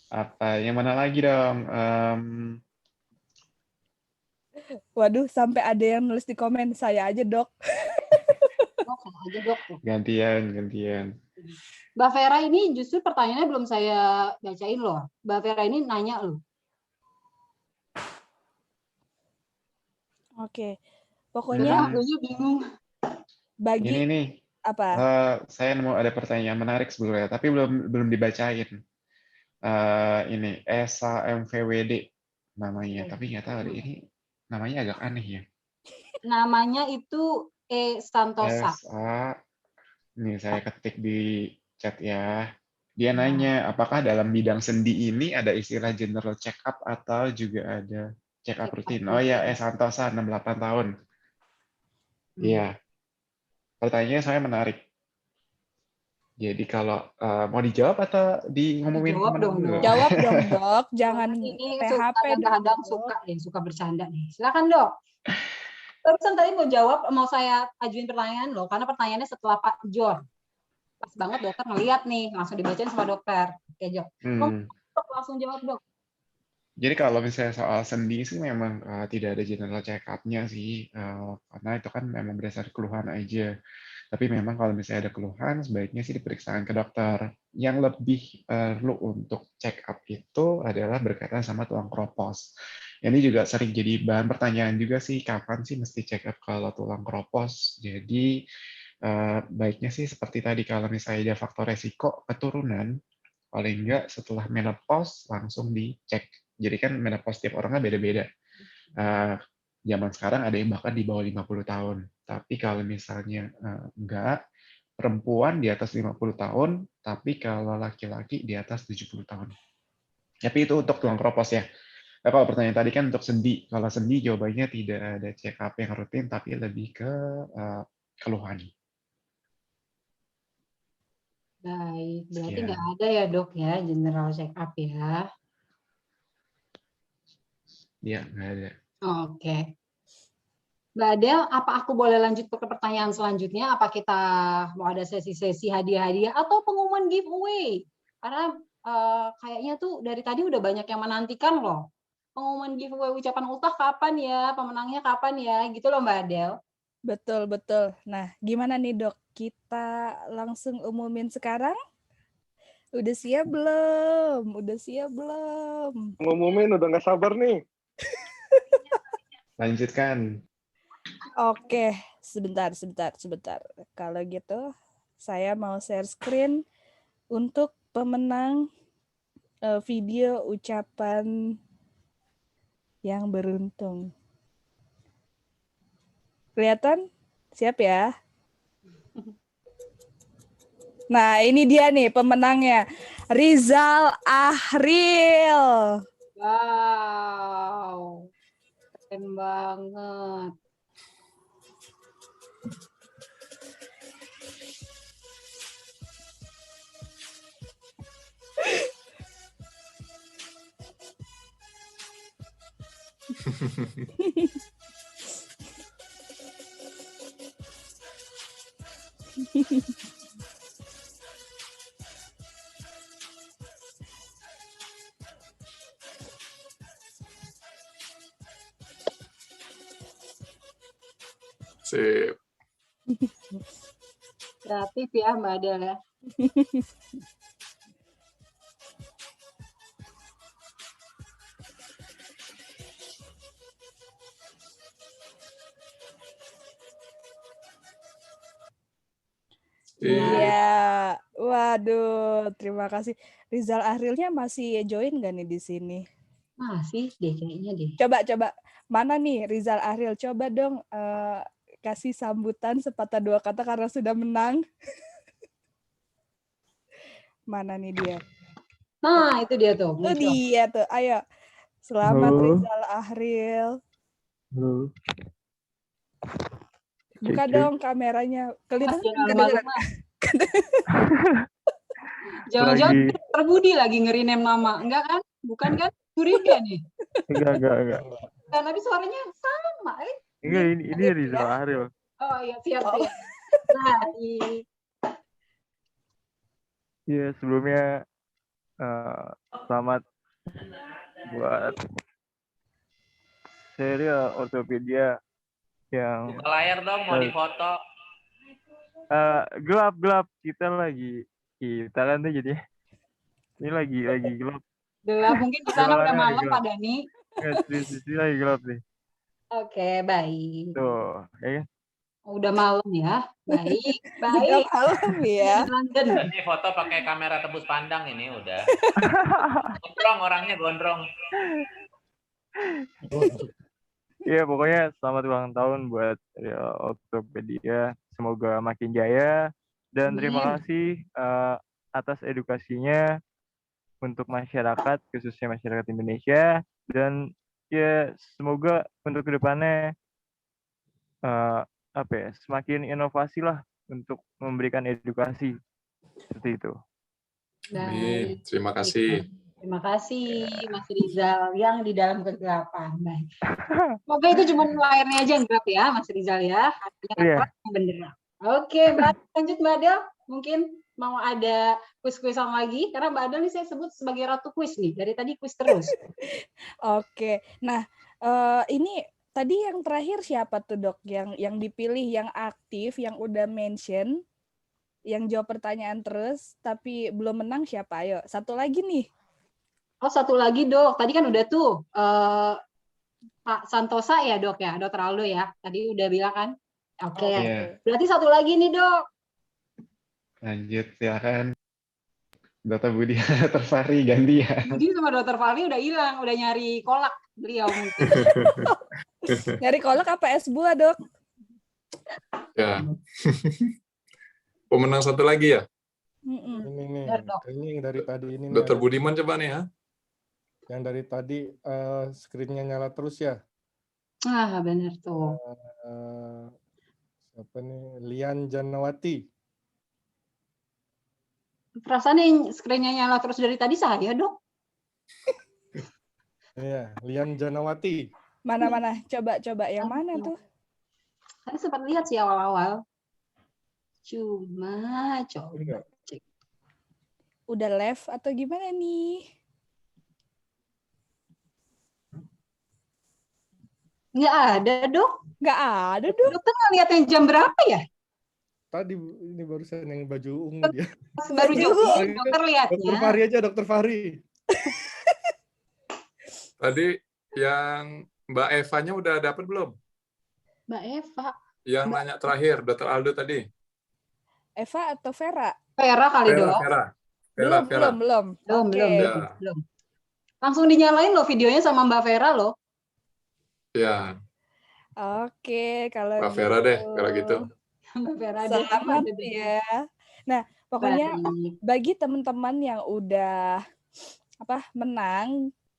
Apa? Yang mana lagi dong? Waduh, sampai ada yang nulis di komen, saya aja Dok. Gantian. Mbak Vera ini justru pertanyaannya belum saya bacain loh. Mbak Vera ini nanya loh. Oke. Pokoknya bingung. Bagi ini nih. Apa? Saya mau ada pertanyaan menarik sebelumnya, tapi belum dibacain. Ini Esa MVWD namanya, tapi nggak tahu deh, ini namanya agak aneh ya. Namanya itu Santosa. Nih saya ketik di chat ya. Dia nanya, apakah dalam bidang sendi ini ada istilah general check up atau juga ada check up rutin? Oh ya, Santosa 68 tahun. Iya. Pertanyaannya saya menarik. Jadi kalau mau dijawab atau ngomongin jawab dong, Jawab dong, Dok. Jangan ini PHP kadang-kadang suka bercanda nih. Silakan, Dok. Terusan tadi mau jawab, mau saya ajuin pertanyaan loh, karena pertanyaannya setelah Pak John. Pas banget dokter ngeliat nih, langsung dibacain sama dokter. Oke, John. Langsung jawab, Dok. Jadi kalau misalnya soal sendi sih memang tidak ada general check up-nya sih, karena itu kan memang berdasar keluhan aja. Tapi memang kalau misalnya ada keluhan, sebaiknya sih diperiksakan ke dokter. Yang lebih perlu untuk check up itu adalah berkaitan sama tulang kropos. Ini juga sering jadi bahan pertanyaan juga sih, kapan sih mesti check up kalau tulang kropos. Jadi baiknya sih seperti tadi, kalau misalnya ada faktor resiko keturunan, paling enggak setelah menopause langsung dicek. Jadi kan menopause tiap orangnya beda-beda. Zaman sekarang ada yang bahkan di bawah 50 tahun. Tapi kalau misalnya enggak, perempuan di atas 50 tahun, tapi kalau laki-laki di atas 70 tahun. Tapi itu untuk tulang kropos ya. Nah, kalau pertanyaan tadi kan untuk sendi. Kalau sendi jawabannya tidak ada check up yang rutin, tapi lebih ke keluhan. Baik, berarti nggak ada ya dok ya general check up ya? Iya, nggak ada. Oke. Mbak Adel, apa aku boleh lanjut ke pertanyaan selanjutnya? Apa kita mau ada sesi-sesi hadiah-hadiah atau pengumuman giveaway? Karena kayaknya tuh dari tadi udah banyak yang menantikan loh. Pengumuman giveaway ucapan ultah kapan ya? Pemenangnya kapan ya? Gitu loh Mbak Adel. Betul. Nah, gimana nih dok? Kita langsung umumin sekarang? Udah siap belum? Ngumumin udah nggak sabar nih. Lanjutkan. Oke, Sebentar. Kalau gitu, saya mau share screen untuk pemenang video ucapan yang beruntung. Kelihatan? Siap ya? Nah, ini dia nih pemenangnya. Rizal Ahril. Wow. Keren banget. Sip. Kreatif ya Mbak Adel ya. Iya, waduh, terima kasih. Rizal Ahrilnya masih join nggak nih di sini? Masih deh kayaknya deh. Coba, mana nih Rizal Ahril? Coba dong kasih sambutan sepatah dua kata karena sudah menang. Mana nih dia? Nah, itu dia tuh. Oh dia tuh, ayo. Selamat Rizal Ahril. Halo. Buka dong kameranya. Kelihatan Jangan Jangan-jangan terbudi lagi nge-rename nama. Enggak kan? Bukan kan? Curiga nih. Enggak. Tapi suaranya sama. Enggak, ini Rizal Ahril. Oh iya, siap. Nah, Iya, sebelumnya selamat buat serial Ortopedia yang buka layar dong, mau difoto. Gelap kita kan tuh jadi ini lagi gelap. Gelap mungkin di sana udah malam Pak Dani. Di lagi gelap nih. Oke, baik. Tuh, ya kan? Udah malam ya. Baik. Udah malam ya. Ini foto pakai kamera tembus pandang ini udah. Gondrong orangnya gondrong. Iya, pokoknya selamat ulang tahun buat Ortopedia. Semoga makin jaya dan terima kasih atas edukasinya untuk masyarakat, khususnya masyarakat Indonesia, dan ya semoga untuk kedepannya semakin inovasi lah untuk memberikan edukasi seperti itu. Amin. Terima kasih. Terima kasih Mas Rizal yang di dalam kegelapan. Baik. Semoga itu cuma layarnya aja yang gelap ya Mas Rizal ya. Hatinya bener. Oke, lanjut Mbak Adel. Mungkin mau ada kuis-kuisan lagi karena Mbak Adel ini saya sebut sebagai ratu kuis nih. Dari tadi kuis terus. Oke. Nah, ini tadi yang terakhir siapa tuh Dok yang dipilih yang aktif, yang udah mention, yang jawab pertanyaan terus tapi belum menang siapa? Ayo, satu lagi nih. Oh, satu lagi Dok. Tadi kan udah tuh Pak Santosa ya Dok ya, Dr. Aldo ya. Tadi udah bilang kan. Oke. Berarti satu lagi nih Dok. Lanjut silakan. Dr. Budi, Dr. Fahri ganti ya. Budi sama Dr. Fahri udah hilang, udah nyari kolak beliau mungkin. Nyari kolak apa es buah Dok? Ya. Pemenang satu lagi ya? Ini yang dari tadi ini. Dr. Budiman coba nih ya. Yang dari tadi screen-nya nyala terus ya. Ah, benar tuh. Siapa nih? Lian Janawati. Perasaan yang screen-nya nyala terus dari tadi saya, Dok. Iya, Lian Janawati. Mana? Coba yang mana tuh? Saya sempat lihat sih awal-awal. Cuma coba cek. Udah live atau gimana nih? Nggak ada, Dok. Nggak ada, Dok. Dokter ngeliat yang jam berapa ya? Tadi ini barusan yang baju ungu dia. Baru juga dokter lihatnya. Dokter Fahri aja, Dokter Fahri. Tadi yang Mbak Evanya udah dapat belum? Mbak Eva. Yang nanya terakhir, Dr. Aldo tadi. Eva atau Vera? Vera kali dong. Vera. Belum. Belum. Langsung dinyalain loh videonya sama Mbak Vera loh. Ya. Oke, kalau Mbak Vera deh, kalau gitu. Mbak Vera selamat ya. Nah, pokoknya bagi teman-teman yang udah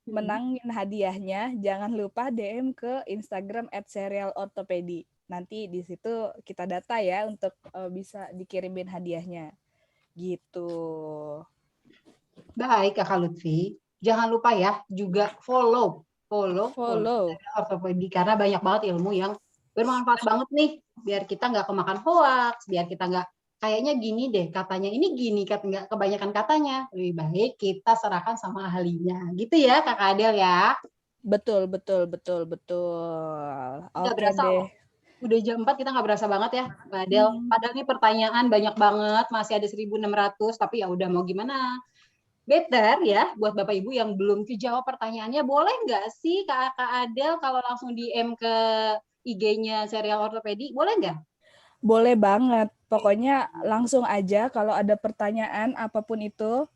menangin hadiahnya, jangan lupa DM ke Instagram @serialortopedi. Nanti di situ kita data ya untuk bisa dikirimin hadiahnya. Gitu. Baik, Kakak Lutfi. Jangan lupa ya juga follow ortopedi karena banyak banget ilmu yang bermanfaat banget nih. Biar kita nggak kemakan hoax, biar kita nggak kayaknya gini deh, katanya ini gini, nggak kebanyakan katanya. Lebih baik kita serahkan sama ahlinya. Gitu ya, Kakak Adel ya. Betul. Nggak berasa deh. Udah jam 4 kita nggak berasa banget ya, Mbak Adel. Padahal ini pertanyaan banyak banget, masih ada 1.600, tapi ya udah mau gimana. Better ya, buat Bapak Ibu yang belum kejawab pertanyaannya, boleh nggak sih Kak Adel kalau langsung DM ke IG-nya Serial Ortopedi, boleh nggak? Boleh banget. Pokoknya langsung aja kalau ada pertanyaan apapun itu,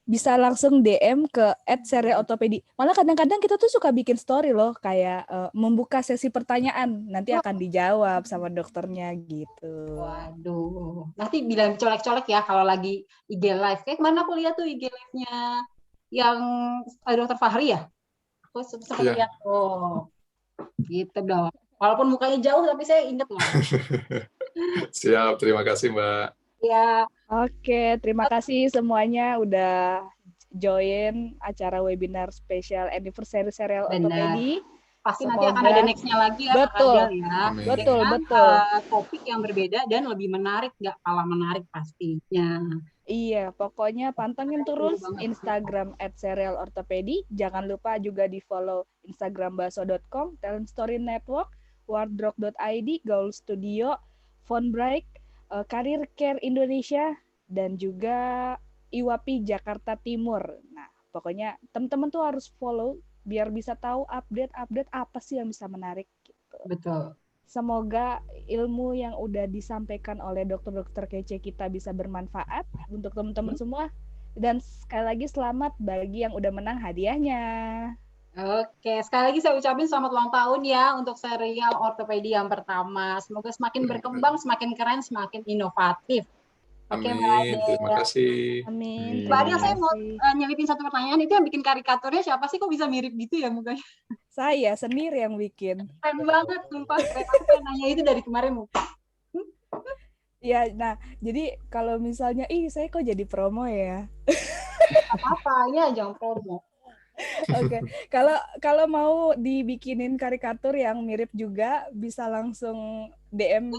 bisa langsung DM ke @serialortopedi. Malah kadang-kadang kita tuh suka bikin story loh, kayak membuka sesi pertanyaan, nanti akan dijawab sama dokternya gitu. Waduh, nanti bilang colek-colek ya kalau lagi IG live. Kayak kemana aku lihat tuh IG live-nya yang Dr. Fahri ya? Aku sempat lihat, gitu dong. Walaupun mukanya jauh, tapi saya inget loh. Siap, terima kasih Mbak. Ya. Oke, terima kasih semuanya udah join acara webinar spesial anniversary Serial Ortopedi. Pasti nanti akan ada next-nya lagi ya, Betul. Kak Adel ya. Betul. Topik yang berbeda dan lebih menarik, nggak kalah menarik pastinya. Iya, pokoknya pantengin terus Instagram @serialortopedi. Jangan lupa juga di follow Instagram baso.com, Talent Story Network, wardrock.id, Gaul Studio, Phone Break, Career Care Indonesia, dan juga IWAPI Jakarta Timur. Nah, pokoknya teman-teman tuh harus follow biar bisa tahu update apa sih yang bisa menarik gitu. Betul. Semoga ilmu yang udah disampaikan oleh dokter-dokter kece kita bisa bermanfaat untuk teman-teman semua. Dan sekali lagi selamat bagi yang udah menang hadiahnya. Oke, sekali lagi saya ucapin selamat ulang tahun ya untuk Serial Ortopedi yang pertama. Semoga semakin berkembang, semakin keren, semakin inovatif. Oke, Amin, terima kasih. Amin. Mbak Adel, saya mau nyelipin satu pertanyaan. Itu yang bikin karikaturnya siapa sih? Kok bisa mirip gitu ya mukanya? Saya sendiri yang bikin. Keren banget, sumpah. Keren. Aku pengen nanya itu dari kemarin muka. Ya, nah, jadi kalau misalnya, saya kok jadi promo ya? Apa-apa, ya jangan promo. Oke, kalau mau dibikinin karikatur yang mirip juga, bisa langsung DM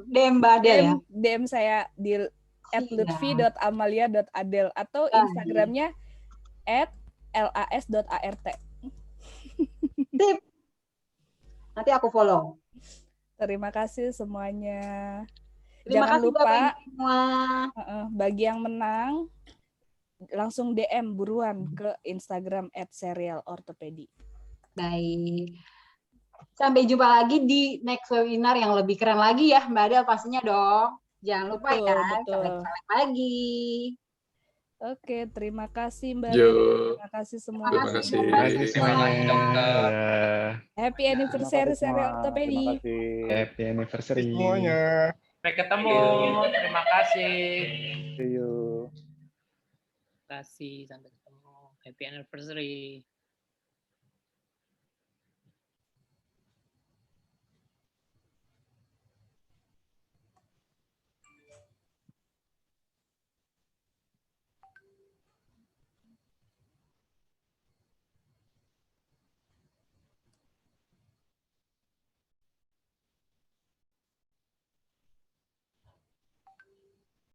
Mbak Adel ya? DM saya di @lutfi.amalia.adel atau Instagramnya @las.art. Sip. Nanti aku follow. Terima kasih semuanya. Terima Jangan kasih lupa Bapak Ibu semua. Bagi yang menang langsung DM buruan ke Instagram @serialortopedi. Baik. Sampai jumpa lagi di next webinar yang lebih keren lagi ya, Mbak Adel pastinya dong. Jangan lupa colek-colek lagi. Oke, terima kasih Mbak. Terima kasih semua. Terima kasih. Terima kasih semuanya. Happy anniversary Serial Ortopedi. Happy anniversary semuanya. Sampai ketemu. Terima kasih. See you. Terima kasih, sampai ketemu. Happy anniversary.